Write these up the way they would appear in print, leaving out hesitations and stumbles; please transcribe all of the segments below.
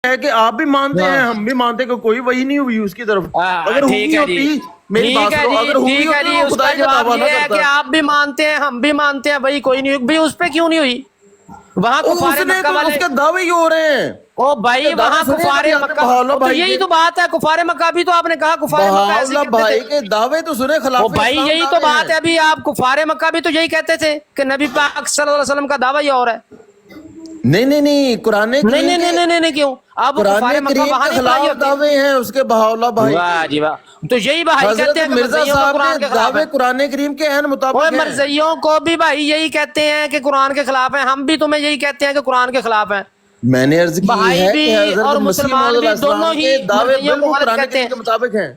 ہے کہ آپ بھی مانتے ہیں ہم بھی مانتے ہیں کہ کوئی وہی نہیں ہوئی اس کی طرف. اگر ہوئی ہوتی میری بات سنو, اگر ہوئی ہوتی وہ خدائی کا دعویٰ نہ کرتا. کہ آپ بھی مانتے ہیں ہم بھی مانتے ہیں, وہی کوئی نہیں ہوئی بھائی, اس پہ کیوں نہیں ہوئی؟ وہاں کفار مکہ والے اس کے دعوے کیوں ہو رہے ہیں؟ او بھائی وہاں کفار مکہ, تو یہی تو بات ہے, کفار مکہ بھی تو آپ نے کہا کفار مکہ ایسے بہاؤاللہ کہتے بھائی تھے. کے دعوے تو سنیں, خلاف او بھائی یہی تو بات ہے, ابھی آپ کفار مکہ بھی تو یہی کہتے تھے کہ نبی پاک صلی اللہ علیہ وسلم کا دعویٰ یہ اور ہے. نہیں قرآن کریم کے نہیں کیوں اب قرآن کفار مکہ کریم وہاں کے نہیں اپلائی خلاف ہوتے؟ دعوے ہیں اس کے بہاؤاللہ بھائی. واہ جی واہ, تو یہی بھائی کہتے حضرت ہیں کہ مرزا مرزائیوں کا صاحب قرآن کے کے خلاف ہے. دعوے قرآن کریم کے عین اوے مطابق ہیں. مرزائیوں کو بھی بھائی یہی کہتے ہیں کہ قرآن کے خلاف ہیں, ہم بھی تمہیں یہی کہتے ہیں کہ قرآن کے خلاف ہیں. میں نے عرض کی بھائی ہے بھی کہ حضرت اور مسیح مسلمان موعود بھی علیہ دونوں السلام ہی کے دعوے مرزائیوں کو بالکل غلط قرآن کہتے کریم ہیں. کے مطابق ہیں.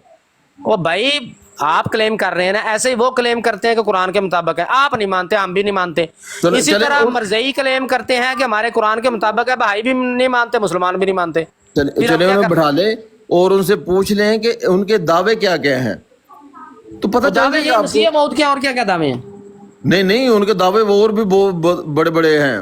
وہ بھائی آپ کلیم کر رہے ہیں نا, ایسے ہی وہ کلیم کرتے ہیں کہ قرآن کے مطابق ہے, آپ نہیں مانتے ہم بھی نہیں مانتے. اسی طرح مرزائی کلیم کرتے ہیں کہ ہمارے قرآن کے مطابق ہے, بھائی بھی نہیں مانتے مسلمان بھی نہیں مانتے. چلے انہیں بٹھا لیں اور ان سے پوچھ لیں کہ ان کے دعوے کیا کیا ہیں, تو پتہ چل جائے گا آپ کو. مسیح موعود کیا اور کیا دعوے ہیں؟ نہیں ان کے دعوے وہ اور بھی بہت بڑے بڑے ہیں.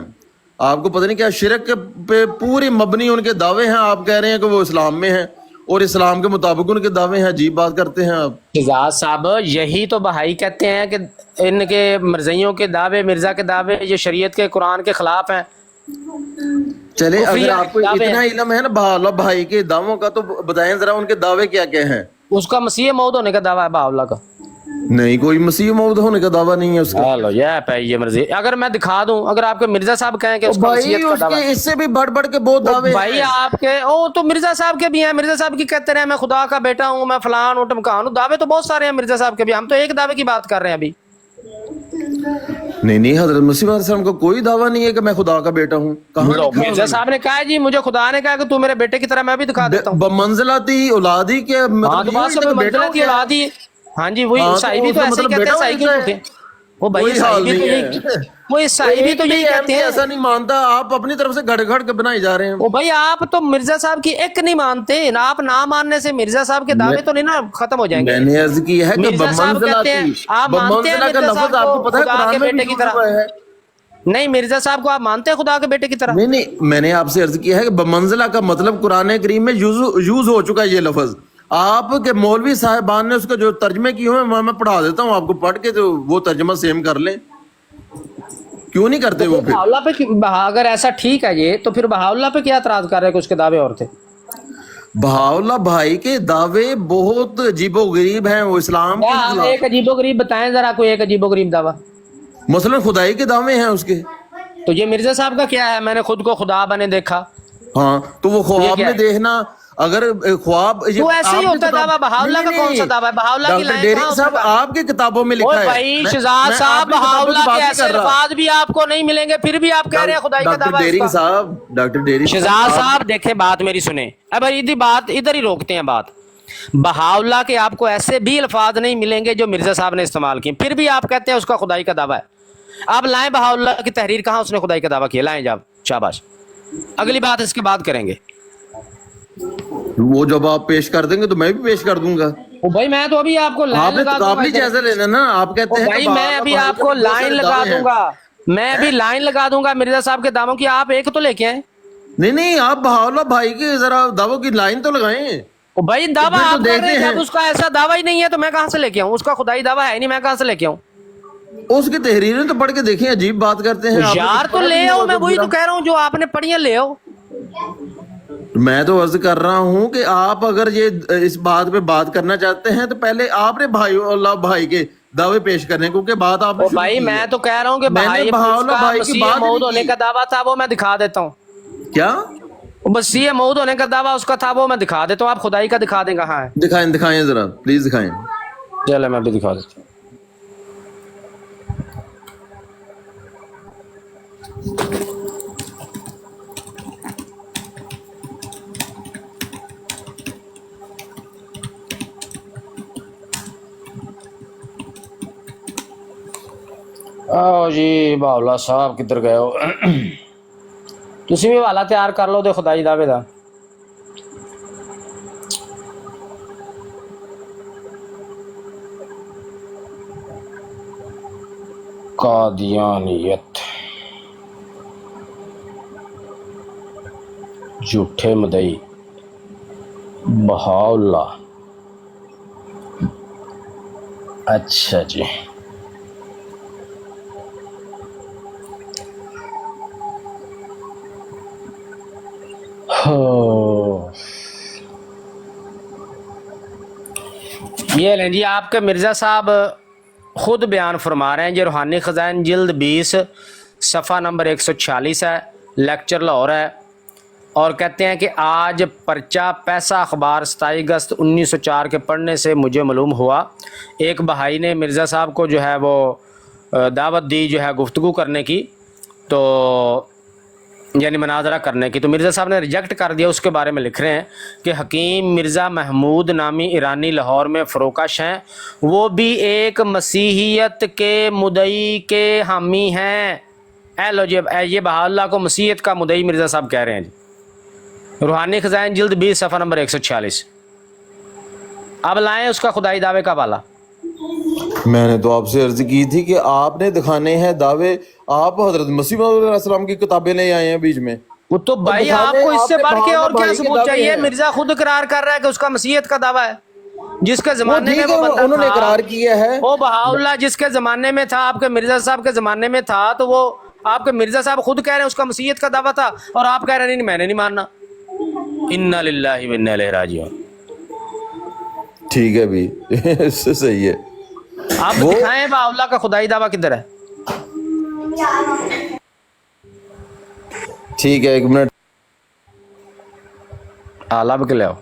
آپ کو پتہ نہیں کیا شرک پہ پوری مبنی ان کے دعوے ہیں. آپ کہہ رہے ہیں کہ وہ اسلام میں ہیں اور اسلام کے مطابق ان کے دعوے ہیں. عجیب بات کرتے ہیں آپ. شہزاد صاحب یہی تو بہائی کہتے ہیں کہ ان کے مرزائیوں کے دعوے, مرزا کے دعوے یہ شریعت کے قرآن کے خلاف ہیں. چلے اگر آپ کو اتنا علم ہے نا بہاؤاللہ بھائی کے دعووں کا, تو بتائیں ذرا ان کے دعوے کیا کیا ہیں. اس کا مسیح موعود ہونے کا دعویٰ ہے بہاؤاللہ کا. نہیں کوئی مسیح موعود ہونے کا دعویٰ نہیں ہے اس کا. چلو یہ مرضی, اگر میں دکھا دوں, اگر آپ کے مرزا صاحب کہیں کہ اس کا مسیحیت کا دعویٰ ہے, اس سے بھی بڑھ کے بہت دعوے بھائی آپ کے تو مرزا صاحب کے بھی ہیں. مرزا صاحب کی کہتے رہے میں خدا کا بیٹا ہوں, میں فلان ہوں ٹمکان ہوں, دعوے تو بہت سارے ہیں مرزا صاحب کے بھی. ہم تو ایک دعوے کی بات کر رہے ہیں ابھی. نہیں حضرت مسیح علیہ السلام کا کوئی دعویٰ نہیں ہے کہ میں خدا کا بیٹا ہوں. مرزا صاحب نے کہا جی مجھے خدا نے کہا کہ تو میرے بیٹے کی طرح, میں بھی دکھا دیتا ہوں. بمنزلتی اولادی کے منزلتی اولادی, ہاں جی وہی عیسائی بھی تو ایسے ہی کہتے ہیں. عیسائی کیوں جھوٹے؟ وہ بھائی عیسائی بھی تو یہی, وہ عیسائی بھی تو یہی کہتے ہیں. ایسا نہیں مانتا, آپ اپنی طرف سے گھڑ کے بنائی جا رہے ہیں. وہ بھائی آپ تو مرزا صاحب کی ایک نہیں مانتے, آپ نہ ماننے سے مرزا صاحب کے دعوے تو نہیں نا ختم ہو جائیں گے. میں نے عرض کی ہے کہ آپ مانتے ہیں مرزا صاحب کو خدا کے بیٹے کی طرح. نہیں مرزا صاحب کو آپ مانتے ہیں خدا کے بیٹے کی طرح. نہیں میں نے آپ سے عرض کیا ہے کہ بمنزلہ کا مطلب قرآن کریم میں یوز ہو چکا ہے یہ لفظ. آپ کے مولوی صاحبان نے اس کا جو ترجمے کیے ہوئے میں پڑھا دیتا ہوں آپ کو, پڑھ کے تو وہ ترجمہ سیم کر لیں. کیوں نہیں کرتے وہ؟ پھر اگر ایسا ٹھیک ہے یہ, تو پھر بہاؤاللہ پہ کیا اعتراض کر رہے کہ اس کے دعوے اور تھے؟ بہاؤاللہ بھائی کے دعوے بہت عجیب و غریب ہیں. وہ اسلام کے خلاف. ایک عجیب و غریب بتائیں ذرا, کوئی ایک عجیب و غریب دعویٰ. مثلا خدائی کے دعوے ہیں اس کے. تو یہ مرزا صاحب کا کیا ہے, میں نے خود کو خدا بنے دیکھا. ہاں تو وہ خواب میں دیکھنا, اگر خواب وہ ایسے ہی ہوتا دعویٰ. بہاؤاللہ کا کون سا دعویٰ ہے؟ بہاؤاللہ کی لائن کہاں صاحب آپ کی کتابوں میں لکھا ہے. بھائی شہزاد صاحب بہاؤاللہ کے ایسے الفاظ بھی آپ کو نہیں ملیں گے, پھر بھی آپ کہہ رہے ہیں خدائی کا دعویٰ. ڈاکٹر ڈیرنگ شہزاد صاحب دیکھیں بات میری سنیں, اب بات ادھر ہی روکتے ہیں بات. بہاؤاللہ کے آپ کو ایسے بھی الفاظ نہیں ملیں گے جو مرزا صاحب نے استعمال کیے, پھر بھی آپ کہتے ہیں اس کا خدائی کا دعویٰ ہے. آپ لائیں بہاؤاللہ کی تحریر کہاں اس نے خدائی کا دعویٰ کیا, لائیں جاب, شاباش. اگلی بات اس کے بعد کریں گے. وہ جب آپ پیش کر دیں گے تو میں بھی پیش کر دوں گا. بھائی میں تو ابھی آپ کو لائن لگا دوں گا. جیسے لینا نا, آپ کہتے ہیں بھائی میں ابھی آپ کو لائن لگا دوں گا, میں ابھی لائن لگا دوں گا مرزا صاحب کے دعووں کی. آپ ایک تو لے کے آئیں. نہیں آپ بہاؤاللہ بھائی کے ذرا دعووں کی لائن تو لگائیں. بھائی دعویٰ آپ کر رہے ہیں, جب اس کا ایسا دعویٰ ہی نہیں ہے تو میں کہاں سے لے کے آؤں؟ اس کا خدائی دعویٰ ہے نہیں, میں کہاں سے لے کے آؤں؟ اس کی تحریریں تو پڑھ کے دیکھیں, عجیب بات کرتے ہیں یار. تو لے آؤ, میں وہی تو کہہ رہا ہوں, جو آپ نے پڑھی ہیں لے آؤ. میں تو عرض کر رہا ہوں کہ آپ اگر یہ اس بات پہ بات کرنا چاہتے ہیں تو پہلے آپ نے بہاؤاللہ بھائی کے دعوے پیش کرنے, کیونکہ بات آپ نے. بھائی میں تو کہہ رہا ہوں کہ بہاؤاللہ بھائی کی مسیح موعود ہونے کا دعویٰ تھا, وہ میں دکھا دیتا ہوں. کیا مسیح موعود ہونے کا دعویٰ اس کا تھا, وہ میں دکھا دیتا ہوں. آپ خدائی کا دکھا دیں کہاں ہے؟ دکھائیں ذرا پلیز دکھائیں. چلے میں بھی دکھا دیتا ہوں. آؤ جی بہاؤاللہ صاحب کدھر گئے ہو؟ تسی بھی حوالہ تیار کر لو دے خدائی دعوے دا. قادیانیت झूठे मदई बहाउल्लाह। अच्छा जी, हो ये लें जी, आपके मिर्ज़ा साहब खुद बयान फरमा रहे हैं। ये रूहानी ख़ज़ाइन जिल्द 20 सफ़ा नंबर 146 है, लेक्चर लाहौर है, और कहते हैं कि आज पर्चा पैसा अखबार 27 अगस्त 1904 के पढ़ने से मुझे मालूम हुआ एक बहाई ने मिर्ज़ा साहब को जो है वो दावत दी जो है गुफ्तगू करने की, तो यानी मनाजरा करने की, तो मिर्ज़ा साहब ने रिजेक्ट कर दिया। उसके बारे में लिख रहे हैं कि हकीम मिर्ज़ा महमूद नामी ईरानी लाहौर में फ़रोकश हैं, वो भी एक मसीहियत के मुदई के हामी हैं। ए लो जी, ये बहाउल्लाह को मसीहियत का मुदई मिर्ज़ा साहब कह रहे हैं जी। रूहानी ख़ज़ाइन जिल्द 20 सफ़ा नंबर 146। अब लाएं उसका खुदाई दावे का वाला। मैंने तो आपसे अर्ज की थी कि आपने दिखाने हैं दावे, आप हजरत मसीह मौऊद अलैहिस्सलाम की किताबें ले आए हैं बीच में। वो तो भाई दिखाने आपको इससे आपने बढ़ के और भाई क्या के सबूत दावे चाहिए? हैं। मिर्ज़ा खुद इकरार कर रहा है कि उसका मसीहत का दावा है, जिसके वो ज़माने में ठीक वो है, बंदा उन्होंने था। इकरार किया है। वो बहाउल्लाह जिसके ज़माने में था, आपके मिर्ज़ा साहब के ज़माने में था, तो वो आपके मिर्ज़ा साहब खुद कह रहे हैं उसका मसीहत का दावा था, और आप कह रहे हैं नहीं मैंने नहीं मानना। इन्ना लिल्लाहि व इन्ना इलैहि राजिऊन। ठीक है भी इससे सही है। आप वो दिखाएं बहाउल्लाह का खुदाई दावा किधर है? ठीक है, एक मिनट। लब के ले आओ।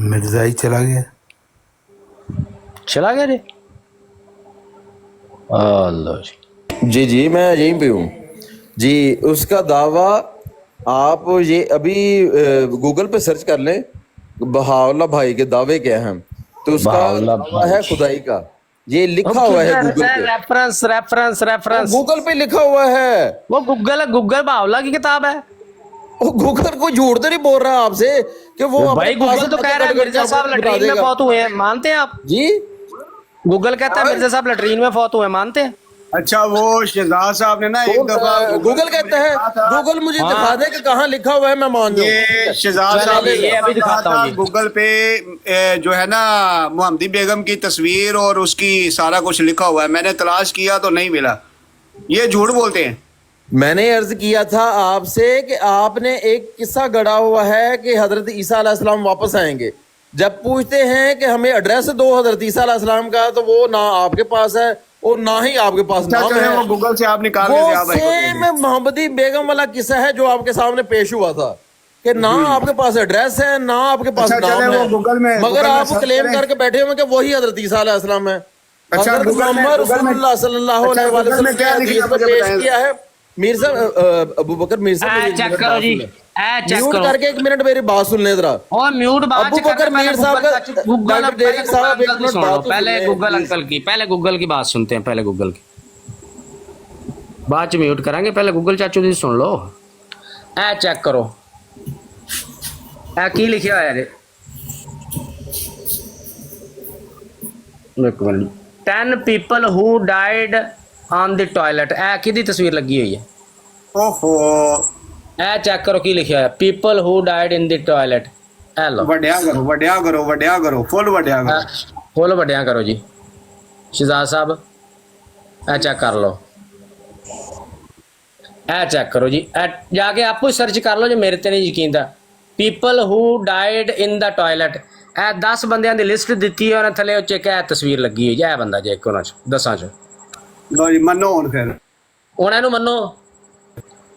मिर्जा ही चला गया। चला गया जी। अल्लाह जी। जी जी, मैं यहीं पे हूँ जी। उसका दावा आप ये अभी गूगल पे सर्च कर लें, बहाउल्लाह भाई के दावे क्या हैं, तो उसका बहाउल्लाह दावा है भाई। खुदाई का। ये लिखा हुआ है गूगल पे, रेफरेंस रेफरेंस रेफरेंस। गूगल पे लिखा हुआ है। वो गूगल बहाउल्लाह की किताब है। वो गूगल कोई झूठ तो नहीं बोल रहा आपसे कि वो भाई अपने पास गूगल तो कह रहा है मिर्जा साहब बता लैट्रीन में देगा। फौत हुए हैं, मानते हैं आप? जी, गूगल कहता है मिर्जा साहब लैट्रीन में फौत हुए हैं, मानते हैं? अच्छा, वो शहजाद साहब ने ना एक दफा गूगल कहता है, गूगल मुझे दिखा दे कि कहाँ लिखा हुआ है, मैं मान जाऊँ। ये शहजाद साहब ने ये अभी दिखाता हूँ जी। गूगल पे जो है ना मोहम्मदी बेगम की तस्वीर और उसकी सारा कुछ लिखा हुआ है। मैंने तलाश किया तो नहीं मिला। ये झूठ बोलते हैं। मैंने अर्ज किया था आपसे कि आपने एक किस्सा गढ़ा हुआ है कि हजरत ईसा अलैहिस्सलाम वापस आएंगे। जब पूछते हैं कि हमें एड्रेस दो हजरत ईसा अलैहिस्सलाम का, तो वो ना आपके पास है और ना ही आपके पास नाम है। वो गूगल से आप निकाल वो के आप सेम मोहम्मदी बेगम वाला किस्सा है जो आपके सामने पेश हुआ था कि ना आपके पास एड्रेस है, ना आपके पास अच्छा, नाम चले वो है, गूगल में- मगर गूगल में आप सर्च क्लेम करें। करके बैठे हुए कि वही हजरत ईसा अलैहिस्सलाम है। अच्छा, हजरत गूगल में- मोहम्मद गूगल में- रसूलुल्लाह सल्लल्लाहु अच्छा, अलैहि गूगल में वसल्लम क्या ने लिखा हदीस में मुझे पेश बताएं। किया है। मीर्जा अबू बकर मिर्जा चेक करो जी, चेक म्यूट करो। करके एक मिनट मेरी बात सुन ले जरा। और म्यूट बात अबू बकर मीर साहब का गूगल डॉक्टर डेरिक साहब एक मिनट बात तो पहले सुनिए, गूगल प्लीज। अंकल की, पहले गूगल की बात सुनते हैं, पहले गूगल की बाद च म्यूट करेंगे, पहले गूगल चाचू जी सुन लो। ए चेक करो ए की लिखा होया जी। एक minute. 10 people who died on the toilet, ए किहदी तस्वीर लगी हुई है? ओहो, ए चेक करो की लिखा है, people who died in the toilet। ए लो वड्या करो वड्या करो वड्या करो, फुल वड्या करो। खोलो बड़िया करो जी शहजाद साहब, ए चेक कर लो, ए चेक करो जी, ए जाके आपको सर्च कर लो जो मेरे ते नहीं यकीन था। People who died in the toilet, ए 10 बंदियां दी लिस्ट दिती है और थले उच्च एक तस्वीर लगी हुई है, ए बंदा जे एक उन्हां चों 10 चों। लो जी, मनो हुण फिर उन्हां नूं मन्नो।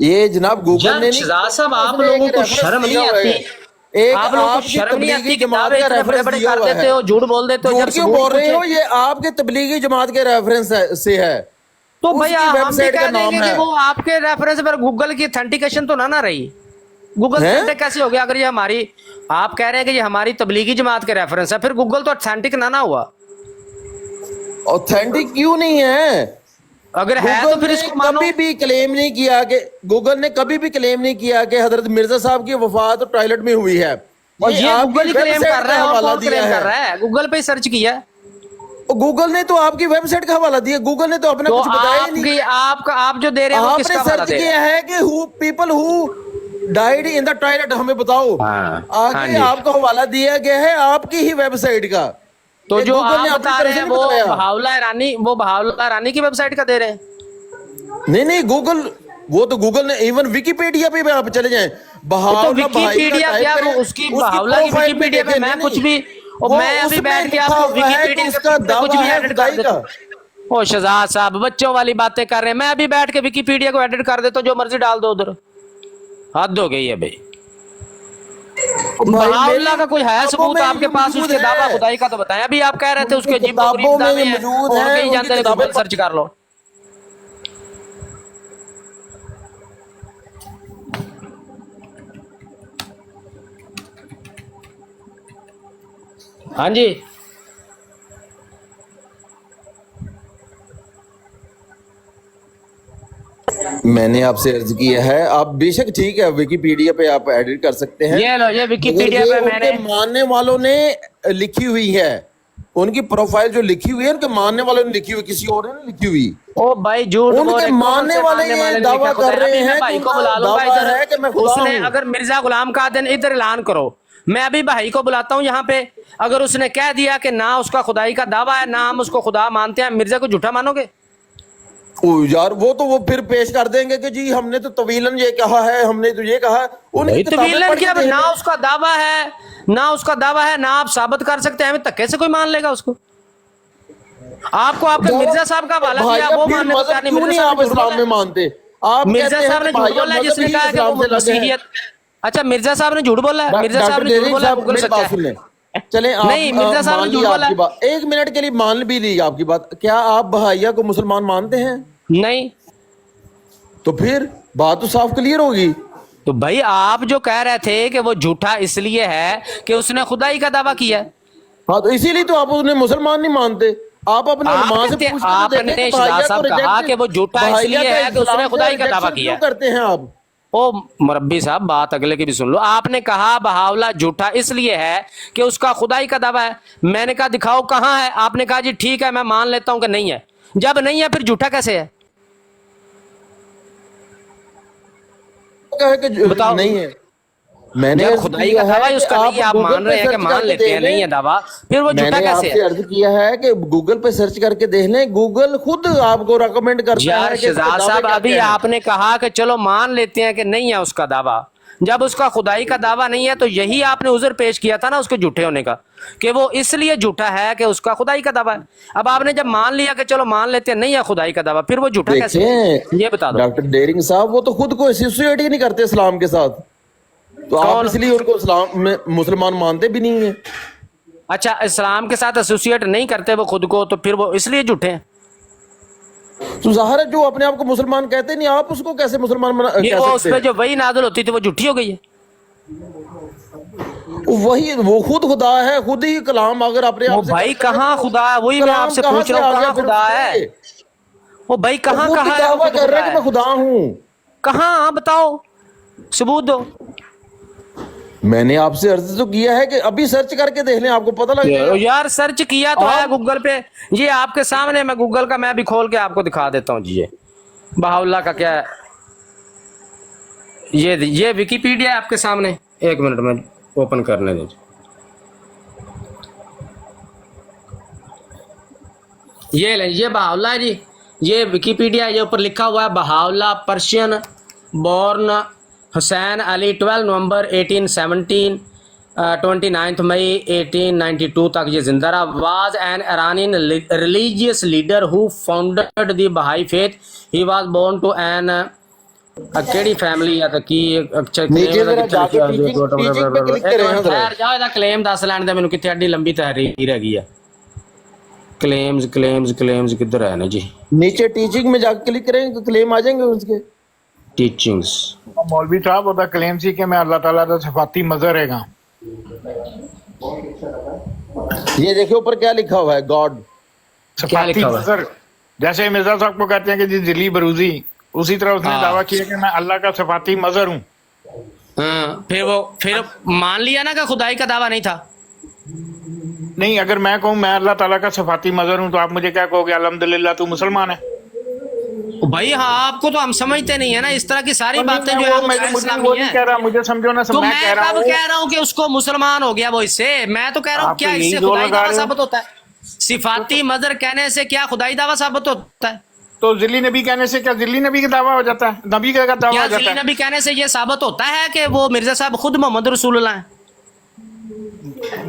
ये जनाब गूगल यार ने नहीं, शहजाद साहब आप उसने लोगों एक को रेफरेंस शर्म नहीं दिया हुआ है। आती? एक आप लोगों को आपकी शर्म नहीं तबलीगी आती? जमात किताब का इतने रेफरेंस बड़े बड़े दिया कर हुआ देते है। हो, झूठ बोल देते हो। झूठ जब क्यों सबूत बोल रहे हो? पूछे- ये आपके तबलीगी जमात के रेफरेंस से है। तो भैया उसकी हम भी वेबसाइट कह का नाम देंगे कि है। वो आपके रेफरेंस पर गूगल की ऑथेंटिकेशन तो ना रही। गूगल हैं? ऑथेंटिक कैसे हो गया? अगर ये हमारी, आप कह रहे हैं कि ये हमारी तबलीगी जमात के रेफरेंस है, फिर गूगल तो ऑथेंटिक ना हुआ। ऑथेंटिक क्यों नहीं है? अगर है तो गूगल फिर ने इसको मानो। कभी भी क्लेम नहीं किया कि गूगल ने कभी भी क्लेम नहीं किया कि हजरत मिर्जा साहब की वफात टॉयलेट में हुई है। और ये आपकी गूगल ही क्लेम वेबसाइट कर रहा है, का और हवाला कौन दिया क्लेम है। कर रहा है? गूगल पे सर्च किया है। गूगल ने तो आपकी वेबसाइट का हवाला दिया, गूगल ने तो अपना तो कुछ बताया ही नहीं। आपकी आपका आप जो दे रहे हैं वो आपने किसका हवाला सर्च दे रहे हैं? किया है कि who people who died in the toilet, हमें बताओ। हाँ, हाँ आगे जी। आपको हवाला दिया गया है आपकी ही वेबसाइट का। तो ये जो गूगल ने आप अपनी बता तरफ रहे से हैं नहीं वो बताया। बहाउला रानी की वेबसाइट का दे रहे हैं। नहीं गूगल, वो तो गूगल ने, इवन विकिपीडिया पे भी आप चले जाएं, तो बहाउला भाई का विकिपीडिया टाइप क्या करें, वो उसकी बहाउला की प्रोफाइल विकिपीडिया पे देखें, मैं नहीं, कुछ भी, और वो मैं अभी उसमें बैठ के लिखा आपको हुआ है कि विकिपीडिया उसका पे कुछ दावा भी है एडिट कर खुदाई देता का। हूं। ओ शहजाद साहब बच्चों वाली बातें कर रहे हैं, मैं अभी बैठ के विकिपीडिया को एडिट कर देता हूँ, जो मर्जी डाल दो उधर। हद हो गई है भाई। बहाउल्लाह का कोई है सबूत आपके पास उसके दावा खुदाई का? तो बताएं। अभी आप कह रहे थे उसके अजीब किताबों में ये मौजूद है, कहीं उनकी जानते हैं, किताबें गूगल सर्च कर लो। हाँ जी, मैंने आपसे अर्ज किया है, आप बेशक ठीक है विकिपीडिया पे आप एडिट कर सकते हैं। ये लो, ये विकिपीडिया मगर ये पे मैंने उनके मानने वालों ने लिखी हुई है, उनकी प्रोफाइल जो लिखी हुई है उनके मानने वालों ने लिखी हुई, किसी और ने नहीं लिखी हुई। ओ भाई झूठ बोल उनके रहे, मानने वाले ये दावा कर रहे हैं भाई कि को बुला उनका लूंगा दावा है कि मैं इधर। खुदा उसने हूं। अगर मिर्जा गुलाम कादिर इधर ऐलान करो, मैं अभी भाई को बुलाता हूँ यहाँ पे, अगर उसने कह दिया कि ना उसका खुदाई का दावा है ना हम उसको खुदा मानते हैं, मिर्जा को झूठा मानोगे? ओ यार वो तो वो फिर पेश कर देंगे कि जी हमने तो तवीलन ये कहा है, हमने तो ये कहा। उनकी भाई किताबें तवीलन पढ़ के क्या, देख ना लें। उसका दावा है ना उसका दावा है, ना आप साबित कर सकते हैं, हमें धक्के से कोई मान लेगा उसको? आपको आपके मिर्जा साहब का हवाला भाई, दिया, वो फिर मानने को मजहब तैयार नहीं। क्यों नहीं मिर्जा आप साहब ने झूठ इस्लाम बोला में है। मानते? आप मिर्जा कहते साहब ने हैं झूठ भाई, बोला है, मजहब जिसने ही कहा कि इस्लाम वो से लगे हैं। मसीहियत। अच्छा मिर्जा साहब ने झूठ बोला है, मिर्जा साहब डॉक्टर ने झूठ डेरिंग बोला है, साहब गूगल मेरी सच्चा बात है। सुन लें। चलें आप नहीं, मिर्जा साहब मान ने ली झूठ बोला आपकी है। बात, एक मिनट के लिए मान भी ली आपकी बात। क्या आप बहाइया को मुसलमान मानते हैं? नहीं तो फिर बात तो साफ क्लियर होगी। तो भाई आप जो कह रहे थे कि वो झूठा इसलिए है कि उसने खुदाई का दावा किया है। हाँ तो इसीलिए तो आप उन्हें मुसलमान नहीं मानते। आप अपने उलमा से पूछ के तो देखें आपने कि शहजाद बहाइया साहब को कहा reject- कि वो झूठा बहाइया इसलिए का है कि उसने इस्लाम से खुदाई का दावा rejection किया क्यों है। करते हैं आप? ओ मुरब्बी साहब बात अगले की भी सुन लो। आपने कहा बहावला झूठा इसलिए है कि उसका खुदाई का दावा है। मैंने कहा दिखाओ कहां है, आपने कहा जी ठीक है मैं मान लेता हूं कि नहीं है। जब नहीं है फिर झूठा कैसे है? कहे कि बताओ। नहीं है। मैंने जब अर्ज खुदाई किया का दावा है है कि उसका नहीं है, आप गूगल मान पे रहे हैं कि सर्च मान करके लेते हैं देख लें। नहीं है दावा, फिर वो झूठा मैंने कैसे आपसे है? अर्ज किया है कि गूगल पे सर्च करके देख लें, गूगल खुद आपको रेकमेंड करता यार है कि इसके शहजाद दावे साहब क्या अभी क्या हैं। आपने कहा कि चलो मान लेते हैं कि नहीं है उसका दावा। जब उसका खुदाई का दावा नहीं है तो यही आपने उज़र पेश किया था ना उसके झूठे होने का, कि वो इसलिए झूठा है कि उसका खुदाई का दावा है। अब आपने जब मान लिया कि चलो मान लेते हैं नहीं है खुदाई का दावा, फिर वो झूठा कैसे है? ये बता दो। डॉक्टर डेरिंग साहब वो तो खुद को एसोसिएट ही नहीं करते इस्लाम के साथ, तो आप कौन? इसलिए उनको इस्लाम में मुसलमान मानते भी नहीं है। अच्छा इस्लाम के साथ एसोसिएट नहीं करते वो खुद को, तो फिर वो इसलिए झूठे हैं। तो ज़ाहिर है जो अपने आप को मुसलमान कहते नहीं, आप उसको कैसे मुसलमान ये कह वो उस सकते पे हैं? जो वही नाज़िल होती थी वो झूठी हो गई है। वही वो खुद खुदा है, खुद ही कलाम अगर अपने वो आप से भाई करते हैं कहाँ तो खुदा है? वही मैं कलाम आपसे कहाँ पूछ से रहा हूँ, आ गया कहाँ फिर खुदा उससे? है? वो भाई कहाँ खुद कहाँ है? दावा वो खुद कर रहे खुदा हैं कि मैं है। खुदा हूँ। कहाँ? हाँ बताओ, सबूत दो। मैंने आपसे अर्ज तो किया है कि अभी सर्च करके देख लें, आपको पता लग जाएगा। यार सर्च किया तो है गूगल पे, ये आपके सामने, मैं गूगल का मैं भी खोल के आपको दिखा देता हूँ जी। ये बहाउल्लाह का क्या है, ये विकिपीडिया आपके सामने। एक मिनट में ओपन करने दीजिए। ये ले, ये बहाउल्लाह जी, ये विकिपीडिया, ये ऊपर लिखा हुआ है Bahaullah Persian born Hussain Ali 12 नवंबर 1817 29 मई 1892 तक ये जिंदा रहा। Was an Iranian religious leader who founded the Bahai faith. He was born to an केड़ी फैमिली या की अच्छा नीचे जरा जाके टीचिंग पे क्लिक करें हैं जरा। जाओ ਇਹਦਾ क्लेम दस ਲੈਣ ਦੇ ਮੈਨੂੰ ਕਿੱਥੇ ਐਡੀ ਲੰਬੀ ਤਹਿਰੀਰ ਹੈਗੀ ਆ। क्लेम्स किधर है ना जी? नीचे टीचिंग में जाके क्लिक करेंगे तो क्लेम आ जाएंगे उसके। टीचिंग्स मौलवी साहब ਉਹਦਾ ਕਲੇਮ ਸੀ ਕਿ ਮੈਂ ਅੱਲਾਹ ਤਾਲਾ ਦਾ ਸਿਫਾਤੀ ਮਜ਼ਹਰ ਹੈਗਾ। ये देखिए ऊपर क्या लिखा हुआ है, गॉड। क्या लिखा हुआ है? जैसे मिर्जा साहब को कहते हैं कि जी दिली बरूजी, उसी तरह उसने हाँ। दावा किया कि मैं अल्लाह का सिफाती मजहर हूँ। फिर मान लिया ना कि खुदाई का दावा नहीं था। नहीं, अगर मैं कहूँ मैं अल्लाह ताला का सिफाती मजहर हूँ तो आप मुझे क्या कहोगे? अल्हम्दुलिल्लाह तू मुसलमान है। भाई हाँ, आपको तो हम समझते नहीं है ना, इस तरह की सारी तो बातें मैं जो है वो वो मैं गैर मुझे इस्लामी वो नहीं हैं। कह रहा, मुझे समझो ना, तो मैं मैं कह रहा कब हूँ कह रहा हूँ कि उसको मुसलमान हो गया वो इससे? मैं तो कह रहा हूँ आप क्या यही इससे जोर खुदाई लगा दावा रहे हो। साबित होता है? सिफाती मदर कहने से क्या खुदाई दावा साबित होता है? तो जिली नबी कहने से क्या जिली नबी का दावा हो जाता है? नबी का दावा क्या हो जाता जिली है? नबी कहने से ये साबित होता है कि वो मिर्जा साहब खुद मोहम्मद रसूलुल्लाह हैं?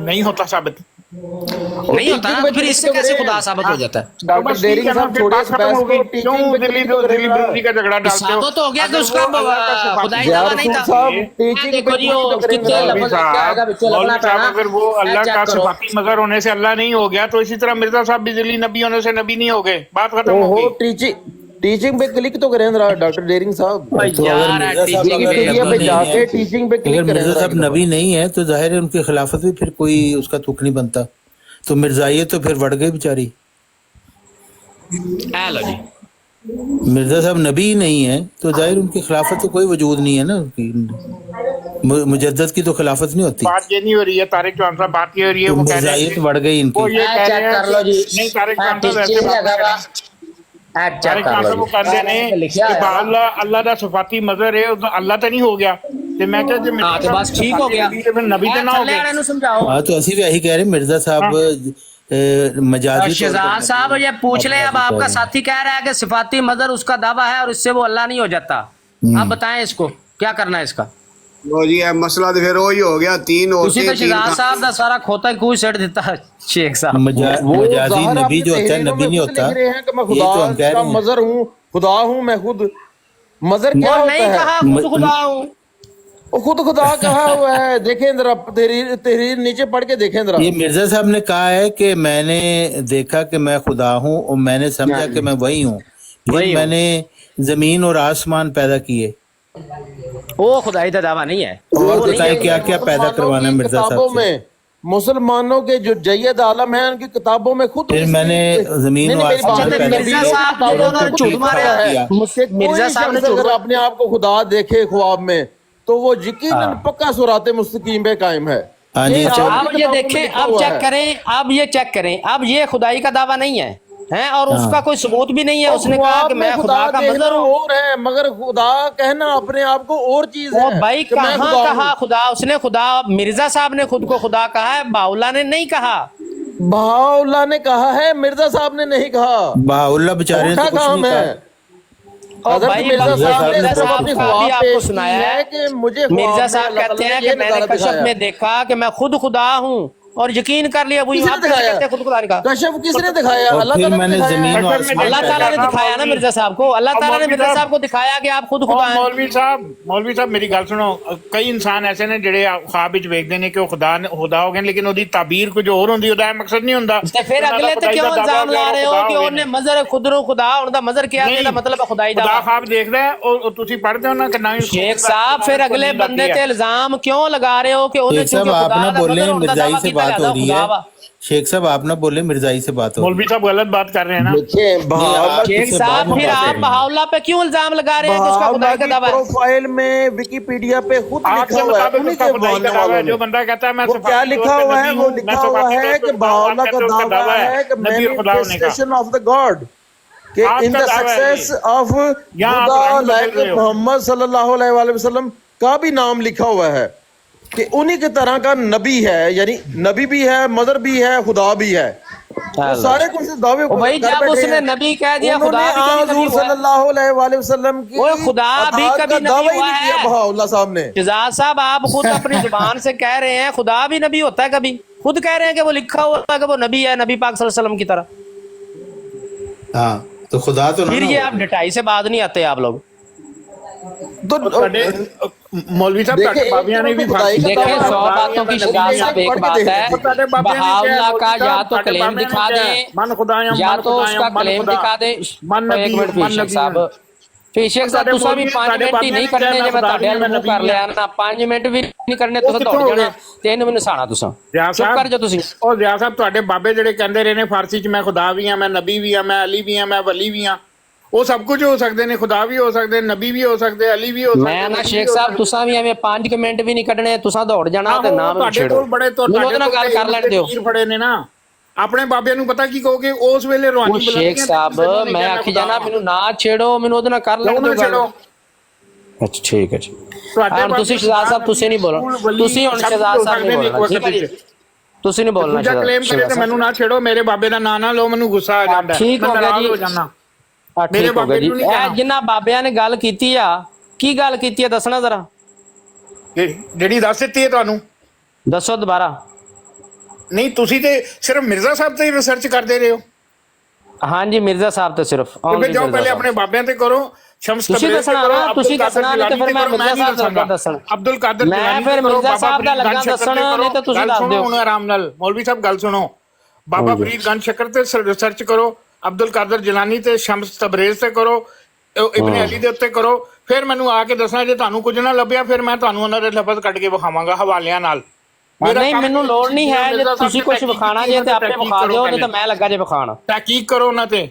नहीं होता साबित। नहीं होता ना, तो फिर इससे कैसे खुदा साबित हो जाता है? तो डॉक्टर बस ठीक डेरिंग है ना, साहब फिर थोड़ी बात सी खत्म बहस हो गई। को क्यों टीचिंग पे दिल्ली क्लिक तो दिल्ली करें बरूजी का झगड़ा डालते हो? साबित हो गया कि अगर उसका वो अल्लाह का सिफाती- खुदाई यार दावा नहीं रसूल था। साहब हाँ, टीचिंग देखो पे जी, क्लिक वो तो करें कितने जरा। मौलवी लफ्ज़ क्या आएगा, बिच्चे लगना साहब पैना। अगर वो अल्लाह चेक का करो। सिफाती मजहर होने से अल्लाह नहीं हो गया, तो इसी तरह मिर्जा साहब भी दिल्ली नबी होने से नबी नहीं हो गए। बात खत्म हो ओहो गई। टीचिंग पे क्लिक तो करें जरा डॉक्टर डेरिंग साहब। तो अगर यार, मिर्जा साहब टीचिंग अगर पे विकिपीडिया नबी पे नहीं जाके है, टीचिंग पे अगर क्लिक करें मिर्जा जरा साहब एक दफा। नबी नहीं है तो जाहिर है उनकी खिलाफत में फिर कोई उसका तुक नहीं बनता। तो मिर्जाइयत तो फिर बढ़ गई बेचारी। लो जी। मिर्जा साहब नबी ही नहीं है तो जाहिर उनकी खिलाफत तो कोई वजूद नहीं है ना उनकी। मुजद्दद की तो खिलाफत नहीं होती। बात ये नहीं हो रही है तारिक चौहान साहब, बात ये हो रही है तो वो कह रहे मिर्जाइयत हैं बढ़ गई वो इनकी। ये कह चेक रहे हैं कर लो जी। नहीं, तारिक चौहान साहब ऐसे टीचिंग बात लगा कर हुआ। चेक तारिक कर चौहान लो साहब वो जी। कहते हैं लिखा कि है ना। अल्लाह दा सिफाती मजहर है, तो अल्लाह तो नहीं हो गया। तो मैं क्या जो हाँ, तो बस ठीक हो गया। फिर नबी तो ना हो थल्ले गए। वाले नू समझाओ। हाँ तो असी भी यही कह रहे मिर्जा साहब मजाजी तौर शहजाद पर साहब ये पूछ ले, अब आपका नबी साथी कह रहा है कि सिफाती मदर उसका दावा है और इससे वो अल्लाह नहीं हो जाता। आप बताएं इसको क्या करना है इसका। वो जी है मसला तो फिर वही हो गया, तीन उसी होते तो तीन शहजाद का- साहब का सारा खोता कोई सेट देता है शेख साहब। वो मजाजी ज़ाहिर नबी आपकी जो होता है तहरीरों नबी में नहीं खुद होता। लिख रहे हैं कि मैं ये तो हम खुदा कह का रहे हैं। मजर हूँ, खुदा हूँ मैं खुद। मजर क्या वो होता नहीं है? कहा खुद खुदा हूँ। वो खुद खुदा कहा हुआ है। देखें जरा तहरीर नीचे पढ़ के देखें जरा। ये मिर्जा साहब ने कहा है कि मैंने देखा कि मैं खुदा हूँ और मैंने समझा कि मैं वही हूँ, वही फिर हूँ। मैंने जमीन और आसमान पैदा किए। वो खुदाई का दावा नहीं है। और वो नहीं बताएं है। क्या क्या पैदा करवाना है मिर्जा किताबों साहब से। में मुसलमानों के जो जय्यद आलम है उनकी किताबों में खुद फिर मैंने जमीन और आसमान अच्छा, तो पैदा मिर्जा किए। साहब जो फिर उन्होंने उनको झूठ मारा है। किया। मिर्जा साहब ने झूठ अगर अपने आप को खुदा देखे ख्वाब में तो वो यकीनन हाँ। पक्का सुराते मुस्तकीम पे कायम है। हाँ जी, अच्छा, आपकी अब ये किताबों में देखें, लिखा अब हुआ चेक है। करें, अब ये चेक करें, अब ये खुदाई का दावा नहीं है, हैं, और हाँ। उसका कोई सबूत भी नहीं है। और उसने कहा ख्वाब कि में मैं खुदा का देखना मजहर हूँ। और है, मगर खुदा कहना अपने आप को और चीज वो है। भाई कि मैं कहाँ खुदा कहा हूँ। खुदा? उसने खुदा, मिर्जा साहब ने खुद को खुदा कहा है, बाउला ने नहीं कहा। बहाउल्लाह ने कहा है, मिर्जा साहब ने नहीं कहा। बाहुल्ला बेचारे ने झूठा तो कुछ काम नहीं है। कहा। और हजरत भाई मिर्जा मिर्जा साहब ने साहब सिर्फ साहब अपनी का भी ख्वाब आपको पेश सुनाया की है है कि मुझे ख्वाब मिर्जा में साहब अल्लाह कहते ताला हैं ने कि ये मैंने नजारा कशफ दिखाया। में देखा कि मैं खुद खुदा हूँ और यकीन कर लिया। वही किसने आप कैसे दिखाया? कहते हैं खुद खुदा ने कहा? कशफ किसने दिखाया? और अल्लाह फिर ताला ने मैंने दिखाया जमीन है। और कशफ में आसमान अल्लाह ताला ने पैदा दिखाया ना मिर्जा साहब को। अल्लाह ताला ने मिर्जा साहब को दिखाया कि आप खुद खुदा हैं। मौलवी साहब मेरी गल सुनो। कई इंसान ऐसे ने ਜਿਹੜੇ ख्वाब ਵਿੱਚ ਵੇਖਦੇ ਨੇ ਕਿ ਉਹ ਖੁਦਾ ਹੋ ਗਏ, ਲੇਕਿਨ ਉਹਦੀ ਤਾਬੀਰ ਕੁਝ ਹੋਰ ਹੁੰਦੀ, ਉਹਦਾ ਇਹ ਮਕਸਦ ਨਹੀਂ ਹੁੰਦਾ। तो फिर अगले तो क्यों इल्जाम ला रहे हो कि उन्हें मजर खुद रो खुदा उनका मजर क्या है? ਇਹਦਾ मतलब है खुदाई ਖੁਦਾ दावा। ख्वाब देखदा है और ਤੁਸੀਂ ਪੜ੍ਹਦੇ ਹੋ ਨਾ ਕਿ ਨਾ शेख साहब फिर अगले बंदे पे इल्जाम क्यों लगा रहे हो कि उन्हें शेख साहब क्योंकि आप खुदा ना दा बोले मजर उनका मिर्जाई दावा से कीता बात हो जाता रही खुदा है। वा। शेख साहब आप ना बोले मिर्जाई से बात हो रही मौलवी साहब गलत बात कर रहे हैं ना। देखिए बहाउल्लाह शेख किससे साहब बात फिर करते आप हैं? बहाउल्लाह पे क्यों इल्जाम लगा रहे हैं कि उसका खुदाई का की दावा है? प्रोफाइल में विकिपीडिया पे खुद लिखा आपके हुआ है, मुताबिक उन्हीं उसका के खुदाई का मानने दावा वालों है। जो ने। बंदा कहता है मैं वो क्या लिखा हुआ है? वो लिखा हुआ है कि बहाउल्लाह का दावा है कि मैनिफेस्टेशन ऑफ द गॉड कि इन द सक्सेस ऑफ यहाँ खुदा आप रंग बदल लाइक रहे हो। मोहम्मद सल्लल्लाहु अलैहि वसल्लम का भी नाम लिखा हुआ है कि उन्हीं की तरह का नबी है, यानी नबी भी है, मदर भी है, खुदा भी है। वो सारे कुछ दावे ओ भाई कर जब बैठे उसने हैं। नबी कह दिया, खुदा उन्होंने भी कभी हजूर नबी हुआ है। सल्लल्लाहु अलैहि वसल्लम की वो खुदा भी अताअत कभी का नबी दावा ही हुआ नहीं किया है। बहाउल्लाह साहब ने। शहजाद साहब आप खुद अपनी जुबान से कह रहे हैं खुदा भी नबी होता है, कभी खुद कह रहे हैं कि वो लिखा हुआ है कि वो नबी है, नबी पाक सल्लल्लाहु अलैहि वसल्लम की तरह। हाँ तो खुदा तो ना फिर ये आप ढटाई से बात नहीं आते आप लोग। तो मौलवी साहब देखिए, बाबियां ने भी खुदाई का देखें दावा 100 बातों की शहजाद साहब एक बात है, बहाउल्लाह का या तो क्लेम दिखा दें मन खुदा या तो उसका क्लेम दिखा दें। मन एक मिनट मन शेख साहब, ਫਿਰ ਸ਼ੇਖ ਸਾਹਿਬ ਤੁਸੀਂ ਵੀ 5 ਮਿੰਟ ਹੀ ਨਹੀਂ ਕਰਨੇ ਜੇ ਮੈਂ ਤੁਹਾਡੇ ਨਾਲ ਮੂੰਹ ਕਰ ਲਿਆ ਨਾ 5 ਮਿੰਟ ਵੀ ਨਹੀਂ ਕਰਨੇ ਤੁਸੀਂ ਦੌੜ ਜਾਣਾ ਤੇ ਇਹਨੂੰ ਮੈਨੂੰ ਸਾਣਾ ਤੁਸੀਂ ਚੁੱਪ ਕਰ ਜਾ ਤੁਸੀਂ। ਉਹ ਜ਼ਿਆ ਸਾਹਿਬ ਤੁਹਾਡੇ ਬਾਬੇ ਜਿਹੜੇ ਕਹਿੰਦੇ ਰਹੇ ਨੇ ਫਾਰਸੀ ਚ ਮੈਂ ਖੁਦਾ ਵੀ ਆ, ਮੈਂ ਨਬੀ ਵੀ ਆ, ਮੈਂ ਅਲੀ ਵੀ ਆ, ਮੈਂ ਵਲੀ ਵੀ ਆ, ਉਹ ਸਭ ਕੁਝ ਹੋ ਸਕਦੇ ਨੇ, ਖੁਦਾ ਵੀ ਹੋ ਸਕਦੇ, ਨਬੀ ਵੀ ਹੋ ਸਕਦੇ, ਅਲੀ ਵੀ ਹੋ ਸਕਦੇ। ਮੈਂ ਨਾ ਸ਼ੇਖ ਸਾਹਿਬ ਤੁਸੀਂ ਵੀ ਐਵੇਂ 5 ਮਿੰਟ ਵੀ ਨਹੀਂ ਕੱਢਣੇ, ਤੁਸੀਂ ਦੌੜ ਜਾਣਾ ਤੇ ਨਾਮ ਤੁਹਾਡੇ ਛੇੜੋ। ਕੋਲ ਬੜੇ ਤੁਹਾਡੇ ਨਾਲ ਗੱਲ ਕਰ ਲੈਣ ਦਿਓ। ਫੜੇ ਨੇ ਨਾ ਆਪਣੇ ਬਾਬਿਆਂ ਨੂੰ ਪਤਾ ਕੀ ਕਹੋਗੇ ਉਸ ਵੇਲੇ ਰੋਹਾਨੀ ਉਹ ਸ਼ੇਖ ਸਾਹਿਬ ਮੈਂ ਆਖੀ ਜਾਣਾ ਮੈਨੂੰ ਨਾ ਛੇੜੋ, ਮੈਨੂੰ ਉਹਦੇ ਨਾਲ ਕਰ ਲੈਣ ਦਿਓ ਗੱਲ। ਅੱਛਾ ਠੀਕ ਹੈ ਜੀ। ਹੁਣ ਤੁਸੀਂ ਸ਼ਹਜ਼ਾਦ ਸਾਹਿਬ ਤੁਸੀਂ ਨਹੀਂ ਬੋਲਣਾ, ਤੁਸੀਂ ਹੁਣ ਸ਼ਹਜ਼ਾਦ ਸਾਹਿਬ ਨਹੀਂ ਬੋਲਣਾ, ਠੀਕ ਹੈ ਜੀ ਤੁਸੀਂ ਨਹੀਂ ਬੋਲਣਾ। ਦੂਜਾ ਕਲੇਮ ਕਰੇ ਤੇ ਮੈਨੂੰ ਨਾ ਛੇੜੋ, ਮੇਰੇ ਬਾਬੇ ਦਾ ਨਾਂ ਨਾ ਲਓ, ਮੈਨੂੰ ਗੁੱਸਾ ਆ ਜਾਂਦਾ, ਠੀਕ ਹੋ ਗਿਆ ਜੀ, ਮੇਰੇ ਬਾਬੇ ਨੂੰ ਨਹੀਂ ਕਹਿਣਾ। ਜਿਨ੍ਹਾਂ ਬਾਬਿਆਂ ਨੇ ਗੱਲ ਕੀਤੀ ਆ, ਕੀ ਗੱਲ ਕੀਤੀ ਆ ਦੱਸਣਾ ਜ਼ਰਾ, ਜਿਹੜੀ ਦੱਸ ਦਿੱਤੀ ਹੈ ਤੁਹਾਨੂੰ ਦੱਸੋ ਦੁਬਾਰਾ। ਨਹੀਂ ਤੁਸੀਂ ਤੇ ਸਿਰਫ ਮਿਰਜ਼ਾ ਸਾਹਿਬ ਤੇ ਹੀ ਰਿਸਰਚ ਕਰਦੇ ਰਹੇ ਹੋ। ਹਾਂਜੀ ਮਿਰਜ਼ਾ ਸਾਹਿਬ ਤੇ ਸਿਰਫ ਫਿਰ ਜਾਓ ਪਹਿਲੇ ਆਪਣੇ ਬਾਬਿਆਂ ਤੇ ਕਰੋ, ਸ਼ਮਸ ਤੁਸੀਂ ਦੱਸਣਾ ਨਾ, ਤੁਸੀਂ ਦੱਸਣਾ ਨਹੀਂ ਤੇ ਫਿਰ ਮੈਂ ਮਿਰਜ਼ਾ ਸਾਹਿਬ ਦਾ ਦੱਸਣਾ, ਅਬਦੁਲ ਕਾਦਰ ਮੈਂ ਫਿਰ ਮਿਰਜ਼ਾ ਸਾਹਿਬ ਦਾ ਲੱਗਾ ਦੱਸਣ, ਨਹੀਂ ਤਾਂ ਤੁਸੀਂ ਦੱਸ ਦਿਓ ਹੁਣ ਆਰਾਮ ਨਾਲ। ਮੌਲਵੀ ਸਾਹਿਬ ਗੱਲ ਸੁਣੋ, ਬਾਬਾ ਫਰੀਦ ਗੰਜ ਸ਼ਕਰ ਤੇ ਰਿਸਰਚ ਕਰੋ, ਅਬਦੁਲ ਕਾਦਰ ਜਿਲਾਨੀ ਤੇ ਸ਼ਮਸ ਤਬਰੇਜ਼ ਤੇ ਕਰੋ, ਇਬਨ ਅਲੀ ਦੇ ਉੱਤੇ ਕਰੋ, ਫਿਰ ਮੈਨੂੰ ਆ ਕੇ ਦੱਸਣਾ। ਜੇ ਤੁਹਾਨੂੰ ਕੁਝ ਨਾ ਲੱਭਿਆ ਫਿਰ ਮੈਂ ਤੁਹਾਨੂੰ ਉਹਨਾਂ ਦੇ ਲਫ਼ਜ਼ ਕੱਢ ਕੇ ਵਿਖਾਵਾਂਗਾ ਹਵਾਲਿਆਂ ਨਾਲ। ਨਹੀਂ ਮੈਨੂੰ ਲੋੜ ਨਹੀਂ ਹੈ, ਜੇ ਤੁਸੀਂ ਕੁਝ ਵਿਖਾਣਾ ਜੇ ਤੇ ਆਪੇ ਵਿਖਾ ਦਿਓ, ਨਹੀਂ ਤਾਂ ਮੈਂ ਲੱਗਾ ਜੇ ਵਿਖਾਣ। ਤਹਿਕੀਕ ਕਰੋ ਉਹਨਾਂ ਤੇ,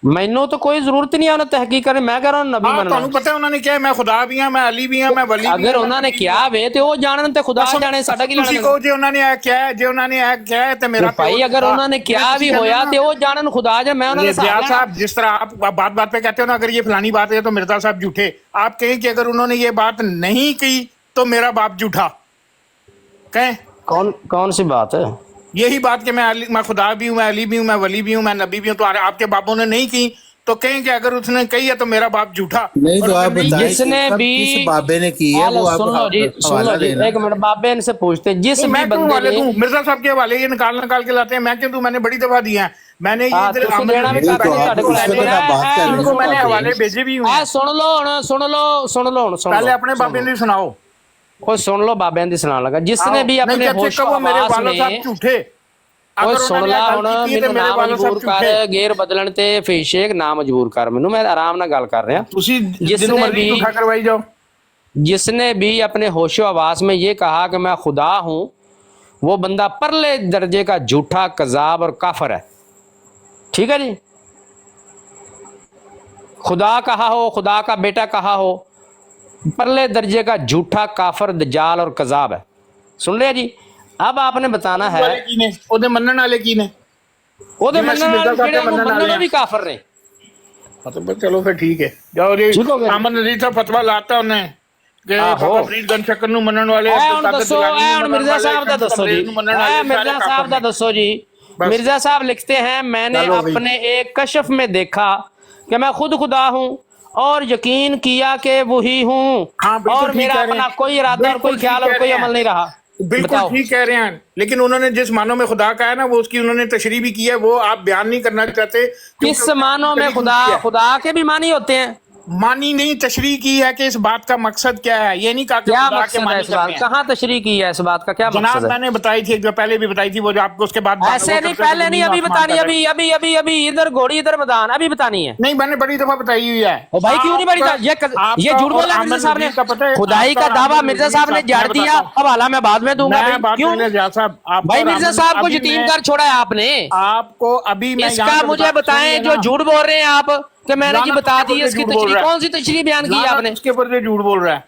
ਮੈਨੂੰ ਤਾਂ ਕੋਈ ਜ਼ਰੂਰਤ ਨਹੀਂ ਹੈ ਉਹਨਾਂ ਤਹਿਕੀਕ ਕਰਨ, ਮੈਂ ਕਹ ਰਹਾ ਹੂੰ ਨਬੀ ਮੰਨਣਾ। ਤੁਹਾਨੂੰ ਪਤਾ ਉਹਨਾਂ ਨੇ ਕਿਹਾ ਮੈਂ ਖੁਦਾ ਵੀ ਹਾਂ, ਮੈਂ ਅਲੀ ਵੀ ਹਾਂ, ਮੈਂ ਵਲੀ ਵੀ ਹਾਂ। ਅਗਰ ਉਹਨਾਂ ਨੇ ਕਿਹਾ ਵੇ ਤੇ ਉਹ ਜਾਣਨ ਤੇ ਖੁਦਾ ਜਾਣੇ, ਸਾਡਾ ਕੀ ਲੈਣਾ। ਤੁਸੀਂ ਕਹੋ ਜੇ ਉਹਨਾਂ ਨੇ ਇਹ ਕਿਹਾ, ਜੇ ਉਹਨਾਂ ਨੇ ਇਹ ਕਿਹਾ ਤੇ ਮੇਰਾ ਭਾਈ ਅਗਰ ਉਹਨਾਂ ਨੇ ਕਿਹਾ ਵੀ ਹੋਇਆ ਤੇ ਉਹ ਜਾਣਨ ਖੁਦਾ ਜਾਣੇ, मैं उन्होंने साहब जिस तरह आप बात बात पे कहते हो ना, अगर ये फलानी बात है तो मिर्जा साहब झूठे, आप कहें कि अगर उन्होंने ये बात नहीं की तो मेरा बाप झूठा, कहें कौन सी बात है? यही बात कि मैं खुदा भी हूँ, मैं अली भी हूँ, मैं वली भी हूँ, मैं नबी भी हूँ, तो आपके बापों ने नहीं की तो कहें कि अगर उसने कही है तो मेरा बाप झूठा। नहीं तो आप बताएं जिसने भी किस बाबे ने की है वो आप सुन लो जी, एक मिनट बाबे इनसे पूछते जिस भी बंदे ने मिर्जा साहब के हवाले ये निकाल के लाते हैं, मैं क्यों दूं? मैंने बड़ी दफा दिया है, मैंने ये मैंने हवाले भेजे भी हुए। सुन लो पहले अपने बाबे ने सुनाओ, सुन लो बाबे ने सुना लगा जिसने भी अपने होश मेरे वालों साहब झूठे ਸੁਣ ਲਾ ਹੁਣ ਮੈਨੂੰ ਨਾ ਮਜਬੂਰ ਕਰ, ਗੇਰ ਬਦਲਣ ਤੇ ਫੇਸ਼ੇਕ ਨਾ ਮਜਬੂਰ ਕਰ ਮੈਨੂੰ, ਮੈਂ ਆਰਾਮ ਨਾਲ ਗੱਲ ਕਰ ਰਿਹਾ। ਤੁਸੀਂ ਜਿਸਨੇ ਵੀ ਝੂਠਾ ਕਰਵਾਈ ਜਾਓ, जिसने भी अपने होशो आवाज में ये कहा कि मैं खुदा हूं वो बंदा परले दर्जे का झूठा कजाब और काफर है, ठीक है जी। खुदा कहा हो, खुदा का बेटा कहा हो, परले दर्जे का झूठा काफर दजाल और कजाब है। सुन लिया जी। अब आपने बताना है ओदे मनन वाले की ने, ओदे मनन वाले जेड़े मनन भी काफर ने। तो चलो फिर ठीक है, जाओ जी। अहमद नजीर साहब फतवा लाता उन्हें कि बाबा फरीद गंज शक्कर नु मनन वाले मिर्जा साहब दा दसो जी, मिर्जा साहब दा दसो जी। मिर्जा साहब लिखते हैं मैंने अपने एक कशफ में देखा कि मैं खुद खुदा हूँ और यकीन किया कि वही हूँ, और मेरा अपना कोई इरादा और कोई ख्याल और कोई अमल नहीं रहा। बिल्कुल ठीक कह रहे हैं, लेकिन उन्होंने जिस मानों में खुदा का है ना वो उसकी उन्होंने तशरीह भी की है, वो आप बयान नहीं करना चाहते। किस मानों में खुदा के भी मानी होते हैं? मानी नहीं, तशरीह की है कि इस बात का मकसद क्या है, ये नहीं कहा क्या मकसद है इस बात, कहाँ तशरीह की है इस बात का, क्या मकसद है? मैंने बताई थी, जो पहले भी बताई थी, वो जो आपको उसके बाद ऐसे नहीं, पहले नहीं, अभी बतानी, अभी अभी अभी अभी इधर घोड़ी इधर मैदान, अभी बतानी है। नहीं मैंने बड़ी दफा बताई हुई है। भाई क्यों नहीं बड़ी? ये झूठ बोला मिर्जा साहब ने, खुदाई का दावा मिर्जा साहब ने झाड़ दिया, हवाला मैं बाद में दूंगा। क्यों भाई मिर्जा साहब को यतीम कर छोड़ा है आपने? आपको अभी इसका मुझे बताएं जो झूठ बोल रहे हैं आप कि मैंने जी बता दी इसकी तशरीह, कौन सी तशरीह बयान की है आपने? इसके ऊपर जो झूठ बोल रहा है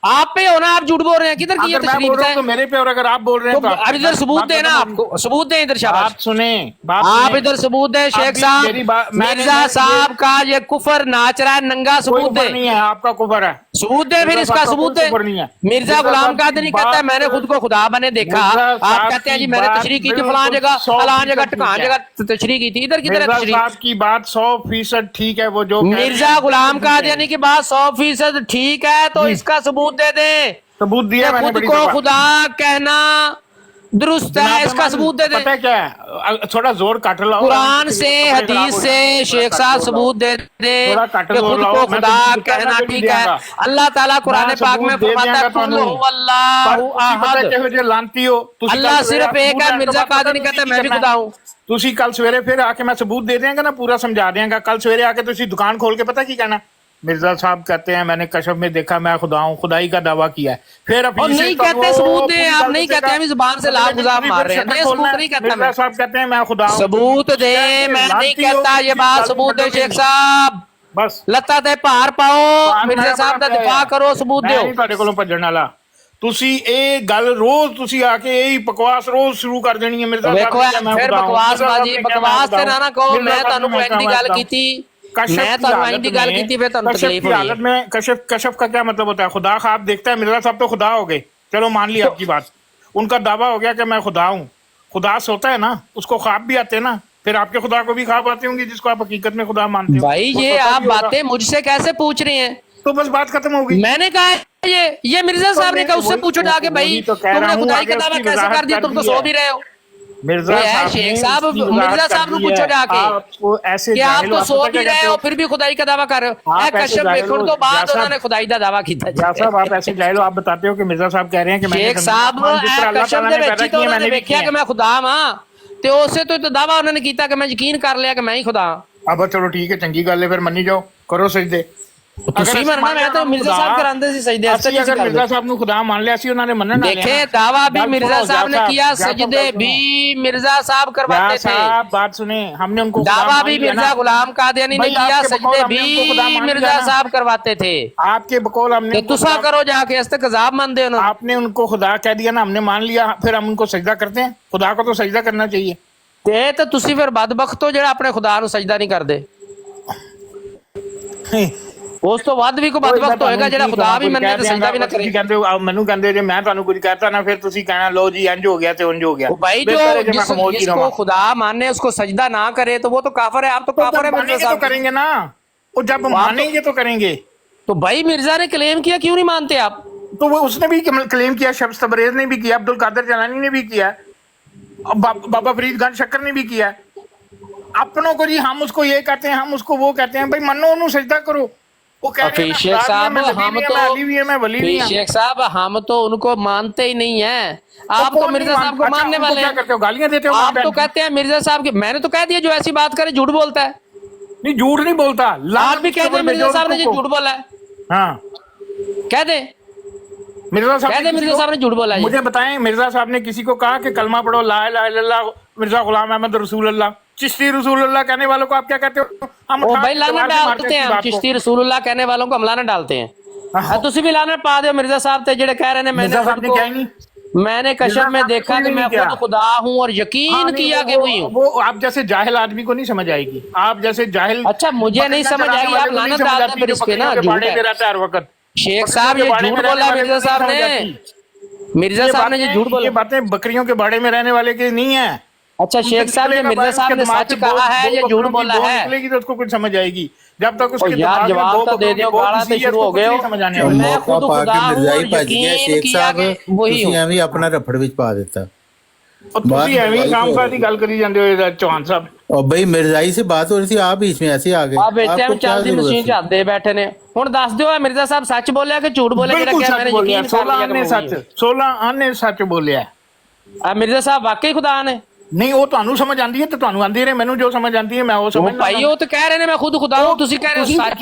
आप पे हो ना, आप झूठ बोल रहे हैं, किधर की है तशरीह बताएं? तो मेरे पे, और अगर आप बोल रहे हैं तो अब इधर सबूत देना, आपको सबूत दें इधर। शाबाश, बात सुने, आप इधर सबूत दें शेख साहब। मिर्जा साहब का ये कुफर नाच रहा है, नंगा सबूत दे। नहीं है आपका कुफर है, सबूत दे, फिर इसका सबूत दे। मिर्जा गुलाम कादिर नहीं कहता है मैंने खुद को खुदा बने देखा, आप कहते हैं जी मैंने तशरीह की थी फलां जगह फलां जगह ठकान जगह तशरीह की थी, इधर किधर है तशरीह? की बात 100% ठीक है, वो जो मिर्जा गुलाम कादियानी की बात 100% ठीक है, तो इसका सबूत दे दें। सबूत दिया मैंने, खुद को खुदा कहना दुरुस्त है, इसका सबूत दे दे। पता है क्या है, थोड़ा जोर काट लो, कुरान से हदीस से शेख साहब सबूत दे दे कि खुद को खुदा कहना ठीक है। अल्लाह ताला कुरान पाक में फरमाता है कुल हुवल्लाहु अहद, लानती हो अल्लाह सिर्फ एक है। मिर्जा कादिर नहीं कहता मैं भी खुदा हूँ। ਤੁਸੀਂ ਕੱਲ ਸਵੇਰੇ ਫਿਰ ਆ ਕੇ ਮੈਂ ਸਬੂਤ ਦੇ ਦਿਆਂਗਾ ਨਾ, ਪੂਰਾ ਸਮਝਾ ਦਿਆਂਗਾ। ਕੱਲ ਸਵੇਰੇ ਆ ਕੇ ਤੁਸੀਂ ਦੁਕਾਨ ਖੋਲ ਕੇ ਪਤਾ ਕੀ ਕਹਿਣਾ, मिर्जा साहब कहते हैं मैंने कशफ में देखा मैं खुदा हूँ, खुदाई का दावा किया है, फिर और नहीं कहते सबूत दे, आप नहीं कहते हम जुबान से लाख गुजाब मार रहे हैं, नहीं सबूत नहीं कहता मिर्जा मैं, साहब कहते हैं मैं खुदा हूँ, सबूत दे, मैं नहीं कहता ये बात, सबूत दे शेख साहब, बस ਲੱਤਾਂ ਤੇ ਭਾਰ ਪਾਓ, ਮਿਰਜ਼ਾ ਸਾਹਿਬ ਦਾ ਦਿਫਾ ਕਰੋ, ਸਬੂਤ ਮੈਂ ਦਿਓ। ਨਹੀਂ ਤੁਹਾਡੇ ਕੋਲੋਂ ਭੱਜਣ ਵਾਲਾ, ਤੁਸੀਂ ਇਹ ਗੱਲ ਰੋਜ਼ ਤੁਸੀਂ ਆ ਕੇ ਇਹੀ ਬਕਵਾਸ ਰੋਜ਼ ਸ਼ੁਰੂ ਕਰ ਦੇਣੀ ਹੈ ਮਿਰਜ਼ਾ ਵੇਖੋ ਫਿਰ ਬਕਵਾਸ ਬਾਜੀ, ਬਕਵਾਸ ਤੇ ਨਾ ਕਹੋ, ਮੈਂ ਤੁਹਾਨੂੰ ਕੋਈ ਇੰਨੀ ਗੱਲ ਕੀਤੀ, मैं तो आइन की गल की, फिर तुहानू तकलीफ हुई हालत में कशफ का क्या मतलब होता है? खुदा ख्वाब देखता है, मिर्जा साहब तो खुदा हो गए, चलो मान लिया आपकी बात, उनका दावा हो गया कि मैं खुदा हूँ। खुदा सोता है ना, उसको ख्वाब भी आते हैं ना, फिर आपके खुदा को भी ख्वाब आते होंगे जिसको आप हकीकत में खुदा मानते हो। भाई ये आप बातें मुझसे कैसे पूछ रहे हैं? तो बस बात खत्म हो गई। मैंने कहा ये मिर्जा साहब ने कहा, उससे पूछो जाके भाई तुमने खुदाई का दावा कैसे कर दिया, तुम तो सो भी रहे हो। मिर्जा शेख साहब मिर्जा साहब को पूछो जाके कि आप तो सो भी रहे हो फिर भी खुदाई का दावा कर रहे हो। कश्यप देखने तो बाद उन्होंने खुदाई का दावा किया। साहब आप ऐसे जाहिल हो, आप बताते हो कि मिर्जा साहब कह रहे हैं कि शेख साहब कश्यप ने वेची तो उन्होंने देखा कि मैं खुदा हां, ਤੇ ਉਸੇ ਤੋਂ दावा उन्होंने ਕੀਤਾ कि मैं यकीन कर लिया कि मैं ही खुदा हां। अब चलो ठीक है, चंगी गल है, फिर मन्नी जाओ, करो सजदे। ਤੁਸੀਂ ਮਰਨਾ, ਮੈਂ ਤਾਂ ਮਿਰਜ਼ਾ ਸਾਹਿਬ ਕਰਾਂਦੇ ਸੀ ਸਜਦੇ। ਅਸੀਂ ਅਗਰ ਮਿਰਜ਼ਾ ਸਾਹਿਬ ਨੂੰ ਖੁਦਾ ਮੰਨ ਲਿਆ ਸੀ, ਉਹਨਾਂ ਨੇ ਮੰਨਣਾ ਨਹੀਂ। देखे दावा भी मिर्जा साहब ने किया, सजदे भी मिर्जा साहब करवाते थे। बात सुने, हमने उनको दावा भी मिर्जा गुलाम कादियानी ने किया, सजदे भी मिर्जा साहब करवाते थे। आपके बकौल हमने तुसा करो जाके, इस्तक़ज़ाब मंदे उन्होंने। आपने उनको खुदा कह दिया ना, हमने मान लिया, फिर हम उनको सजदा करते हैं। खुदा को तो सजदा करना चाहिए। ते तो तुसी फिर बदबख्त हो ਜਿਹੜਾ ਆਪਣੇ ਖੁਦਾ ਨੂੰ ਸਜਦਾ ਨਹੀਂ ਕਰਦੇ। ਉਸ ਤੋਂ ਵੱਧ ਵੀ ਕੋਈ ਬਦਬਖਤ ਹੋਏਗਾ ਜਿਹੜਾ ਖੁਦਾ ਵੀ ਮੰਨੇ ਤੇ ਸਜਦਾ ਵੀ ਨਾ ਕਰੇ। ਕਹਿੰਦੇ ਹੋ ਮੈਨੂੰ ਕਹਿੰਦੇ ਜੇ ਮੈਂ ਤੁਹਾਨੂੰ ਕੁਝ ਕਹਤਾ ਨਾ, ਫਿਰ ਤੁਸੀਂ ਕਹਿਣਾ ਲੋ ਜੀ ਇੰਜ ਹੋ ਗਿਆ ਤੇ ਉਂਝ ਹੋ ਗਿਆ। भाई जो जिसको खुदा माने उसको सजदा ना करे तो वो तो काफिर है। आप तो काफिर है। मिर्जा तो करेंगे ना, वो जब मानेंगे तो करेंगे। तो भाई मिर्जा ने क्लेम किया, क्यों नहीं मानते आप? तो वो उसने भी क्लेम किया, शम्स तबरेज ने भी किया, अब्दुल कादिर जलानी ने भी किया, बाबा फरीद गन शक्कर ने भी किया। अपनों को जी हम उसको ये कहते हैं, हम उसको वो कहते हैं। भाई मनो उन्होंने सजदा करो। वो कह रहे हैं शेख साहब हम तो शेख साहब हम तो उनको मानते ही नहीं है। आप तो मिर्जा साहब को मानने वाले हैं। क्या करते हो, गालियां देते हो? आप तो कहते हैं मिर्जा साहब की, मैंने तो कह दिया जो ऐसी बात करे झूठ बोलता है। नहीं झूठ नहीं बोलता, आप भी कहते हैं मिर्जा साहब ने जो झूठ बोला है। हाँ कह दे मिर्जा साहब ने झूठ बोला है। मुझे बताएं, मिर्जा साहब ने किसी को कहा कि कलमा पढ़ो ला इलाहा इल्लल्लाह मिर्जा गुलाम अहमद रसूल अल्लाह, चिश्ती रसूल अल्लाह कहने वालों को आप क्या कहते हो? हम भाई लानत डालते हैं, चिश्ती रसूलुल्लाह कहने वालों को हम लानत डालते हैं। तुसी भी लानत पा दो मिर्जा साहब थे जेड़े कह रहे हैं मैंने कशफ में देखा कि मैं खुद खुदा हूँ और यकीन किया कि वही हूँ। वो आप जैसे जाहिल आदमी को नहीं समझ आएगी। आप जैसे जाहिल, अच्छा मुझे नहीं समझ आएगी, आप लानत डालते फिर इस पे ना। हर वक्त शेख साहब ये झूठ बोला मिर्जा साहब ने। मिर्जा साहब ने ये झूठ बोला। ये बातें बकरियों के बाड़े में रहने वाले की नहीं है। अच्छा शेख साहब ने मिर्जा साहब ने सच कहा है या झूठ बोला है? निकलेगी तो उसको कुछ समझ आएगी। जब तक उसके यार जवाब तो दे दो, गाला से शुरू हो गए हो। मैं खुद खुदा हूं और यकीन किया कि वही हूं। ਤੁਸੀਂ ਐਵੇਂ ਆਪਣਾ ਰਫੜ ਵਿੱਚ ਪਾ ਦਿੱਤਾ। ਤੁਸੀਂ ਐਵੇਂ ਕੰਮ ਸਾਡੀ ਗੱਲ ਕਰੀ ਜਾਂਦੇ ਹੋ ਚੌਹਾਨ ਸਾਹਿਬ। और भाई मिर्जाई से बात हो रही थी, आप बीच में ऐसे आ गए। आप बेटे हम चलदी मशीन च आदे बैठे ने। हुन दस दियो मिर्जा साहब सच बोलिया कि झूठ बोलिया? जेड़ा कह मैंने यकीन कर लिया कि सच। 16 आने सच बोलिया। मिर्जा साहब वाकई खुदा ने? ਨਹੀਂ ਉਹ ਤੁਹਾਨੂੰ ਸਮਝ ਆਂਦੀ ਹੈ ਤੇ ਤੁਹਾਨੂੰ ਆਂਦੀ ਰਹੇ, ਮੈਨੂੰ ਜੋ ਸਮਝ ਆਂਦੀ ਹੈ ਮੈਂ ਉਹ ਸਮਝਦਾ। ਭਾਈ ਉਹ ਤਾਂ ਕਹਿ ਰਹੇ ਨੇ ਮੈਂ ਖੁਦ ਖੁਦਾ ਹਾਂ, ਤੁਸੀਂ ਕਹਿ ਰਹੇ ਹੋ ਸੱਚ।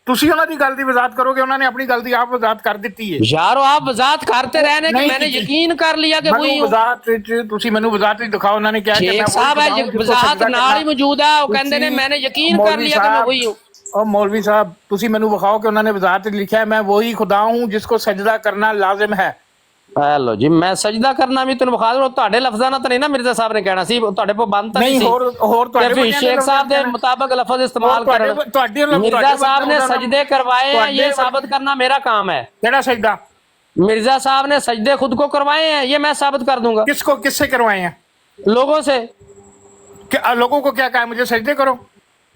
ਤੁਸੀਂ ਉਹਨਾਂ ਦੀ ਗੱਲ ਦੀ ਵਜ਼ਾਹਤ ਕਰੋਗੇ, ਉਹਨਾਂ ਨੇ ਆਪਣੀ ਗੱਲ ਦੀ ਆਪ ਵਜ਼ਾਹਤ ਕਰ ਦਿੱਤੀ ਹੈ। ਯਾਰੋ ਆਪ ਵਜ਼ਾਹਤ ਕਰਤੇ ਰਹੇ ਨੇ ਕਿ ਮੈंने ਯਕੀਨ ਕਰ ਲਿਆ ਕਿ ਵਹੀ ਹੂੰ। ਵਜ਼ਾਹਤ ਵਿੱਚ ਤੁਸੀਂ ਮੈਨੂੰ ਵਜ਼ਾਹਤ ਵਿੱਚ ਦਿਖਾਓ, ਉਹਨਾਂ ਨੇ ਕਿਹਾ ਕਿ ਮੈਂ ਸ਼ੇਖ ਸਾਹਿਬ ਹੈ ਵਜ਼ਾਹਤ ਨਾਲ ਹੀ ਮੌਜੂਦ ਹੈ। ਉਹ ਕਹਿੰਦੇ ਨੇ मैंने ਯਕੀਨ ਕਰ ਲਿਆ ਕਿ ਮੈਂ ਵਹੀ ਹੂੰ। और मौलवी साहब ਤੁਸੀਂ ਮੈਨੂੰ ਵਿਖਾਓ ਕਿ ਉਹਨਾਂ ਨੇ ਵਜ਼ਾਹਤ ਵਿੱਚ ਲਿਖਿਆ मैं वही खुदा हूं जिसको सजदा करना लाजिम है। लो जी मैं सजदा करना भी तुम बखा दो। ਤੁਹਾਡੇ ਲਫ਼ਜ਼ਾਂ ਨਾਲ ਤਾਂ ਨਹੀਂ ਨਾ ਮਿਰਜ਼ਾ ਸਾਹਿਬ ਨੇ ਕਹਿਣਾ ਸੀ, ਤੁਹਾਡੇ ਕੋਲ ਬੰਦ ਤਾਂ ਨਹੀਂ ਸੀ। ਹੋਰ ਤੁਹਾਡੇ ਸ਼ੇਖ ਸਾਹਿਬ ਦੇ ਮੁਤਾਬਕ ਲਫ਼ਜ਼ ਇਸਤੇਮਾਲ ਕਰਨ। मिर्जा साहब ने सजदे करवाए हैं, ये साबित करना मेरा काम है। केड़ा सजदा? मिर्जा साहब ने सजदे खुद को करवाए हैं, ये मैं साबित कर दूंगा। किसको, किससे करवाए हैं? लोगों से। लोगों को क्या कहा मुझे सजदे करो?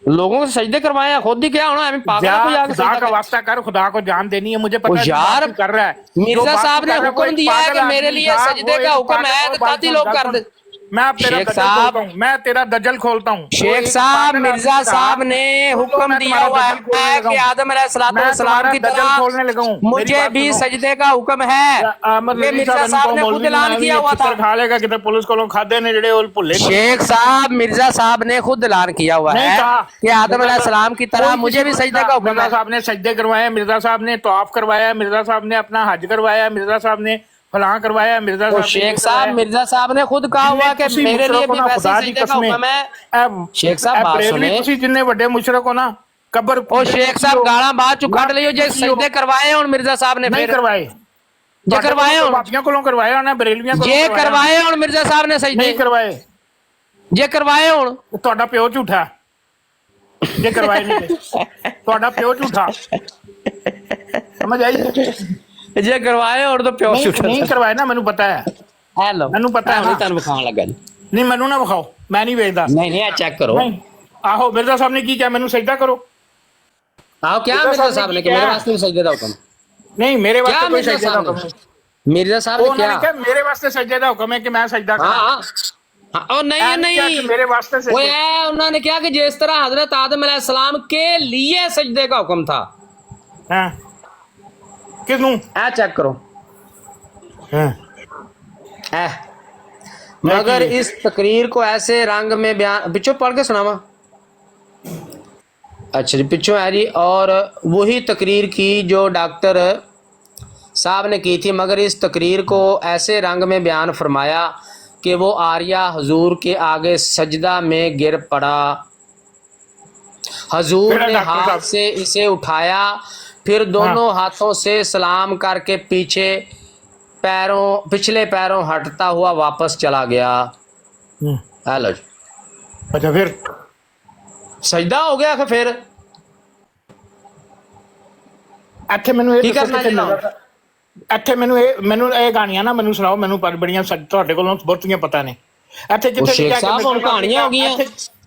लोगों से सजदे करवाए हैं, खुद ही क्या होना है? पागल को जाके खुदा का वास्ता कर, खुदा को जान देनी है। मुझे पता है यार कर रहा है। मिर्जा साहब ने हुक्म दिया है कि मेरे लिए सजदे का हुक्म है, ताती लोग कर दे। मैं अब तेरा शेख दज्जल साहब- खोलता हूँ, मैं तेरा दज्जल खोलता हूँ। वो शेख एक साहब पागल मिर्जा आदमी था, साहब ने तो हुक्म मैं दिया तुम्हारा हुआ दज्जल खोलने है लगा कि हूँ। आदम मैं अलैहिस्सलाम की तुम्हारा दज्जल खोलने लगा हूँ। तरह मेरी मुझे बात भी सुनो। सजदे का हुक्म है। अहमद ये रजी मिर्जा साहब साहब इनको ने खुद मौलवी ऐलान बनाया किया हुआ हुआ था। चित्र खा लेगा किधर पुलिस को खादे ने जेड़े वो भुल्ले शेख साहब मिर्जा साहब ने खुद ऐलान किया हुआ नहीं है कहा कि आदम अलैहिस्सलाम की तरह कोई मुझे किसी भी को सजदे नहीं का कहा। हुक्म मिर्जा है। साहब ने सजदे करवाए, मिर्जा साहब ने तवाफ करवाया, मिर्जा साहब ने अपना हज करवाया, मिर्जा साहब ने फलां करवाया, मिर्जा तो साहब ने शेख ये साहब करवाया। मिर्जा साहब ने खुद कहा हुआ कि ਤੁਸੀਂ मेरे लिए ਮੁਸ਼ਰਕ ਹੋ भी ਨਾ, वैसे ਖੁਦਾ ही ਦੀ सजदे का ਕਸਮ हुक्म है। ਹੈ। शेख साहब बात बरेलवी सुने। ਤੁਸੀਂ ਜਿੰਨੇ ਵੱਡੇ ਮੁਸ਼ਰਕ ਹੋ ਨਾ ਕਬਰ ओ शेख साहब गाला बात चु कट लियो जे ਤੁਸੀਂ ਹੋ। सजदे करवाए ਹੁਣ मिर्जा साहब ने ਨਹੀਂ फिर ਕਰਵਾਏ जे करवाए ਹੁਣ ਬਾਬੀਆਂ ਕੋਲੋਂ ਕਰਵਾਇਆ ਉਹਨੇ, ਬਰੇਲਵੀਆਂ ਕੋਲੋਂ जे करवाए ਹੁਣ मिर्जा साहब ने सजदे ਨਹੀਂ ਕਰਵਾਏ। जे करवाए ਹੁਣ ਤੁਹਾਡਾ ਪਿਓ ਝੂਠਾ ਜੇ ਕਰਵਾਏ ਨਹੀਂ ਤੇ। ਤੁਹਾਡਾ ਪਿਓ ਝੂਠਾ ਸਮਝ ਆਈ? जे करवाए ਹੁਣ ਤਾਂ ਪਿਓ ਨਹੀਂ ਕਰਵਾਏ ਨਾ, ਮੈਨੂੰ ਪਤਾ ਹੈ। ਹੈਲੋ ਮੈਨੂੰ ਪਤਾ ਹੈ ਨਾ। ਨਹੀਂ ਤੁਹਾਨੂੰ ਵਿਖਾਉਣ ਲੱਗਾ ਜੀ। ਨਹੀਂ ਮੈਨੂੰ ਨਾ ਵਿਖਾਓ, ਮੈਂ ਨਹੀਂ ਵੇਚਦਾ। ਨਹੀਂ ਨਹੀਂ ਆ ਚੈੱਕ ਕਰੋ। ਨਹੀਂ ਆਹੋ ਮਿਰਜ਼ਾ ਸਾਹਿਬ ਨੇ ਕੀ ਕਿਹਾ, ਮੈਨੂੰ ਸਜਦਾ ਕਰੋ। ਆਓ क्या मिर्जा साहब ने कि मेरे वास्ते भी सजदे का हुक्म ਨਹੀਂ ਮੇਰੇ क्या ਵਾਸਤੇ ਕੋਈ मिर्जा ਸਜਦੇ ਦਾ साहब ਹੁਕਮ ਨਹੀਂ। ने मिर्जा साहब ने ਉਹਨਾਂ ਨੇ क्या ਕਿਹਾ ਮੇਰੇ ਵਾਸਤੇ ਸਜਦੇ ਦਾ ਹੁਕਮ ਹੈ ਕਿ ਮੈਂ ਸਜਦਾ ਕਰਾਂ। हाँ हाँ ओ नहीं ਐਂ ਨਹੀਂ ਕਿਹਾ ਕਿ नहीं ਮੇਰੇ ਵਾਸਤੇ वो ਸਜਦੇ। है उन्होंने क्या कि जिस तरह हजरत आदम अलैहिस्सलाम के लिए सजदे का हुक्म था। ਹਾਂ ਕਿਨੂੰ? ऐ चेक करो ਹਾਂ ऐ मगर इस तकरीर को ऐसे रंग में बयान पिछो पढ़ के सुनावा। अच्छा जी पिछो है जी। और वही तकरीर की जो डॉक्टर साहब ने की थी, मगर इस तकरीर को ऐसे रंग में बयान फरमाया कि वो आर्या हजूर के आगे सजदा में गिर पड़ा। हजूर मेरा ने डॉक्टर हाथ साहब। से इसे उठाया, फिर दोनों हाथों से सलाम करके पिछले पैरों हटता हुआ वापस चला गया। हेलो जी। ਅੱਛਾ ਫਿਰ सजदा हो गया कि फिर ਇੱਥੇ ਮੈਨੂੰ ਇਹ ਕੀ ਦੱਸੋ ਕਰਨਾ ਕਿੱਥੇ ਜਨਾਬ? ਨਜ਼ਰ- ਇੱਥੇ ਮੈਨੂੰ ਇਹ ਗਾਣੀਆਂ ਨਾ ਮੈਨੂੰ ਸੁਣਾਓ, ਮੈਨੂੰ ਬੜੀਆਂ ਤੁਹਾਡੇ ਕੋਲੋਂ ਬਹੁਤੀਆਂ ਪਤਾ ਨੇ। ਇੱਥੇ ਉਹ ਕਿੱਥੇ ਸ਼ੇਖ ਲਿਖਿਆ ਕਿ ਸਾਹਿਬ ਹੁਣ ਕਹਾਣੀਆਂ ਹੋ ਗਈਆਂ।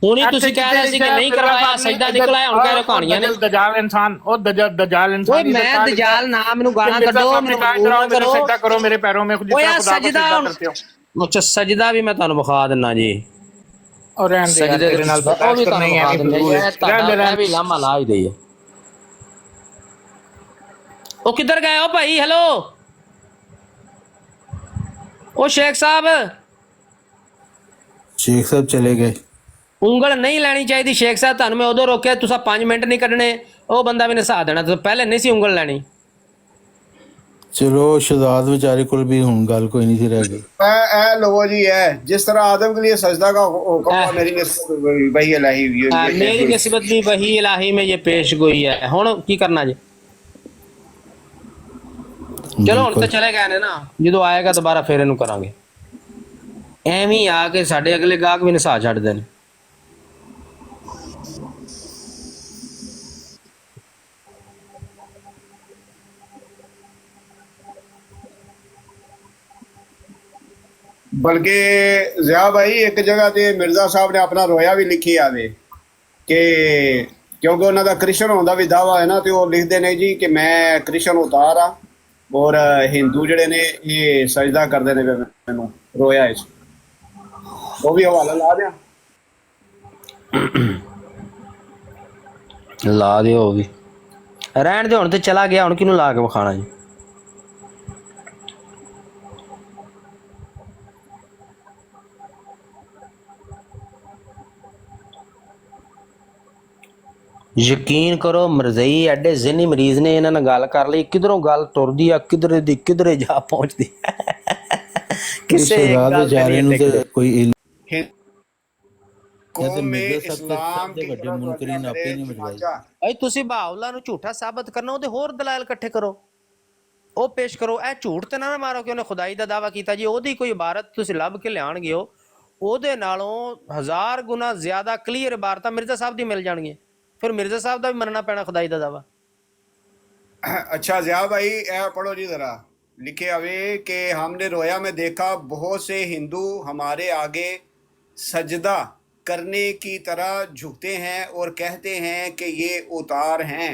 ਹੁਣੀ ਤੁਸੀਂ ਕਹਿ ਰਹੇ ਸੀ ਕਿ ਨਹੀਂ ਕਰਵਾਇਆ, ਸਜਦਾ ਨਿਕਲ ਆਇਆ, ਹੁਣ ਕਹਿ ਰਹੇ ਹੋ ਕਹਾਣੀਆਂ ਨੇ। ਦਜਾਲ ਇਨਸਾਨ, ਉਹ ਦਜਾਲ ਇਨਸਾਨ ਓਏ ਮੈਂ ਦਜਾਲ ਨਾ ਮੈਨੂੰ ਗਾਲਾਂ ਕੱਢੋ, ਮੈਨੂੰ ਮਜਬੂਰ ਨਾ ਕਰੋ। ਸਜਦਾ ਕਰੋ ਮੇਰੇ ਪੈਰੋਂ में जिस ਓਏ तरह खुदा को ਸਜਦਾ सजदा ਹੁਣ करते हो। ਅੱਛਾ ਸਜਦਾ ਵੀ ਮੈਂ ਤੁਹਾਨੂੰ ਵਿਖਾ ਦਿੰਨਾ ਜੀ। और रहने दे यार, ਸਜਦੇ तेरे नाल ਉਹ ਵੀ बर्दाश्त ਤੁਹਾਨੂੰ नहीं ਵਿਖਾ है ਦਿੰਦੇ रहने ਇਹ दे, ਤੁਹਾਡਾ ਵੀ ਲਾਮਾ ਲਾ ਹੀ ਦਈਏ। ਉਹ ਕਿੱਧਰ ਗਏ ਹੋ ਭਾਈ? ਹੈਲੋ ਉਹ ਸ਼ੇਖ ਸਾਹਿਬ, शेख साहब चले गए। ਉਂਗਲ ਨਹੀਂ ਲੈਣੀ ਚਾਹੀਦੀ। ਸ਼ੇਖ ਸਾਹਿਬ ਤੁਹਾਨੂੰ ਮੈਂ ਉਦੋਂ ਰੋਕਿਆ, ਤੁਸੀਂ 5 ਮਿੰਟ ਨਹੀਂ ਕੱਢਣੇ। ਉਹ ਬੰਦਾ ਵੀ ਨਸਾ ਦੇਣਾ, ਤੁਸੀਂ ਪਹਿਲੇ ਨਹੀਂ ਸੀ ਉਂਗਲ ਲੈਣੀ। चलो शहजाद बेचारे को भी हुन गल कोई नहीं थी रह गई। ए लोगो जी है जिस तरह आदम के लिए सजदा का हुक्म था, मेरी निस्बत वही इलाही मेरी निस्बत भी वही इलाही में ये पेश गोई है। हुण की करना जी? चलो हुण तो चले गए ने ना, ਜਦੋਂ ਆਏਗਾ ਦੁਬਾਰਾ ਫੇਰ ਇਹਨੂੰ ਕਰਾਂਗੇ। ਐਵੇਂ ਹੀ ਆ ਕੇ ਸਾਡੇ ਅਗਲੇ ਗਾਹਕ ਵੀ ਨਸਾ ਛੱਡਦੇ ਨੇ। बल्कि जिया भाई एक जगह ते मिर्जा साहब ने अपना रोया भी लिखी आवे कि क्योंकि उन्होंने क्रिश्चन होने का भी दावा है ना, तो वो लिखते ने जी कि मैं क्रिश्चन उतार हाँ और हिंदू जड़े ने ये सजदा करते ने मैनू रोया इस वो भी हवाला ला दिया। ਲਾ ਦਿਓ ਉਹ ਵੀ, ਰਹਿਣ ਦੇ ਹੁਣ ਤੇ ਚਲਾ ਗਿਆ, ਹੁਣ ਕਿਹਨੂੰ ਲਾ ਕੇ ਵਿਖਾਣਾ ਜੀ? ਯਕੀਨ ਕਰੋ ਮਰਜ਼ਈ ਐਡੇ ਜ਼ਿਹਨੀ ਮਰੀਜ਼ ਨੇ, ਇਹਨਾਂ ਨਾਲ ਗੱਲ ਕਰ ਲਈ, ਕਿਧਰੋਂ ਗੱਲ ਤੁਰਦੀ ਆ ਕਿਧਰੇ ਦੀ ਕਿਧਰੇ ਜਾ ਪਹੁੰਚਦੀ ਕਿਸੇ ਇੱਕ शहजाद ਗੱਲ बेचारे ਤੇ नु ਨਹੀਂ ते कोई कौम में मिर्जा साहब इस्लाम सबसे की बड़े तरफ मुनकरीन बढ़ने आपे वाले नहीं मिलवाई। ढांचा ਭਾਈ ਤੁਸੀਂ ਬਾਉਲਾ ਨੂੰ ਝੂਠਾ ਸਾਬਤ ਕਰਨਾ, ਉਹਦੇ ਹੋਰ ਦਲਾਇਲ ਇਕੱਠੇ ਕਰੋ, ਉਹ ਪੇਸ਼ ਕਰੋ। ਇਹ ਝੂਠ ਤੇ ਨਾ ਮਾਰੋ ਕਿ ਉਹਨੇ ਖੁਦਾਈ ਦਾ ਦਾਵਾ ਕੀਤਾ ਜੀ। ਉਹਦੀ ਕੋਈ ਇਬਾਰਤ ਤੁਸੀਂ ਲੱਭ ਕੇ ਲਿਆਣਗੇ ਹੋ, ਉਹਦੇ ਨਾਲੋਂ 1000 ਗੁਣਾ ਜ਼ਿਆਦਾ ਕਲੀਅਰ ਇਬਾਰਤਾਂ ਮਿਰਜ਼ਾ ਸਾਹਿਬ ਦੀ ਮਿਲ ਜਾਣਗੀਆਂ। ਫਿਰ ਮਿਰਜ਼ਾ ਸਾਹਿਬ ਦਾ ਵੀ ਮੰਨਣਾ ਪੈਣਾ ਖੁਦਾਈ ਦਾ ਦਾਵਾ। अच्छा जिया भाई ए पढ़ो जी जरा, लिखे हुए कि हमने रोया में देखा बहुत से हिंदू हमारे आगे सजदा करने की तरह झुकते हैं और कहते हैं कि ये उतार हैं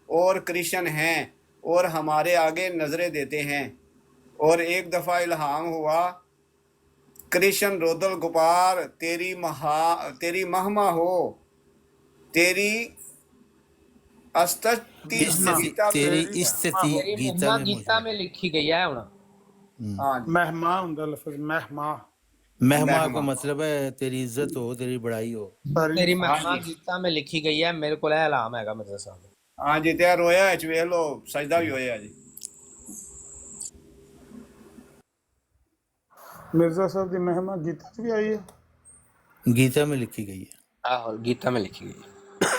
और क्रिश्चन हैं और हमारे आगे नजरें देते हैं। और एक दफ़ा इल्हाम हुआ कृष्ण रोदल गोपाल तेरी महिमा हो, तेरी अस्तति गीता तेरी में स्थिति तेरी गीता महिमा में गीता मौजूद। में लिखी गई है हुण। हाँ जी, ਮਹਿਮਾ ਹੁੰਦਾ ਲਫ਼ਜ਼ ਮਹਿਮਾ। महिमा का महिमा। मतलब है तेरी इज्जत हो, तेरी बड़ाई हो। तेरी हाँ महिमा जी, गीता में लिखी गई है, मेरे को इलाम हैगा मिर्जा साहब। हाँ जी, ते रोया च वेख लो, सजदा भी होया जी। ਮਿਰਜ਼ਾ ਸਾਹਿਬ ਦੀ ਮਹਿਮਾ ਗੀਤਾ 'ਚ ਵੀ ਆਈ ਹੈ। गीता में लिखी गई है। आहो, गीता में लिखी गई है।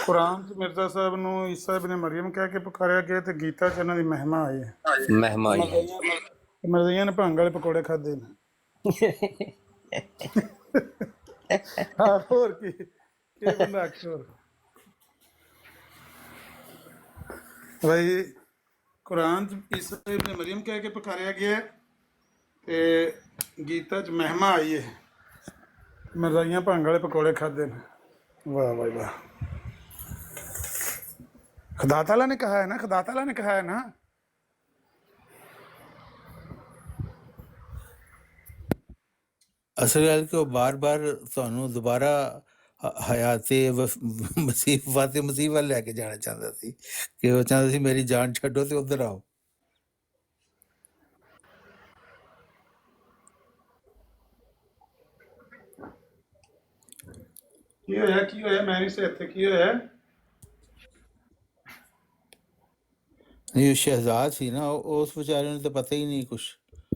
ਕੁਰਾਨ 'ਚ ਮਿਰਜ਼ਾ ਸਾਹਿਬ ਨੂੰ ਈਸਾ ਇਬਨ ਮਰੀਮ ਕਹਿ ਕੇ ਪੁਕਾਰਿਆ ਗਿਆ ਤੇ ਗੀਤਾ 'ਚ ਇਹਨਾਂ ਦੀ ਮਹਿਮਾ ਆਈ ਹੈ। महिमा ही है। ਮਰਜ਼ਈਆਂ ਨੇ ਭੰਗ ਵਾਲੇ ਪਕੌੜੇ ਖਾਦੇ ਨੇ। ਹਾਂ ਹੋਰ ਕੀ ਬੰਦਾ ਆਖੇ ਹੋਰ। ਭਾਈ ਕੁਰਾਨ 'ਚ ਈਸਾ ਇਬਨ ਮਰੀਮ ਕਹਿ ਕੇ ਪੁਕਾਰਿਆ ਗਿਆ ਤੇ ਗੀਤਾ 'ਚ ਮਹਿਮਾ ਆਈ ਹੈ। ਮਰਜ਼ਈਆਂ ਭੰਗ ਵਾਲੇ ਪਕੌੜੇ ਖਾਦੇ ਨੇ। वाह भाई वाह। खुदा ताला ने कहा है ना, खुदा ताला ने कहा है ना। ਅਸਲ ਗੱਲ ਕਿ ਉਹ ਬਾਰ-ਬਾਰ ਤੁਹਾਨੂੰ ਦੁਬਾਰਾ ਹਯਾਤੇ ਮਸੀਹ ਵੱਲ ਲੈ ਕੇ ਜਾਣਾ ਚਾਹੁੰਦਾ ਸੀ ਕਿ ਉਹ ਚਾਹੁੰਦਾ ਸੀ ਮੇਰੀ ਜਾਨ ਛੱਡੋ ਤੇ ਉੱਧਰ ਆਓ। ਕੀ ਹੋਇਆ ਮੈਂ ਨਹੀਂ ਸੇ ਇੱਥੇ ਕੀ ਹੋਇਆ। ਨਹੀਂ ਉਹ ਸ਼ਹਿਜ਼ਾਦ ਸੀ ਨਾ, ਉਸ ਵਿਚਾਰੇ ਨੂੰ ਤਾਂ ਪਤਾ ਹੀ ਨਹੀਂ ਕੁਛ।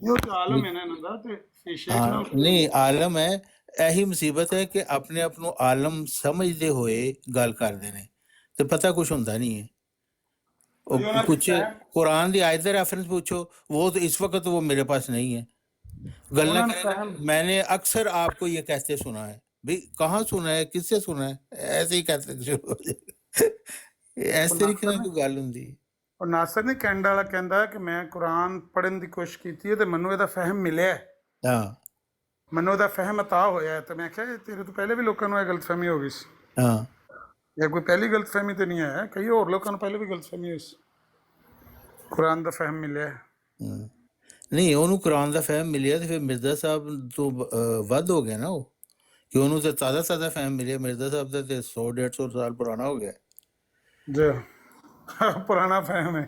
ਉਹ ਤਾਂ ਆਲਮ ਹੈ ਨਾ ਇਹਨਾਂ ਦਾ ਤੇ ਸ਼ੇਖ ਹਾਂ ਨਾਲ ਨਹੀਂ ਆਲਮ ਹੈ। ਇਹੀ ਮੁਸੀਬਤ ਹੈ ਕਿ ਆਪਣੇ ਆਪ ਨੂੰ ਆਲਮ ਸਮਝਦੇ ਹੋਏ ਗੱਲ ਕਰਦੇ ਨੇ ਤੇ ਪਤਾ ਕੁਛ ਹੁੰਦਾ ਨਹੀਂ ਹੈ। ਉਹ ਕੁਛ ਕੁਰਾਨ ਦੀ ਆयत रेफरेंस पूछो, वो तो इस वक्त वो मेरे पास नहीं है। गल्ला मैंने अक्सर आपको ये कहते सुना है, भाई कहाँ सुना है, किससे सुना है, ऐसे ही कहते शुरू हो जाए। इस तरीके ਨਾਲ ਕੋਈ ਗੱਲ ਹੁੰਦੀ। ਔਰ ਨਾਸਰ ਨੇ ਕੈਨੇਡਾ ਵਾਲਾ ਕਹਿੰਦਾ ਕਿ ਮੈਂ ਕੁਰਾਨ ਪੜ੍ਹਨ ਦੀ ਕੋਸ਼ਿਸ਼ ਕੀਤੀ ਹੈ ਤੇ ਮੈਨੂੰ ਇਹਦਾ ਫਹਿਮ ਮਿਲਿਆ। ਹਾਂ ਮੈਨੂੰ ਇਹਦਾ ਫਹਿਮ ਅਤਾ ਹੋਇਆ ਤੇ ਮੈਂ ਕਿਹਾ ਤੇਰੇ ਤੋਂ ਪਹਿਲੇ ਵੀ ਲੋਕਾਂ ਨੂੰ ਇਹ ਗਲਤਫਹਿਮੀ ਹੋ ਗਈ ਸੀ। ਹਾਂ ਇਹ ਕੋਈ ਪਹਿਲੀ ਗਲਤਫਹਿਮੀ ਤੇ ਨਹੀਂ ਹੈ, ਕਈ ਹੋਰ ਲੋਕਾਂ ਨੂੰ ਪਹਿਲੇ ਵੀ ਗਲਤਫਹਿਮੀ ਹੋਈ ਸੀ। ਕੁਰਾਨ ਦਾ ਫਹਿਮ ਮਿਲਿਆ। ਨਹੀਂ ਉਹਨੂੰ ਕੁਰਾਨ ਦਾ ਫਹਿਮ ਮਿਲਿਆ ਤੇ ਫਿਰ ਮਿਰਜ਼ਾ ਸਾਹਿਬ ਤੋਂ ਵੱਧ ਹੋ ਗਿਆ ਨਾ ਉਹ, ਕਿ ਉਹਨੂੰ ਤਾਂ ਤਾਜ਼ਾ ਫਹਿਮ ਮਿਲਿਆ। ਮਿਰਜ਼ਾ ਸਾਹਿਬ ਦਾ ਤੇ 100-150 ਸਾਲ ਪੁਰਾਣਾ ਹੋ ਗਿਆ ਜੀ। ਪੁਰਾਣਾ ਫਹਿਮ ਹੈ,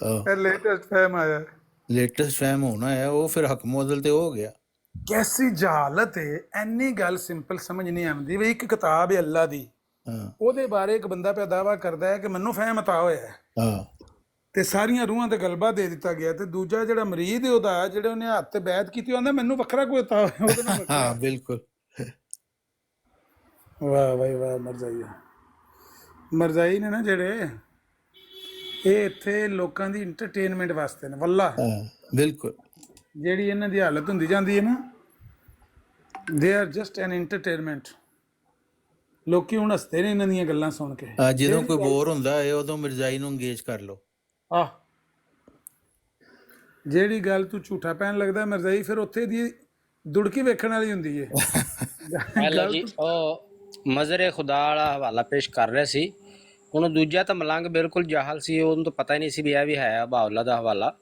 ਇਹ ਲੇਟੈਸਟ ਫਹਿਮ ਆਇਆ। ਲੇਟੈਸਟ ਫਹਿਮ ਹੋਣਾ ਹੈ ਉਹ ਫਿਰ ਹਕਮ ਅਦਲ ਤੇ ਹੋ ਗਿਆ। ਕੈਸੀ ਜਹਾਲਤ ਹੈ, ਐਨੀ ਗੱਲ ਸਿੰਪਲ ਸਮਝ ਨਹੀਂ ਆਉਂਦੀ ਵੀ ਇੱਕ ਕਿਤਾਬ ਹੈ ਅੱਲਾ ਦੀ, ਉਹਦੇ ਬਾਰੇ ਇੱਕ ਬੰਦਾ ਪਿਆ ਦਾਵਾ ਕਰਦਾ ਹੈ ਕਿ ਮੈਨੂੰ ਫਹਿਮ ਅਤਾ ਹੋਇਆ ਹੈ ਤੇ ਸਾਰੀਆਂ ਰੂਹਾਂ ਤੇ ਗਲਬਾ ਦੇ ਦਿੱਤਾ ਗਿਆ, ਤੇ ਦੂਜਾ ਜਿਹੜਾ ਮਰੀਦ ਹੈ ਉਹਦਾ ਜਿਹੜੇ ਉਹਨੇ ਹੱਥ ਤੇ ਬੈਤ ਕੀਤੀ ਉਹਦਾ ਮੈਨੂੰ ਵੱਖਰਾ ਕੋਈ ਅਤਾ ਹੋਇਆ ਉਹਦੇ ਨਾਲ। ਹਾਂ ਬਿਲਕੁਲ। ਵਾਹ ਬਾਈ ਵਾਹ। ਮਰਜ਼ਾਈ ਨੇ ਨਾ ਜਿਹੜੇ ਇਹ ਇੱਥੇ ਲੋਕਾਂ ਦੀ ਇੰਟਰਟੇਨਮੈਂਟ ਵਾਸਤੇ ਨੇ ਵੱਲਾ। ਬਿਲਕੁਲ ਜਿਹੜੀ ਇਹਨਾਂ ਦੀ ਹਾਲਤ ਹੁੰਦੀ ਜਾਂਦੀ ਹੈ ਨਾ, they are just an entertainment. ਲੋਕੀ ਹੁਣ ਹੱਸਦੇ ਨੇ ਇਹਨਾਂ ਦੀਆਂ ਗੱਲਾਂ ਸੁਣ ਕੇ। ਜਦੋਂ ਕੋਈ ਬੋਰ ਹੁੰਦਾ ਹੈ ਉਦੋਂ ਮਿਰਜ਼ਾਈ ਨੂੰ ਅੰਗੇਜ ਕਰ ਲਓ। ਆਹ ਜਿਹੜੀ ਗੱਲ ਤੂੰ ਝੂਠਾ ਪੈਣ ਲੱਗਦਾ ਮਿਰਜ਼ਾਈ, ਫਿਰ ਉੱਥੇ ਦੀ ਦੁੜਕੀ ਵੇਖਣ ਵਾਲੀ ਹੁੰਦੀ ਹੈ। ਹੈਲੋ ਜੀ, ਉਹ ਮਜ਼ਰ ਖੁਦਾ ਵਾਲਾ ਹਵਾਲਾ ਪੇਸ਼ ਕਰ ਰਿਹਾ ਸੀ। ਹੁਣ ਦੂਜਾ ਤਾਂ ਮਲੰਗ ਬਿਲਕੁਲ ਜਾਹਲ ਸੀ, ਉਹਨੂੰ ਤਾਂ ਪਤਾ ਹੀ ਨਹੀਂ ਸੀ ਵੀ ਇਹ ਵੀ ਹੈ ਬਾਉਲਾ ਦਾ ਹਵਾਲਾ।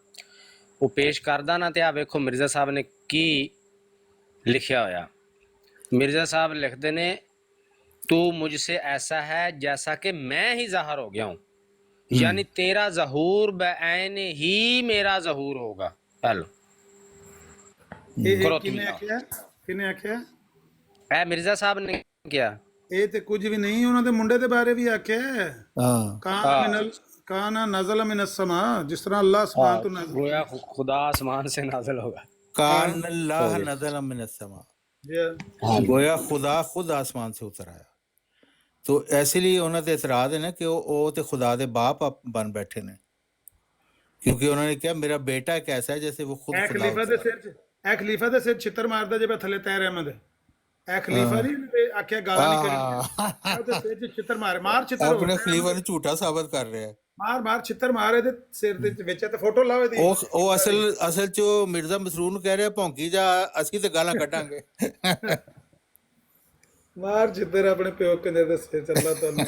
ਉਹ ਪੇਸ਼ ਕਰਦਾ ਨਾ ਤੇ ਆ ਵੇਖੋ ਮਿਰਜ਼ਾ ਸਾਹਿਬ ਨੇ ਕੀ ਲਿਖਿਆ ਹੋਇਆ। ਮਿਰਜ਼ਾ ਸਾਹਿਬ ਲਿਖਦੇ ਨੇ, तू मुझसे ऐसा है जैसा कि मैं ही ज़ाहिर हो गया हूँ, यानी तेरा ज़हूर बैन ही मेरा ज़हूर होगा। हेलो ਕਿਹਨੇ ਆਖਿਆ ए मिर्जा साहब ने किया। ਇਹ ਤੇ ਕੁਝ ਵੀ ਨਹੀਂ, ਉਹਨਾਂ ਦੇ ਮੁੰਡੇ ਦੇ ਬਾਰੇ ਵੀ ਆਖਿਆ ਹੈ। ਕਾਨਾ ਨਜ਼ਲ ਮਿਨ ਅਸਮਾ, ਜਿਸ ਤਰ੍ਹਾਂ ਅੱਲਾਹ ਅਸਮਾਨ ਤੋਂ ਨਜ਼ਲ गोया खुदा आसमान से नाज़िल होगा। कान अल्लाह नज़ल मिन अस्समा, गोया खुदा खुद आसमान से उतर आया। तो ऐसे लिए ਉਹਨਾਂ ਤੇ ਇਤਰਾਜ਼ ਹੈ ਨਾ ਕਿ ਉਹ ਤੇ ਖੁਦਾ ਦੇ ਬਾਪ ਬਣ ਬੈਠੇ ਨੇ, ਕਿਉਂਕਿ ਉਹਨਾਂ ਨੇ ਕਿਹਾ ਮੇਰਾ ਬੇਟਾ ਕੈਸਾ ਹੈ ਜੈਸੇ ਉਹ ਖੁਦ ਖਲੀਫਾ ਦੇ ਸਿਰ 'ਚ, ਇਹ ਖਲੀਫਾ ਦੇ ਸਿਰ ਛਿੱਤਰ ਮਾਰਦਾ ਜੇ ਥੱਲੇ ਤੈਰ ਅਹਿਮਦ। ਇਹ ਖਲੀਫਾ ਨਹੀਂ ਆਖਿਆ ਗਾਲਾਂ ਨਹੀਂ ਕਰਨੀਆਂ, ਉਹਦੇ ਸਿਰ 'ਚ ਛਿੱਤਰ ਮਾਰ ਛਿੱਤਰ ਆਪਣੇ ਖਲੀਫਾ ਨੂੰ ਝੂਠਾ ਸਾਬਤ ਕਰ ਰਿਹਾ ਹੈ। ਮਾਰ ਛਿੱਤਰ ਮਾਰ ਇਹਦੇ ਸਿਰ ਦੇ ਵਿੱਚ ਤੇ ਫੋਟੋ ਲਾਓ ਇਹਦੀ। ਉਹ ਅਸਲ 'ਚ ਮਿਰਜ਼ਾ ਮਸਰੂਰ ਨੂੰ ਕਹਿ ਰਿਹਾ ਭੌਂਕੀ ਜਾ, ਅਸੀਂ ਤੇ ਗਾਲਾਂ ਕੱਢਾਂਗੇ। ਮਾਰ ਛਿੱਤਰ ਆਪਣੇ ਪਿਓ ਕੰਜਰ ਦੇ ਸਿਰ ਚੱਲਾ ਤੁਹਾਨੂੰ।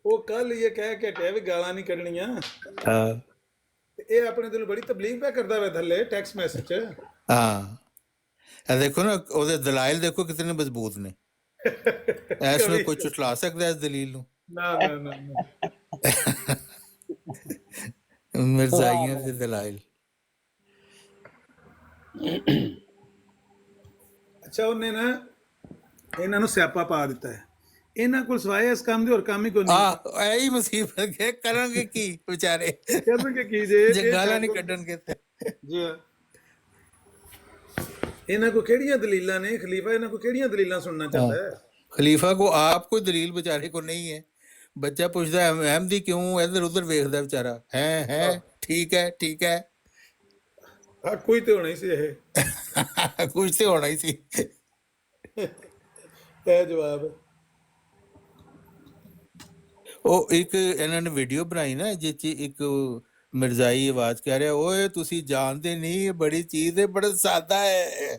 ਉਹ ਕੱਲ ਇਹ ਕਹਿ ਕੇ ਵੀ ਗਾਲਾਂ ਨਹੀਂ ਕੱਢਣੀਆਂ। ਇਹ ਆਪਣੇ ਦਿਲ ਬੜੀ ਤਬਲੀਗ ਪੈ ਕਰਦਾ ਵੇ ਥੱਲੇ ਟੈਕਸਟ ਮੈਸੇਜ ਚ। ਹਾਂ ਇਹ ਦੇਖੋ ਨਾ ਉਹਦੇ ਦਲਾਇਲ ਦੇਖੋ ਕਿਤਨੇ ਮਜ਼ਬੂਤ ਨੇ, ਇਸ ਨੂੰ ਕੋਈ ਝੁਠਲਾ ਸਕਦਾ ਇਸ ਦਲੀਲ ਨੂੰ? ਨਾ ਨਾ ਨਾ ਨਾ। ਮਿਰਜ਼ਾਈਆਂ ਦੇ ਦਲਾਇਲ। ਅੱਛਾ ਉਹਨੇ ਨਾ ਇਹਨਾਂ ਨੂੰ ਸਿਆਪਾ ਪਾ ਦਿੱਤਾ ਹੈ, ਇਹਨਾਂ ਕੋਲ ਸਵਾਏ ਇਸ ਕੰਮ ਦੇ ਹੋਰ ਕੰਮ ਹੀ ਕੋਈ ਨਹੀਂ। ਇਹੀ ਮੁਸੀਬਤ ਹੈ, ਕਰਨਗੇ ਕੀ ਵਿਚਾਰੇ, ਕਹਿੰਦੇ ਕੀ ਜੇ ਗਾਲਾਂ ਨਹੀਂ ਕੱਢਣਗੇ ਤੇ। ਜੀ ਇਹਨਾਂ ਕੋ ਕਿਹੜੀਆਂ ਦਲੀਲਾਂ ਨੇ ਖਲੀਫਾ, ਇਹਨਾਂ ਕੋ ਕਿਹੜੀਆਂ ਦਲੀਲਾਂ ਸੁਣਨਾ ਚਾਹता है? ਖਲੀਫਾ ਕੋ ਆਪ ਕੋਈ ਦਲੀਲ ਵਿਚਾਰੇ ਕੋ ਨਹੀਂ ਹੈ। ਬੱਚਾ ਪੁੱਛਦਾ ਅਹਿਮਦੀ ਕਿਉਂ ਇੱਧਰ ਉੱਧਰ ਵੇਖਦਾ ਵਿਚਾਰਾ, ਹੈ ਠੀਕ ਹੈ ਠੀਕ ਹੈ। ਹਾਂ ਕੋਈ ਤੇ ਹੋਣਾ ਹੀ ਸੀ ਇਹ ਕੁਝ ਤੇ ਹੋਣਾ ਹੀ ਸੀ। ਇਹ ਜਵਾਬ ਉਹ ਇੱਕ ਇਹਨਾਂ ਨੇ ਵੀਡੀਓ ਬਣਾਈ ਨਾ ਜਿਸ 'ਚ ਇੱਕ ਮਿਰਜ਼ਾਈ ਆਵਾਜ਼ ਕਹਿ ਰਿਹਾ, ਓਏ ਤੁਸੀਂ ਜਾਣਦੇ ਨਹੀਂ ਇਹ ਬੜੀ ਚੀਜ਼ ਹੈ, ਬੜਾ ਸਾਦਾ ਹੈ।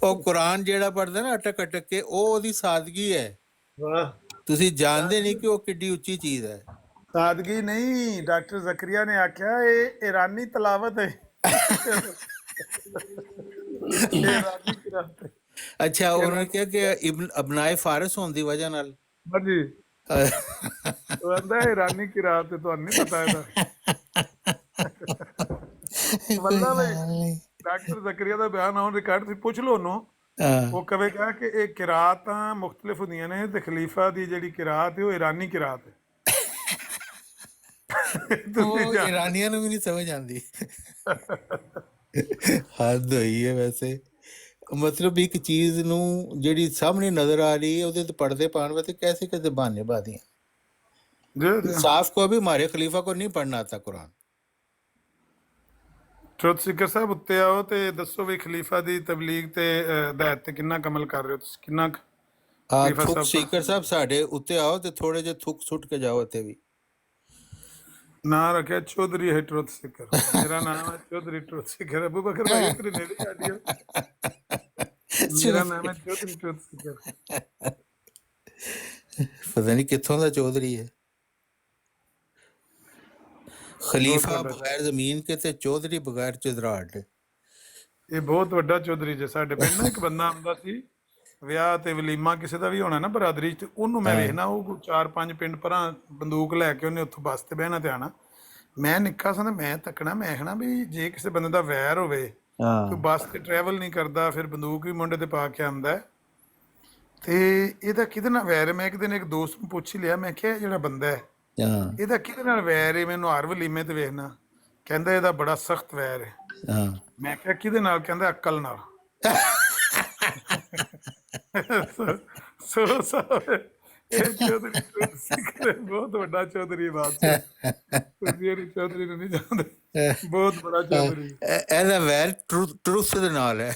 ਉਹ ਕੁਰਾਨ ਜਿਹੜਾ ਪੜ੍ਹਦਾ ਨਾ ਅਟਕ ਅਟਕ ਕੇ, ਉਹ ਉਹਦੀ ਸਾਦਗੀ ਹੈ। ਵਾਹ ਤੁਸੀਂ ਜਾਣਦੇ ਨਹੀਂ ਕਿ ਉਹ ਕਿੱਡੀ ਉੱਚੀ ਚੀਜ਼ ਹੈ। ਸਾਦਗੀ ਨਹੀਂ, ਡਾਕਟਰ ਜ਼ਕਰੀਆ ਨੇ ਆਖਿਆ ਇਹ ਈਰਾਨੀ ਤਲਾਵਤ ਹੈ। ਈਰਾਨੀ ਕਿਰਾਤ ਹੈ। ਅੱਛਾ ਉਹਨਾਂ ਨੇ ਕਿਹਾ ਕਿ ਇਬਨ ਅਬਨਾਏ ਫਾਰਿਸ ਹੋਣ ਦੀ ਵਜ੍ਹਾ ਨਾਲ ਹਾਂਜੀ ਉਹ ਕਹਿੰਦਾ ਈਰਾਨੀ ਕਿਰਾਤ ਹੈ, ਤੁਹਾਨੂੰ ਨਹੀਂ ਪਤਾ ਇਹਦਾ। ਬੰਦਾ ਵੇ ਡਾਕਟਰ ਜ਼ਕਰੀਆ ਦਾ ਬਿਆਨ ਆਨ ਰਿਕਾਰਡ ਸੀ, ਪੁੱਛ ਲਓ ਉਹਨੂੰ, ਉਹ ਕਹੇਗਾ ਕਿ ਇਹ ਕਿਰਾਤਾਂ ਮੁਖਤਲਿਫ ਹੁੰਦੀਆਂ ਨੇ ਤੇ ਖਲੀਫਾ ਦੀ ਜਿਹੜੀ ਕਿਰਾਤ ਹੈ ਉਹ ਈਰਾਨੀ ਕਿਰਾਤ ਹੈ। ਉਹ ਈਰਾਨੀਆਂ ਨੂੰ ਵੀ ਨਹੀਂ ਸਮਝ ਆਉਂਦੀ। ਹੱਦ ਹੋਈ ਹੈ ਵੈਸੇ। ਮਤਲਬ ਇੱਕ ਚੀਜ਼ ਨੂੰ ਜਿਹੜੀ ਸਾਹਮਣੇ ਨਜ਼ਰ ਆ ਰਹੀ ਹੈ ਉਹਦੇ ਤੇ ਪੜਦੇ ਪਾਉਣ ਵਾਸਤੇ कैसे कैसे बहाने बादी हैं। साफ को भी हमारे खलीफा को नहीं पढ़ना आता कुरान। ਟਰੁੱਥ ਸੀਕਰ ਸਾਹਿਬ ਉੱਤੇ ਆਓ ਤੇ ਦੱਸੋ ਵੀ ਖਲੀਫਾ ਦੀ ਤਬਲੀਗ ਤੇ ਹਦਾਇਤ ਤੇ ਕਿੰਨਾ ਕਮਲ ਕਰ ਰਹੇ ਹੋ ਤੁਸੀਂ, ਕਿੰਨਾ ਖਲੀਫਾ ਥੁੱਕ ਸਾਹਿਬ ਸੀਕਰ ਸਾਹਿਬ ਸਾਡੇ ਉੱਤੇ ਆਓ ਤੇ ਥੋੜੇ ਜਿਹੇ ਥੁੱਕ ਸੁੱਟ ਕੇ ਜਾਓ ਇੱਥੇ ਵੀ। ਨਾਂ ਰੱਖਿਆ ਚੌਧਰੀ ਹੈ ਟਰੁੱਥ ਸੀਕਰ। ਮੇਰਾ ਨਾਮ ਹੈ ਚੌਧਰੀ ਟਰੁੱਥ ਸੀਕਰ। ਅਬੂ ਬਕਰ ਭਾਈ ਤੇਰੇ ਨੇੜੇ ਆ ਜਿਓ। ਮੇਰਾ ਨਾਮ ਹੈ ਚੌਧਰੀ ਟਰੁੱਥ ਸੀਕਰ। ਪਤਾ ਨਹੀਂ ਕਿੱਥੋਂ ਦਾ ਚੌਧਰੀ ਹੈ। ਖਲੀਫਾ ਬਗੈਰ ਜ਼ਮੀਨ ਕੇ ਤੇ ਚੌਧਰੀ ਬਗੈਰ ਚਦਰਾਟ। ਇਹ ਬਹੁਤ ਵੱਡਾ ਚੌਧਰੀ ਜੇ। ਸਾਡੇ ਪਿੰਡ ਨਾ ਇੱਕ ਬੰਦਾ ਆਉਂਦਾ ਸੀ, ਵਿਆਹ ਤੇ ਵਲੀਮਾ ਕਿਸੇ ਦਾ ਵੀ ਹੋਣਾ ਨਾ ਬਰਾਦਰੀ 'ਚ, ਉਹਨੂੰ ਮੈਂ ਵੇਖਣਾ ਉਹ 4-5 ਪਿੰਡ ਪਰਾਂ ਬੰਦੂਕ ਲੈ ਕੇ ਉਹਨੇ ਉੱਥੋਂ ਬੱਸ ਤੇ ਬਹਿਣਾ ਤੇ ਆਣਾ। ਮੈਂ ਨਿੱਕਾ ਸਾਂ, ਮੈਂ ਤੱਕਣਾ, ਮੈਂ ਆਖਣਾ ਵੀ ਜੇ ਕਿਸੇ ਬੰਦੇ ਦਾ ਵੈਰ ਹੋਵੇ, ਕੋਈ ਬੱਸ ਤੇ ਟਰੈਵਲ ਨਹੀਂ ਕਰਦਾ, ਫਿਰ ਬੰਦੂਕ ਵੀ ਮੁੰਡੇ ਤੇ ਪਾ ਕੇ ਆਉਂਦਾ ਤੇ ਇਹਦਾ ਕਿਹਦੇ ਨਾਲ ਵੈਰ ਹੈ? ਮੈਂ ਇੱਕ ਦਿਨ ਇੱਕ ਦੋਸਤ ਨੂੰ ਪੁੱਛ ਹੀ ਲਿਆ, ਮੈਂ ਕਿਹਾ ਜਿਹੜਾ ਬੰਦਾ ਹੈ ਇਹਦਾ ਕਿਹਦੇ ਨਾਲ ਵੈਰ ਹੈ? ਮੈਨੂੰ ਹਰ ਵਲੀਮੇ ਤੇ ਵੇਖਣਾ। ਕਹਿੰਦਾ ਇਹਦਾ ਬੜਾ ਸਖਤ ਵੈਰ ਹੈ। ਮੈਂ ਕਿਹਾ ਕਿਹਦੇ ਨਾਲ? ਕਹਿੰਦਾ ਅਕਲ ਨਾਲ। ਸੋ ਸਾਹਿਬ ਇਹ ਚੌਧਰੀ ਬਹੁਤ ਵੱਡਾ ਚੌਧਰੀ ਬਾਤ ਹੈ। ਤੁਸੀਂ ਇਹ ਚੌਧਰੀ ਨੂੰ ਨਹੀਂ ਜਾਣਦੇ, ਬਹੁਤ ਬੜਾ ਚੌਧਰੀ। ਇਹਦਾ ਵੈਰ ਟਰੁੱਥ ਦੇ ਨਾਲ ਹੈ।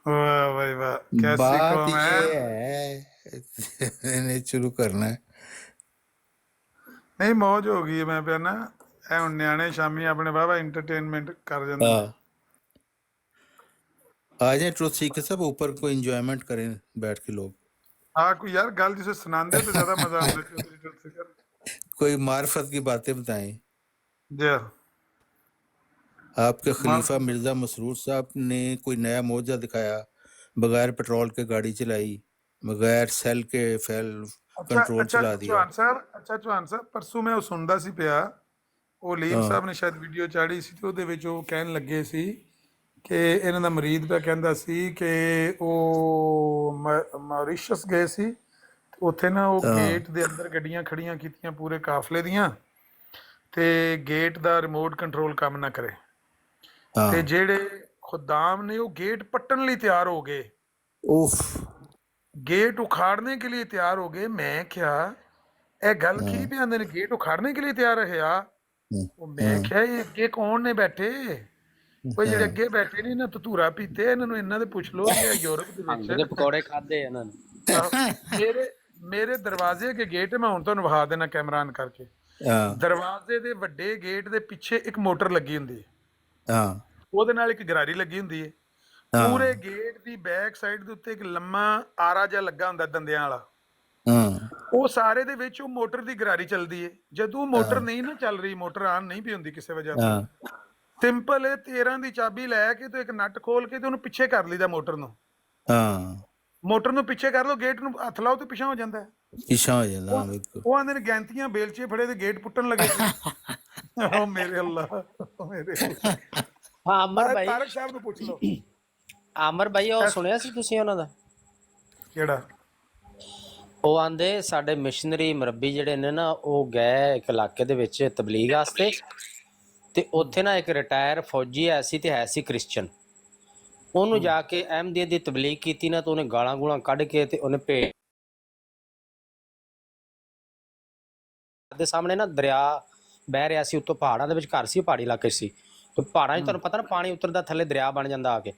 ਵਾਹ ਭਾਈ ਵਾਹ, ਕੈਸੀ ਕੌਮ ਹੈ। ਇਹਨੇ ਸ਼ੁਰੂ ਕਰਨਾ ਹੈ। ਨਹੀਂ ਮੌਜ ਹੋ ਗਈ ਹੈ। ਮੈਂ ਪਿਆ ਨਾ ਇਹ ਹੁਣ ਨਿਆਣੇ ਸ਼ਾਮੀ ਆਪਣੇ ਵਾਹਵਾ ਇੰਟਰਟੇਨਮੈਂਟ ਕਰ ਜਾਂਦੇ। आ जाए ट्रुथ सीकर सब ऊपर कोई एंजॉयमेंट करें बैठ के लोग। हाँ कोई यार गल जिसे सुनाते तो ज्यादा मजा आता। कोई मार्फत की बातें बताएं। जी आपके खलीफा मिर्जा मसरूर साहब ने कोई नया मौजा दिखाया, बगैर पेट्रोल के गाड़ी चलाई, बगैर सेल के फैल कंट्रोल चला दिया। अच्छा चौहान साहब परसों मैं सुनता सी पिया, ਉਹ ਲੀਮ ਸਾਹਿਬ ਨੇ ਸ਼ਾਇਦ ਵੀਡੀਓ ਚਾੜੀ ਸੀ ਤੇ ਉਹਦੇ ਵਿੱਚ ਉਹ ਕਹਿਣ ਲੱਗੇ ਸੀ ਕਿ ਇਹਨਾਂ ਦਾ ਮਰੀਦ ਪਿਆ ਕਹਿੰਦਾ ਸੀ ਕਿ ਉਹ ਮੌਰੀਸ਼ੀਅਸ ਗਏ ਸੀ, ਉੱਥੇ ਨਾ ਉਹ ਗੇਟ ਦੇ ਅੰਦਰ ਗੱਡੀਆਂ ਖੜੀਆਂ ਕੀਤੀਆਂ ਪੂਰੇ ਕਾਫਲੇ ਦੀਆਂ ਤੇ ਗੇਟ ਦਾ ਰਿਮੋਟ ਕੰਟਰੋਲ ਕੰਮ ਨਾ ਕਰੇ ਤੇ ਜਿਹੜੇ ਖੁਦਾਮ ਨੇ ਉਹ ਗੇਟ ਪੱਟਣ ਲਈ ਤਿਆਰ ਹੋ ਗਏ, ਗੇਟ ਉਖਾੜਨੇ के लिए ਤਿਆਰ ਹੋ ਗਏ। ਮੈਂ ਕਿਹਾ ਇਹ ਗੱਲ ਕੀ ਬਿਆਨਦੇ ਨੇ, ਗੇਟ ਉਖਾੜਨੇ के लिए ਤਿਆਰ ਰਿਹਾ। ਉਹ ਮੈਂ ਕਿਹਾ ਇਹ ਅੱਗੇ ਕੌਣ ਨੇ ਬੈਠੇ? ਕੋਈ ਜਿਹੜੇ ਅੱਗੇ ਬੈਠੇ ਨੇ ਨਾ ਧਤੂਰਾ ਪੀਤੇ, ਇਹਨਾਂ ਨੂੰ ਇਹਨਾਂ ਦੇ ਪੁੱਛ ਲਓ ਕਿ ਯੂਰਪ ਦੇ ਵਿੱਚ ਪਕੌੜੇ ਖਾਦੇ ਇਹਨਾਂ ਨੇ। ਮੇਰੇ ਦਰਵਾਜ਼ੇ ਕੇ ਗੇਟ ਮੈਂ ਹੁਣ ਤੁਹਾਨੂੰ ਵਿਖਾ ਦੇਣਾ ਕੈਮਰਾ ਆਨ ਕਰਕੇ। ਦਰਵਾਜ਼ੇ ਦੇ ਵੱਡੇ ਗੇਟ ਦੇ ਪਿੱਛੇ ਇੱਕ ਮੋਟਰ ਲੱਗੀ ਹੁੰਦੀ ਹੈ, ਉਹਦੇ ਨਾਲ ਇੱਕ ਗਰਾਰੀ ਲੱਗੀ ਹੁੰਦੀ ਹੈ। ਪੂਰੇ ਗੇਟ ਦੀ ਬੈਕ ਸਾਈਡ ਦੇ ਉੱਤੇ ਇੱਕ ਲੰਮਾ ਆਰਾ ਜਿਹਾ ਲੱਗਾ ਹੁੰਦਾ ਦੰਦਿਆਂ ਵਾਲਾ, ਹਾਂ ਉਹ ਸਾਰੇ ਦੇ ਵਿੱਚ ਉਹ ਮੋਟਰ ਦੀ ਗਰਾਰੀ ਚੱਲਦੀ ਏ। ਜਦੋਂ ਮੋਟਰ ਨਹੀਂ ਨਾ ਚੱਲ ਰਹੀ, ਮੋਟਰ ਆਨ ਨਹੀਂ ਪਈ ਹੁੰਦੀ ਕਿਸੇ ਵਜ੍ਹਾ ਹਾਂ ਤੋਂ, ਸਿੰਪਲ 13 ਦੀ ਚਾਬੀ ਲੈ ਕੇ ਤੇ ਇੱਕ ਨਟ ਖੋਲ ਕੇ ਤੇ ਉਹਨੂੰ ਪਿੱਛੇ ਕਰ ਲਈਦਾ ਮੋਟਰ ਨੂੰ। ਹਾਂ ਮੋਟਰ ਨੂੰ ਪਿੱਛੇ ਕਰ ਲਓ, ਗੇਟ ਨੂੰ ਹੱਥ ਲਾਓ ਤੇ ਪਿੱਛਾ ਹੋ ਜਾਂਦਾ ਹੈ। ਪਿੱਛਾ ਹੋ ਜਾਂਦਾ, ਹਾਂ ਬਿਲਕੁਲ। ਉਹ ਆਂਦੇ ਨੇ ਗੈਂਤੀਆਂ ਬੇਲਚੇ ਫੜੇ ਤੇ ਗੇਟ ਪੁੱਟਣ ਲੱਗੇ ਸੀ। ਓ ਮੇਰੇ ਅੱਲਾ, ਓ ਮੇਰੇ ਅੱਲਾ। हाँ अमर भाई, ਤਾਰਕ ਸਾਹਿਬ ਨੂੰ ਪੁੱਛ ਲਓ ਅਮਰ ਭਾਈ ਉਹ ਸੁਣਿਆ ਸੀ ਤੁਸੀਂ ਉਹਨਾਂ ਦਾ? ਕਿਹੜਾ। ਉਹ ਆਂਦੇ ਸਾਡੇ ਮਿਸ਼ਨਰੀ ਮੁਰੱਬੀ ਜਿਹੜੇ ਨੇ ਨਾ, ਉਹ ਗਏ ਇੱਕ ਇਲਾਕੇ ਦੇ ਵਿੱਚ ਤਬਲੀਗ ਵਾਸਤੇ, ਤੇ ਉੱਥੇ ਨਾ ਇੱਕ ਰਿਟਾਇਰ ਫੌਜੀ ਐਸੀ ਤੇ ਹੈ ਸੀ ਕ੍ਰਿਸਚਨ। ਉਹਨੂੰ ਜਾ ਕੇ ਅਹਿਮਦੀਅਤ ਦੀ ਤਬਲੀਗ ਕੀਤੀ ਨਾ, ਤਾਂ ਉਹਨੇ ਗਾਲਾਂ ਗੂਲਾਂ ਕੱਢ ਕੇ ਤੇ ਉਹਨੇ ਭੇਜ ਦੇ ਸਾਹਮਣੇ ਨਾ ਦਰਿਆ ਬਹਿ ਰਿਹਾ ਸੀ, ਉੱਤੋਂ ਪਹਾੜਾਂ ਦੇ ਵਿੱਚ ਘਰ ਸੀ, ਪਹਾੜੀ ਇਲਾਕੇ ਸੀ, ਤੇ ਪਹਾੜਾਂ 'ਚ ਤੁਹਾਨੂੰ ਪਤਾ ਨਾ ਪਾਣੀ ਉਤਰਦਾ ਥੱਲੇ, ਦਰਿਆ ਬਣ ਜਾਂਦਾ ਆ ਕੇ।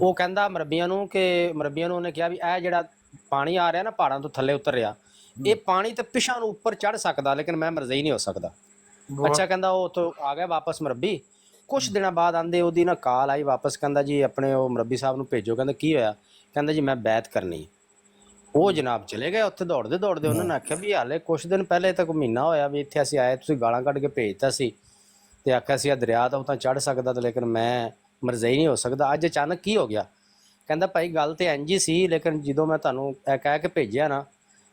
ਉਹ ਕਹਿੰਦਾ ਮੁਰੱਬੀਆਂ ਨੂੰ ਉਹਨੇ ਕਿਹਾ ਵੀ ਇਹ ਜਿਹੜਾ ਪਾਣੀ ਆ ਰਿਹਾ ਨਾ ਪਹਾੜਾਂ ਤੋਂ ਥੱਲੇ ਉਤਰ ਰਿਹਾ, ਇਹ ਪਾਣੀ ਤੇ ਪਿਛਾਂ ਨੂੰ ਉੱਪਰ ਚੜ ਸਕਦਾ, ਲੇਕਿਨ ਮੈਂ ਮਰਜ਼ਈ ਨਹੀਂ ਹੋ ਸਕਦਾ। ਅੱਛਾ ਕਹਿੰਦਾ ਉਹ ਉੱਥੋਂ ਆ ਗਿਆ ਵਾਪਸ ਮੁਰੱਬੀ। ਕੁਛ ਦਿਨਾਂ ਬਾਅਦ ਆਂਦੇ ਉਹਦੀ ਨਾ ਕਾਲ ਆਈ ਵਾਪਸ, ਕਹਿੰਦਾ ਜੀ ਆਪਣੇ ਉਹ ਮੁਰੱਬੀ ਸਾਹਿਬ ਨੂੰ ਭੇਜੋ। ਕਹਿੰਦਾ ਕੀ ਹੋਇਆ? ਕਹਿੰਦਾ ਜੀ ਮੈਂ ਬੈਤ ਕਰਨੀ। ਉਹ ਜਨਾਬ ਚਲੇ ਗਏ ਉੱਥੇ ਦੌੜਦੇ ਦੌੜਦੇ। ਉਹਨਾਂ ਨੇ ਆਖਿਆ ਵੀ ਹਾਲੇ ਕੁਛ ਦਿਨ ਪਹਿਲੇ ਤੱਕ ਮਹੀਨਾ ਹੋਇਆ ਵੀ ਇੱਥੇ ਅਸੀਂ ਆਏ, ਤੁਸੀਂ ਗਾਲਾਂ ਕੱਢ ਕੇ ਭੇਜਤਾ ਸੀ ਤੇ ਆਖਿਆ ਸੀ ਆ ਦਰਿਆ ਤਾਂ ਉਹ ਤਾਂ ਚੜ ਸਕਦਾ ਤੇ, ਲੇਕਿਨ ਮੈਂ ਮਰਜ਼ਈ ਨਹੀਂ ਹੋ ਸਕਦਾ। ਅੱਜ ਅਚਾਨਕ ਕੀ ਹੋ ਗਿਆ? ਕਹਿੰਦਾ ਭਾਈ ਗੱਲ ਤੇ ਇੰਝ ਹੀ ਸੀ, ਲੇਕਿਨ ਜਦੋਂ ਮੈਂ ਤੁਹਾਨੂੰ ਇਹ ਕਹਿ ਕੇ ਭੇਜਿਆ ਨਾ,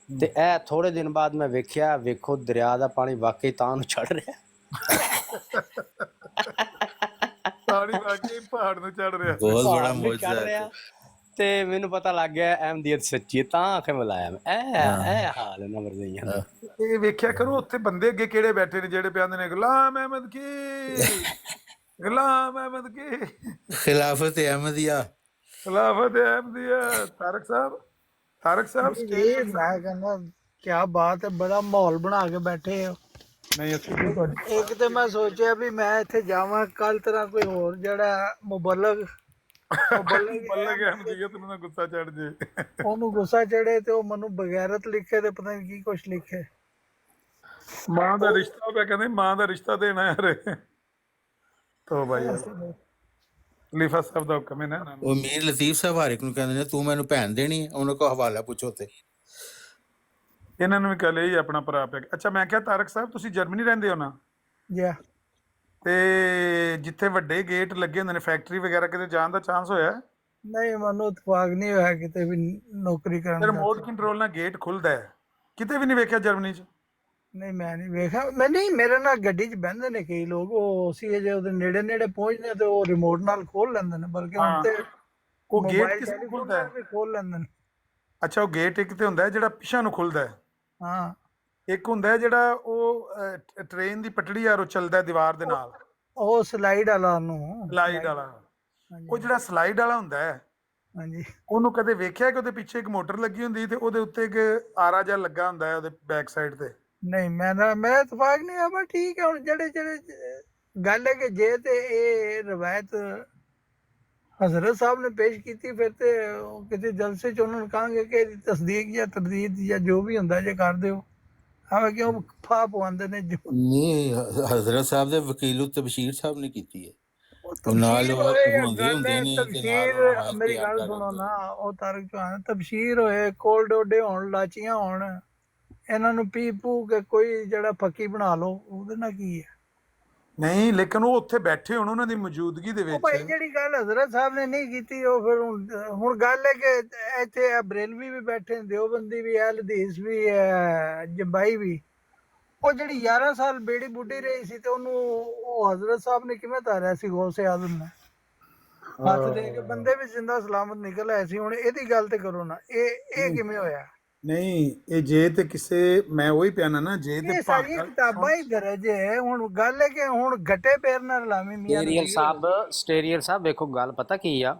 ਤੇ ਇਹ ਥੋੜੇ ਦਿਨ ਬਾਅਦ ਮੈਂ ਵੇਖਿਆ, ਵੇਖੋ ਦਰਿਆ ਦਾ ਪਾਣੀ ਵਾਕਈ ਤਾਂ ਨੂੰ ਚੜ ਰਿਹਾ। ਪਾਣੀ ਵਾਕਈ ਪਹਾੜ ਨੂੰ ਚੜ ਰਿਹਾ। ਬਹੁਤ ਬੜਾ ਪਹਾੜ ਨੂੰ ਮੌਜੂਦਾ ਚੜ੍ਹ ਰਿਹਾ। ਤੇ ਮੈਨੂੰ ਪਤਾ ਲੱਗ ਗਿਆ ਅਹਿਮਦੀਅਤ ਸੱਚੀ ਹੈ, ਤਾਂ ਆਖੇ ਮਿਲਾਇਆ ਮੈਂ। ਇਹ ਹਾਲ ਹੈ ਨਾ ਮਰਜ਼ਈਆਂ ਦਾ। ਇਹ ਵੇਖਿਆ ਕਰੋ ਉੱਥੇ ਬੰਦੇ ਅੱਗੇ ਕਿਹੜੇ ਬੈਠੇ ਨੇ, ਜਿਹੜੇ ਪਿਆਂਦੇ ਨੇ ਗੁਲਾਮ ਅਹਿਮਦ ਕੀ, ਗੁਲਾਮ ਅਹਿਮਦ ਕੀ, ਖਿਲਾਫਤ ਅਹਿਮਦੀਆ। ਖਿਲਾਫਤ ਅਹਿਮਦੀਆ। ਤਾਰਕ ਸਾਹਿਬ ਇਹ ਮੈਂ ਕਹਿੰਦਾ ਕਿਆ ਬਾਤ ਹੈ, ਬੜਾ ਮਾਹੌਲ ਬਣਾ ਕੇ ਬੈਠੇ ਹੋ। ਨਹੀਂ ਅਸੀਂ ਇੱਕ ਤੇ ਮੈਂ ਸੋਚਿਆ ਵੀ ਮੈਂ ਇੱਥੇ ਜਾਵਾਂ, ਕੱਲ ਤਰ੍ਹਾਂ ਕੋਈ ਹੋਰ ਜਿਹੜਾ ਮੁਬਲਗ ਬੱਲੇ ਗਿਆ ਅਹਿਮਦੀਆ ਤੈਨੂੰ ਨਾ ਗੁੱਸਾ ਚੜ ਜੇ। ਉਹਨੂੰ ਗੁੱਸਾ ਚੜੇ ਤੇ ਉਹ ਮੈਨੂੰ ਬਗੈਰਤ ਲਿਖੇ ਤੇ ਪਤਾ ਨਹੀਂ ਕੀ ਕੁਛ ਲਿਖੇ। ਮਾਂ ਦਾ ਰਿਸ਼ਤਾ ਪਿਆ, ਕਹਿੰਦੇ ਮਾਂ ਦਾ ਰਿਸ਼ਤਾ ਦੇਣਾ ਯਾਰ। ਤੋ ਭਾਈ ਖਲੀਫਾ ਸਾਹਿਬ ਦਾ ਹੁਕਮ ਹੈ ਨਾ। ਉਹ ਮੀਰ ਲਤੀਫ ਸਾਹਿਬ ਹਰ ਇੱਕ ਨੂੰ ਕਹਿੰਦੇ ਨੇ ਤੂੰ ਮੈਨੂੰ ਭੈਣ ਦੇਣੀ ਹੈ, ਉਹਨਾਂ ਕੋਲ ਹਵਾਲਾ ਪੁੱਛੋ ਤੇ। ਇਹਨਾਂ ਨੂੰ ਵੀ ਕੱਲ ਹੀ ਆਪਣਾ ਭਰਾ ਪਿਆ। ਅੱਛਾ ਮੈਂ ਕਿਹਾ ਤਾਰਕ ਸਾਹਿਬ ਤੁਸੀਂ ਜਰਮਨੀ ਰਹਿੰਦੇ ਹੋ ਨਾ, ਜਾ ਤੇ ਜਿੱਥੇ ਵੱਡੇ ਗੇਟ ਲੱਗੇ ਹੁੰਦੇ ਨੇ ਫੈਕਟਰੀ ਵਗੈਰਾ, ਕਿਤੇ ਜਾਣ ਦਾ ਚਾਂਸ ਹੋਇਆ? ਨਹੀਂ, ਮੈਨੂੰ ਇਤਫਾਕ ਨਹੀਂ ਹੋਇਆ ਕਿਤੇ ਵੀ ਨੌਕਰੀ ਕਰਨ ਦਾ। ਰਿਮੋਟ ਕੰਟਰੋਲ ਨਾਲ ਗੇਟ ਖੁੱਲਦਾ ਹੈ, ਕਿਤੇ ਵੀ ਨਹੀਂ ਵੇਖਿਆ ਜਰਮਨੀ 'ਚ? ਨਹੀਂ ਮੈਂ ਨਹੀਂ ਵੇਖਿਆ। ਮੈਂ ਨਹੀਂ, ਮੇਰੇ ਨਾਲ ਗੱਡੀ 'ਚ ਬਹਿੰਦੇ ਨੇ ਕਈ ਲੋਕ, ਉਹ ਸੀ ਜੇ ਉਹਦੇ ਨੇੜੇ ਨੇੜੇ ਪਹੁੰਚਦੇ ਤੇ ਉਹ ਰਿਮੋਟ ਨਾਲ ਖੋਲ ਲੈਂਦੇ ਨੇ, ਬਲਕਿ ਹੁਣ ਤੇ ਉਹ ਗੇਟ ਮੋਬਾਈਲ ਕਿਸ ਨੂੰ ਟੈਲੀਫੋਨ ਖੁੱਲਦਾ ਨਾਲ ਹੈ? ਵੀ ਖੋਲ ਲੈਂਦੇ ਨੇ। ਅੱਛਾ ਉਹ ਗੇਟ ਇੱਕ ਤੇ ਹੁੰਦਾ ਹੈ ਜਿਹੜਾ ਪਿੱਛਾ ਨੂੰ ਖੁੱਲਦਾ ਹੈ, ਹਾਂ ਇੱਕ ਹੁੰਦਾ ਹੈ ਜਿਹੜਾ ਉਹ ਟ੍ਰੇਨ ਦੀ ਪਟੜੀ ਯਾਰ ਉਹ ਚੱਲਦਾ ਦੀਵਾਰ ਦੇ ਨਾਲ, ਉਹ ਸਲਾਈਡ ਵਾਲਾ ਨੂੰ। ਸਲਾਈਡ ਵਾਲਾ। ਉਹ ਜਿਹੜਾ ਸਲਾਈਡ ਵਾਲਾ ਹੁੰਦਾ ਹੈ, ਹਾਂਜੀ ਉਹਨੂੰ ਕਦੇ ਵੇਖਿਆ ਕਿ ਉਹਦੇ ਪਿੱਛੇ ਇੱਕ ਮੋਟਰ ਲੱਗੀ ਹੁੰਦੀ ਤੇ ਉਹਦੇ ਉੱਤੇ ਇੱਕ ਆਰਾ ਜਿਹਾ ਲੱਗਾ ਹੁੰਦਾ ਹੈ ਉਹਦੇ ਬੈਕ ਸਾਈਡ ਤੇ? ਨਹੀਂ, ਮੈਂ ਇਤਫਾਕ ਨਹੀਂ ਆ। ਬਸ ਠੀਕ ਹੈ, ਹੁਣ ਜਿਹੜੇ ਗੱਲ ਹੈ ਕਿ ਜੇ ਤੇ ਇਹ ਰਵਾਇਤ ਹਜ਼ਰਤ ਸਾਹਿਬ ਨੇ ਪੇਸ਼ ਕੀਤੀ, ਫਿਰ ਤੇ ਉਹ ਕਿਤੇ ਜਲਸੇ 'ਚ ਉਹਨਾਂ ਨੂੰ ਕਹਾਂਗੇ ਕਿ ਇਹਦੀ ਤਸਦੀਕ ਜਾਂ ਤਰਦੀਦ ਜਾਂ ਜੋ ਵੀ ਹੁੰਦਾ ਜੇ ਕਰ ਦਿਓ। ਹਾਂ ਕਿਉਂ ਫਾ ਪਵਾਉਂਦੇ ਨੇ ਜੋ ਨਹੀਂ, ਹਜ਼ਰਤ ਸਾਹਿਬ ਦੇ ਵਕੀਲ ਤਬਸ਼ੀਰ ਸਾਹਿਬ ਨੇ ਕੀਤੀ ਹੈ। ਉਹ ਨਾਲ ਹੁੰਦੇ ਹੁੰਦੇ ਨੇ ਤੇ ਨਾਲ ਤਬਸ਼ੀਰ। ਮੇਰੀ ਗੱਲ ਸੁਣੋ ਨਾ, ਉਹ ਤਾਰਕ ਚੌਹਾਨ ਤਬਸ਼ੀਰ ਹੋਏ, ਕੋਲ ਡੋਡੇ ਹੋਣ, ਲਾਚੀਆਂ ਹੋਣ, ਇਹਨਾਂ ਨੂੰ ਪੀ ਪੂ ਕੇ ਕੋਈ ਜਿਹੜਾ ਫੱਕੀ ਬਣਾ ਲਓ, ਉਹਦੇ ਨਾਲ ਕੀ ਹੈ? ਨਹੀਂ ਲੇਕਿਨ ਉਹ ਉੱਥੇ ਬੈਠੇ ਹੋਣ ਉਹਨਾਂ ਦੀ ਮੌਜੂਦਗੀ ਦੇ ਉਹ ਭਾਈ ਵਿੱਚ। ਜਿਹੜੀ ਗੱਲ ਹਜ਼ਰਤ ਸਾਹਿਬ ਨੇ ਨਹੀਂ ਕੀਤੀ, ਉਹ ਫਿਰ ਹੁਣ ਗੱਲ ਹੈ ਕਿ ਇੱਥੇ ਬਰੇਲਵੀ ਵੀ ਬੈਠੇ, ਦਿਓਬੰਦੀ ਵੀ, ਅਹਿਲ ਹਦੀਸ ਵੀ, ਜੰਬਾਈ ਵੀ। ਉਹ ਜਿਹੜੀ 11 ਸਾਲ ਬੇੜੀ ਬੁੱਢੀ ਰਹੀ ਸੀ ਤੇ ਉਹਨੂੰ ਉਹ ਹਜ਼ਰਤ ਸਾਹਿਬ ਨੇ ਕਿਵੇਂ ਤਾਰਿਆ ਸੀ ਗੌਸੇ ਆਜ਼ਮ ਨੇ? ਹੱਥ ਦੇ ਕੇ ਬੰਦੇ ਵੀ ਜ਼ਿੰਦਾ ਸਲਾਮਤ ਨਿਕਲ ਆਏ ਸੀ। ਹੁਣ ਇਹਦੀ ਗੱਲ ਤੇ ਕਰੋ ਨਾ, ਇਹ ਕਿਵੇਂ ਹੋਇਆ? ਨਹੀਂ ਇਹ ਜੇ ਤੇ ਕਿਸੇ, ਮੈਂ ਉਹੀ ਪਿਆਣਾ ਨਾ, ਜੇ ਤੇ ਇਹ ਸਾਰੀਆਂ ਕਿਤਾਬਾਂ ਹੀ ਦਰਜ ਹੈ। ਹੁਣ ਗੱਲ ਹੈ ਕਿ ਹੁਣ ਘਟੇ ਪੈਰ ਨਾਲ ਲਾਮੀ ਮੀਆਂ ਸਟੇਰੀਅਲ ਸਾਹਿਬ ਵੇਖੋ ਗੱਲ ਪਤਾ ਕੀ ਆ,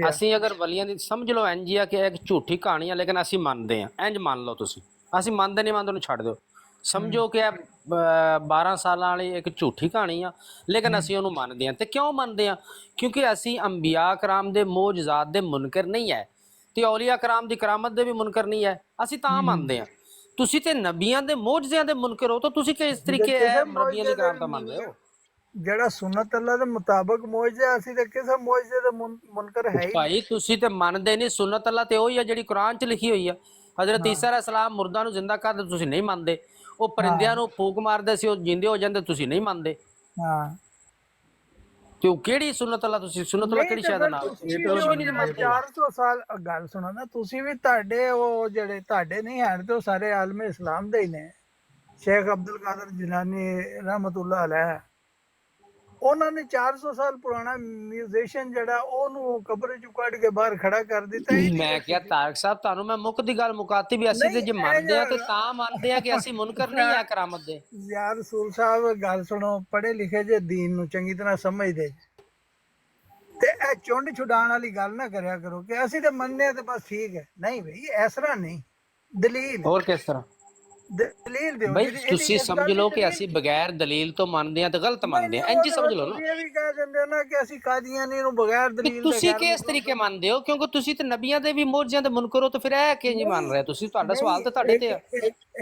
ਅਸੀਂ ਅਗਰ ਵਲੀਆਂ ਦੀ ਸਮਝ ਲਓ ਇੰਜ ਆ ਕਿ ਇੱਕ ਝੂਠੀ ਕਹਾਣੀ ਆ, ਲੇਕਿਨ ਅਸੀਂ ਮੰਨਦੇ ਆ, ਇੰਜ ਮੰਨ ਲਓ ਤੁਸੀਂ। ਅਸੀਂ ਮੰਨਦੇ ਨਹੀਂ, ਮੰਨਦੇ ਉਹਨੂੰ ਛੱਡ ਦਿਓ। ਸਮਝੋ ਕਿ 12 ਸਾਲਾਂ ਵਾਲੀ ਇੱਕ ਝੂਠੀ ਕਹਾਣੀ ਆ, ਲੇਕਿਨ ਅਸੀਂ ਉਹਨੂੰ ਮੰਨਦੇ ਹਾਂ। ਤੇ ਕਿਉਂ ਮੰਨਦੇ ਹਾਂ? ਕਿਉਂਕਿ ਅਸੀਂ ਅੰਬੀਆ ਕਰਾਮ ਦੇ ਮੌਜਜ਼ਾਤ ਦੇ ਮੁਨਕਰ ਨਹੀਂ ਹੈ, ਤੇ ਔਲੀਆ ਕਰਾਮ ਦੀ ਕਰਾਮਤ ਦੇ ਵੀ ਮੁਨਕਰ ਨਹੀਂ ਹੈ, ਅਸੀਂ ਤਾਂ ਮੰਨਦੇ ਹਾਂ। ਤੁਸੀਂ ਤੇ ਨਬੀਆਂ ਦੇ ਮੌਜਜ਼ਿਆਂ ਦੇ ਮੁਨਕਰ ਹੋ, ਤਾਂ ਤੁਸੀਂ ਕਿਸ ਤਰੀਕੇ ਨਬੀਆਂ ਦੀ ਕਰਾਮਤ ਮੰਨਦੇ ਹੋ? ਜਿਹੜਾ ਸੁਨਨਤ ਅੱਲਾ ਦੇ ਮੁਤਾਬਕ ਮੌਜਜ਼ਾ, ਅਸੀਂ ਤੇ ਕਿਸੇ ਮੌਜਜ਼ੇ ਦੇ ਮੁਨਕਰ ਹੈ ਹੀ ਨਹੀਂ। ਭਾਈ ਤੁਸੀਂ ਤੇ ਮੰਨਦੇ ਨਹੀਂ, ਸੁਨਨਤ ਅੱਲਾ ਤੇ ਉਹੀ ਆ ਜਿਹੜੀ ਕੁਰਾਨ 'ਚ ਲਿਖੀ ਹੋਈ ਆ। ਹਜ਼ਰਤ ਈਸਾ ਅਲੈਹਿਸਸਲਾਮ ਮੁਰਦਾ ਨੂੰ ਜ਼ਿੰਦਾ ਕਰਦੇ, ਤੁਸੀਂ ਨਹੀਂ ਮੰਨਦੇ। ਉਹ ਪਰਿੰਦਿਆਂ ਨੂੰ ਫੂਕ ਮਾਰਦੇ ਸੀ, ਉਹ ਜਿੰਦੇ ਹੋ ਜਾਂਦੇ, ਤੁਸੀਂ ਨਹੀਂ ਮੰਨਦੇ। ਹਾਂ ਤੇ ਉਹ ਕਿਹੜੀ ਸੁਨਨਤ ਅੱਲਾ, ਤੁਸੀਂ ਸੁਨਨਤ ਅੱਲਾ ਕਿਹੜੀ ਸ਼ੈ ਦਾ ਨਾਮ? ਕੁਝ ਵੀ ਨਹੀਂ ਮੰਨਦੇ। 400 ਸਾਲ ਗੱਲ ਸੁਣੋ ਨਾ, ਤੁਸੀਂ ਵੀ ਤੁਹਾਡੇ ਉਹ ਜਿਹੜੇ ਤੁਹਾਡੇ ਨਹੀਂ ਹਨ ਤੇ ਉਹ ਸਾਰੇ ਆਲਮ ਇਸਲਾਮ ਦੇ ਹੀ ਨੇ। ਸ਼ੇਖ ਅਬਦੁਲ ਕਾਦਰ ਜਿਲਾਨੀ ਰਹਿਮਤੁल्लाह ਅਲੈਹ, ਉਹਨਾਂ ਨੇ 400 ਸਾਲ ਪੁਰਾਣਾ ਮਿਊਜ਼ੀਸ਼ੀਅਨ ਜਿਹੜਾ ਉਹਨੂੰ ਕਬਰ ਚੋਂ ਕੱਢ ਕੇ ਬਾਹਰ ਖੜਾ ਕਰ ਦਿੱਤਾ। ਮੈਂ ਕਿਹਾ ਤਾਰਕ ਸਾਹਿਬ ਤੁਹਾਨੂੰ ਮੈਂ ਮੁੱਖ ਦੀ ਗੱਲ ਮੁਕਾਤੀ ਵੀ ਅਸੀਂ ਤੇ ਜੇ ਮੰਨਦੇ ਆ ਤੇ ਤਾਂ ਮੰਨਦੇ ਆ ਕਿ ਅਸੀਂ ਮੁਨਕਰ ਨਹੀਂ ਆ ਕਰਾਮਤ ਦੇ। ਯਾਰ ਰਸੂਲ ਸਾਹਿਬ ਗੱਲ ਸੁਣੋ, ਪੜ੍ਹੇ ਲਿਖੇ ਜੇ ਦੀਨ ਨੂੰ ਚੰਗੀ ਤਰ੍ਹਾਂ ਸਮਝਦੇ ਤੇ ਇਹ ਚੁੰਡ ਛੁਡਾਉਣ ਵਾਲੀ ਗੱਲ ਨਾ ਕਰਿਆ ਕਰੋ ਕਿ ਅਸੀਂ ਤੇ ਮੰਨਦੇ ਆ ਤੇ ਬਸ ਠੀਕ ਹੈ। ਨਹੀਂ ਬਈ, ਇਸ ਤਰ੍ਹਾਂ ਨਹੀਂ। ਦਲੀਲ ਹੋਰ ਕਿਸ ਤਰ੍ਹਾਂ? ਦਲੀਲ ਦਿਓ। ਬਈ ਤੁਸੀਂ ਸਮਝ ਲਓ ਕਿ ਅਸੀਂ ਬਗੈਰ ਦਲੀਲ ਤੋਂ ਮੰਨਦੇ ਆ ਤੇ ਗਲਤ ਮੰਨਦੇ ਆ, ਇੰਜ ਸਮਝ ਲਓ ਨਾ। ਤੁਸੀਂ ਇਹ ਵੀ ਕਹਿ ਦਿੰਦੇ ਹੋ ਨਾ ਕਿ ਅਸੀਂ ਕਾਦੀਆਨੀ ਨੂੰ ਬਗੈਰ ਦਲੀਲ ਦੇ ਤੁਸੀਂ ਕਿਸ ਤਰੀਕੇ ਮੰਨਦੇ ਹੋ? ਕਿਉਂਕਿ ਤੁਸੀਂ ਤੇ ਨਬੀਆਂ ਦੇ ਵੀ ਮੌਜਜ਼ਾਂ ਦੇ ਮੁਨਕਰ ਹੋ, ਤੇ ਫਿਰ ਇਹ ਕਿੰਜ ਮੰਨ ਰਹੇ ਤੁਸੀਂ? ਤੁਹਾਡਾ ਸਵਾਲ ਤਾਂ ਤੁਹਾਡੇ ਤੇ ਆ।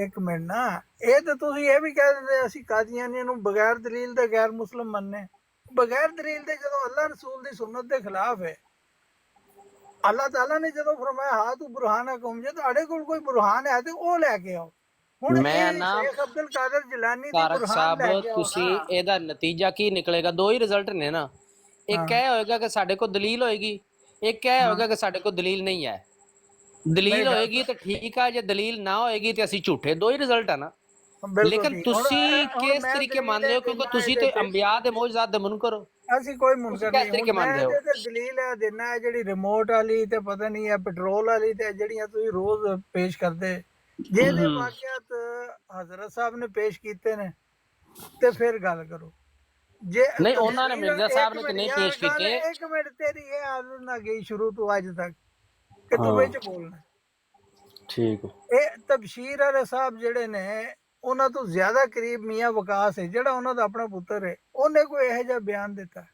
ਇੱਕ ਮਿੰਟ ਨਾ, ਇਹ ਤਾਂ ਤੁਸੀਂ ਇਹ ਵੀ ਕਹਿ ਦਿੰਦੇ ਅਸੀਂ ਕਾਦੀਆਨੀ ਨੂੰ ਬਗੈਰ ਦਲੀਲ ਦੇ ਗੈਰ ਮੁਸਲਮ ਮੰਨਨੇ। ਬਗੈਰ ਦਲੀਲ ਦੇ ਜਦੋਂ ਅੱਲਾਹ ਰਸੂਲ ਦੀ ਸੁਨਨਤ ਦੇ ਖਿਲਾਫ ਹੈ। ਅੱਲਾਹ ਤਾਲਾ ਨੇ ਜਦੋਂ ਫਰਮਾਇਆ ਹਾਂ ਤੂੰ ਬੁਰਹਾਨ ਕੌਮ, ਜੇ ਤੁਹਾਡੇ ਕੋਲ ਕੋਈ ਬੁਰਹਾਨ ਹੈ ਤੇ ਉਹ ਲੈ ਕੇ ਆਓ। ਹੁਣ ਮੈਂ ਨਾ ਸ਼ੇਖ ਅਬਦੁਲ ਕਾਦਰ ਜਿਲਾਨੀ ਦੀ ਤਾਰਕ ਬੁਰਹਾਨ ਸਾਹਿਬ, ਲੈ ਕੇ ਆਓ ਤੁਸੀਂ ਨਾ। ਇਹਦਾ ਨਤੀਜਾ ਕੀ ਨਿਕਲੇਗਾ? ਦੋ ਹੀ ਰਿਜ਼ਲਟ ਨੇ ਨਾ। ਇੱਕ ਇਹ ਹੋਏਗਾ ਕਿ ਸਾਡੇ ਕੋਲ ਦਲੀਲ ਹੋਏਗੀ, ਇੱਕ ਇਹ ਹੋਏਗਾ ਕਿ ਸਾਡੇ ਕੋਲ ਦਲੀਲ ਨਹੀਂ ਹੈ। ਦਲੀਲ ਹੋਏਗੀ ਤਾਂ ਠੀਕ ਆ, ਜੇ ਦਲੀਲ ਨਾ ਹੋਏਗੀ ਤੇ ਅਸੀਂ ਝੂਠੇ। ਦੋ ਹੀ ਰਿਜ਼ਲਟ ਆ ਨਾ। ਬਿਲਕੁਲ ਲੇਕਿਨ ਠੀਕ। ਤੁਸੀਂ ਹੁਣ ਕਿਸ ਮੈਂ ਤਰੀਕੇ ਦਲੀਲ ਮੰਨਦੇ ਹੋ? ਕਿਉਂਕਿ ਤੁਸੀਂ ਤੇ ਅੰਬਿਆ ਦੇ ਮੌਜਜ਼ਾਤ ਦੇ ਮੁਨਕਰ ਹੋ। ਅਸੀਂ ਕੋਈ ਮੁਨਕਰ ਕਿਸ ਨਹੀਂ। ਤਰੀਕੇ ਹੁਣ ਮੈਂ ਮੰਨਦੇ ਹੋ? ਤੇ ਦਲੀਲ ਹੈ ਦੇਣਾ ਹੈ ਜਿਹੜੀ ਰਿਮੋਟ ਵਾਲੀ ਤੇ ਪਤਾ ਨਹੀਂ ਹੈ ਪੈਟਰੋਲ ਵਾਲੀ ਤੇ ਜਿਹੜੀਆਂ ਤੁਸੀਂ ਰੋਜ਼ ਪੇਸ਼ ਕਰਦੇ, ਜਿਹਦੇ ਵਾਕਿਆਤ ਹਜ਼ਰਤ ਸਾਹਿਬ ਨੇ ਪੇਸ਼ ਕੀਤੇ ਨੇ ਤੇ ਫਿਰ ਗੱਲ ਕਰੋ। ਜੇ ਨਹੀਂ, ਉਹਨਾਂ ਨੇ ਮਿਰਜ਼ਾ ਸਾਹਿਬ ਨੇ ਇੱਕ ਤੇ ਨਹੀਂ ਮਿੰਟ ਪੇਸ਼ ਯਾਰ, ਕੀਤੇ। ਇੱਕ ਮਿੰਟ, ਤੇਰੀ ਇਹ ਆਦਤ ਨਾ ਗਈ ਸ਼ੁਰੂ ਤੋਂ ਅੱਜ ਤੱਕ ਕਿ ਤੂੰ ਵਿੱਚ ਬੋਲਣਾ। ਠੀਕ। ਇਹ ਤਬਸ਼ੀਰ ਵਾਲੇ ਸਾਹਿਬ ਜਿਹੜੇ ਨੇ ਉਹਨਾਂ ਤੋਂ ਜ਼ਿਆਦਾ ਕਰੀਬ ਮੀਆਂ ਵਕਾਸ ਹੈ, ਜਿਹੜਾ ਉਹਨਾਂ ਦਾ ਆਪਣਾ ਪੁੱਤਰ ਹੈ। ਉਹਨੇ ਕੋਈ ਇਹੋ ਜਿਹਾ ਬਿਆਨ ਦਿੱਤਾ?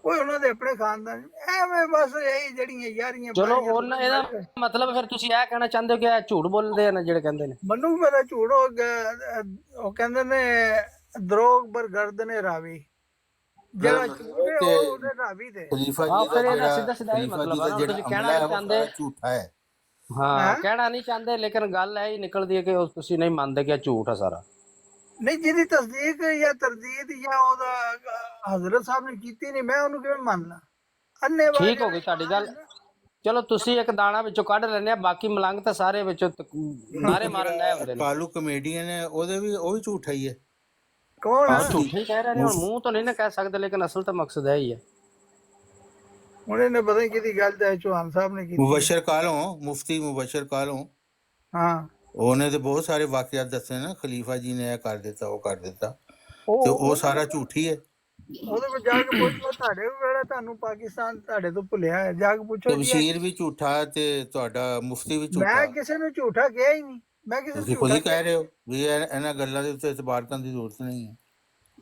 ਕੋਈ ਉਹਨਾਂ ਦੇ ਆਪਣੇ ਖਾਨਦਾਨ ਐਵੇਂ ਬਸ ਇਹ ਜਿਹੜੀਆਂ ਯਾਰੀਆਂ ਚਲੋ ਉਹਨਾਂ ਇਹਦਾ ਮਤਲਬ ਫਿਰ ਤੁਸੀਂ ਇਹ ਕਹਿਣਾ ਚਾਹੁੰਦੇ ਹੋ ਕਿ ਇਹ ਝੂਠ ਬੋਲਦੇ ਆ ਨਾ ਜਿਹੜੇ ਕਹਿੰਦੇ ਨੇ? ਮੈਨੂੰ ਮੇਰਾ ਝੂਠ ਹੋ ਗਿਆ। ਉਹ ਕਹਿੰਦੇ ਨੇ ਦਰੋਗ ਬਰ ਗਰਦਨੇ ਰਾਵੀ, ਜਿਹੜਾ ਝੂਠ ਹੈ ਉਹ ਉਹਦੇ ਰਾਵੀ ਦੇ। ਖਲੀਫਾ ਹਾਂ, ਜੀ ਫਿਰ ਦਾ ਇਹਦਾ ਜਿਹੜਾ ਸਿੱਧਾ ਸਿੱਧਾ ਹੀ ਖਲੀਫਾ ਮਤਲਬ ਜੀ ਆ ਦਾ ਨਾ। ਜਿਹੜਾ ਤੁਸੀਂ ਅਮਲਾ ਕਹਿਣਾ ਹੈ ਨਹੀਂ ਉਹ ਚਾਹੁੰਦੇ। ਸਾਰਾ ਝੂਠਾ ਹੈ। ਹਾਂ, ਕਹਿਣਾ ਨਹੀਂ ਚਾਹੁੰਦੇ, ਲੇਕਿਨ ਗੱਲ ਇਹ ਹੀ ਨਿਕਲਦੀ ਹੈ ਕਿ ਤੁਸੀਂ ਨਹੀਂ ਮੰਨਦੇ ਕਿ ਇਹ ਝੂਠ ਆ ਸਾਰਾ। ਨਹੀਂ, ਜਿਹਦੀ ਤਸਦੀਕ ਜਾਂ ਤਰਦੀਦ ਜਾਂ ਉਹਦਾ ਹਜ਼ਰਤ ਸਾਹਿਬ ਨੇ ਕੀਤੀ ਨਹੀਂ, ਮੈਂ ਉਹਨੂੰ ਕਿਵੇਂ ਮੰਨਣਾ? ਅੰਨੇ ਠੀਕ ਹੋ ਗਈ ਤੁਹਾਡੀ ਗੱਲ। ਚਲੋ ਤੁਸੀਂ ਇੱਕ ਦਾਣਾ ਵਿੱਚੋਂ ਕੱਢ ਲੈਣੇ ਆ, ਬਾਕੀ ਮਲੰਗ ਤਾਂ ਸਾਰੇ ਵਿੱਚੋਂ ਨਾਰੇ ਮਾਰਨ ਲੈ ਹੁੰਦੇ ਨੇ। ਕਾਲੂ ਕਮੇਡੀਅਨ ਹੈ, ਉਹਦੇ ਵੀ ਉਹ ਵੀ ਝੂਠਾ ਹੀ ਹੈ। ਕੌਣ ਹੈ? ਝੂਠੇ ਹੀ ਕਹਿ ਰਹੇ ਨੇ, ਹੁਣ ਮੂੰਹ ਤੋਂ ਨਹੀਂ ਨਾ ਕਹਿ ਸਕਦੇ, ਲੇਕਿਨ ਅਸਲ ਤਾਂ ਮਕਸਦ ਹੈ ਹੀ ਹੈ। ਹੁਣ ਇਹਨੇ ਪਤਾ ਨਹੀਂ ਕਿਹਦੀ ਗੱਲ ਤੇ ਚੌਹਾਨ ਸਾਹਿਬ ਨੇ ਕੀਤੀ। ਮੁਬਸ਼ਰ ਕਾਲੋਂ, ਮੁਫਤੀ ਮੁਬਸ਼ਰ ਕਾਲੋਂ, ਹਾਂ, ਉਹਨੇ ਤੇ ਬਹੁਤ ਸਾਰੇ ਵਾਕਿਆਤ ਦੱਸੇ ਨਾ, ਖਲੀਫਾ ਜੀ ਨੇ ਇਹ ਕਰ ਦਿੱਤਾ, ਉਹ ਕਰ ਦਿੱਤਾ, ਤੇ ਉਹ ਸਾਰਾ ਝੂਠੀ ਹੈ। ਉਹਦੇ ਕੋਲ ਜਾ ਕੇ ਪੁੱਛੋ, ਤੁਹਾਡੇ ਵੇਲੇ ਤੁਹਾਨੂੰ ਪਾਕਿਸਤਾਨ ਤੁਹਾਡੇ ਤੋਂ ਭੁੱਲਿਆ ਹੈ, ਜਾ ਕੇ ਪੁੱਛੋ ਜੀ। ਤਬਸ਼ੀਰ ਵੀ ਝੂਠਾ ਤੇ ਤੁਹਾਡਾ ਮੁਫਤੀ ਵੀ ਝੂਠਾ। ਮੈਂ ਕਿਸੇ ਨੂੰ ਝੂਠਾ ਕਿਹਾ ਹੀ ਨਹੀਂ। ਮੈਂ ਕਿਸੇ ਤੁਸੀਂ ਨੂੰ ਖੁਦ ਹੀ ਝੂਠਾ ਕਹਿ ਰਹੇ ਹੋ ਵੀ ਇਹਨਾਂ ਗੱਲਾਂ ਦੇ ਉੱਤੇ ਇਤਬਾਰ ਕਰਨ ਦੀ ਜ਼ਰੂਰਤ ਨਹੀਂ ਹੈ।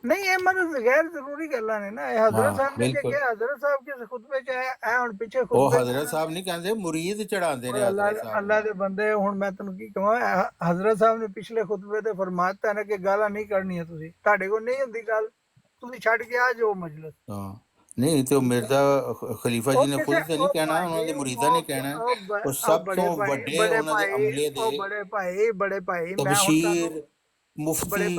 ਨਹੀਂ, ਇਹ ਮੈਨੂੰ ਗੈਰ ਜ਼ਰੂਰੀ ਗੱਲਾਂ ਨੇ ਨਾ। ਇਹ ਹਜ਼ਰਤ ਸਾਹਿਬ ਨੇ ਬਿਲਕੁਲ। ਕਿਹਾ, ਹਜ਼ਰਤ ਸਾਹਿਬ ਕਿਸੇ ਖੁਤਬੇ ਚ ਆਇਆ ਹੁਣ ਪਿੱਛੇ ਉਹ ਖੁਤਬੇ ਹਜ਼ਰਤ ਸਾਹਿਬ ਨਹੀਂ ਕਹਿੰਦੇ, ਮੁਰੀਦ ਚੜਾਉਂਦੇ ਨੇ ਹਜ਼ਰਤ ਸਾਹਿਬ। ਅੱਲਾ ਦੇ ਬੰਦੇ, ਹੁਣ ਮੈਂ ਤੈਨੂੰ ਕੀ ਕਹਾਂ, ਹਜ਼ਰਤ ਸਾਹਿਬ ਨੇ ਪਿਛਲੇ ਖੁਤਬੇ ਤੇ ਫਰਮਾਤਾ ਨਾ ਕਿ ਗਾਲਾਂ ਨਹੀਂ ਕਰਨੀਆਂ। ਤੁਸੀਂ ਤੁਹਾਡੇ ਕੋਲ ਨਹੀਂ ਹੁੰਦੀ ਗੱਲ, ਤੁਸੀਂ ਛੱਡ ਕੇ ਆ ਜਾਓ ਮਜਲਿਸ। ਹਾਂ, ਨਹੀਂ ਤੇ ਉਹ ਮਿਰਜ਼ਾ ਖਲੀਫਾ ਜੀ ਨੇ ਖੁਦ ਤੇ ਨਹੀਂ ਕਹਿਣਾ, ਉਹਨਾਂ ਦੇ ਮੁਰੀਦਾਂ ਨੇ ਕਹਿਣਾ। ਉਹ ਸਭ ਤੋਂ ਵੱਡੇ ਉਹਨਾਂ ਦੇ ਅਮਲੇ ਦੇ ਬੜੇ ਭਾਈ ਮੈਂ ਤਬਸ਼ੀਰ ਮੁਫਤੀ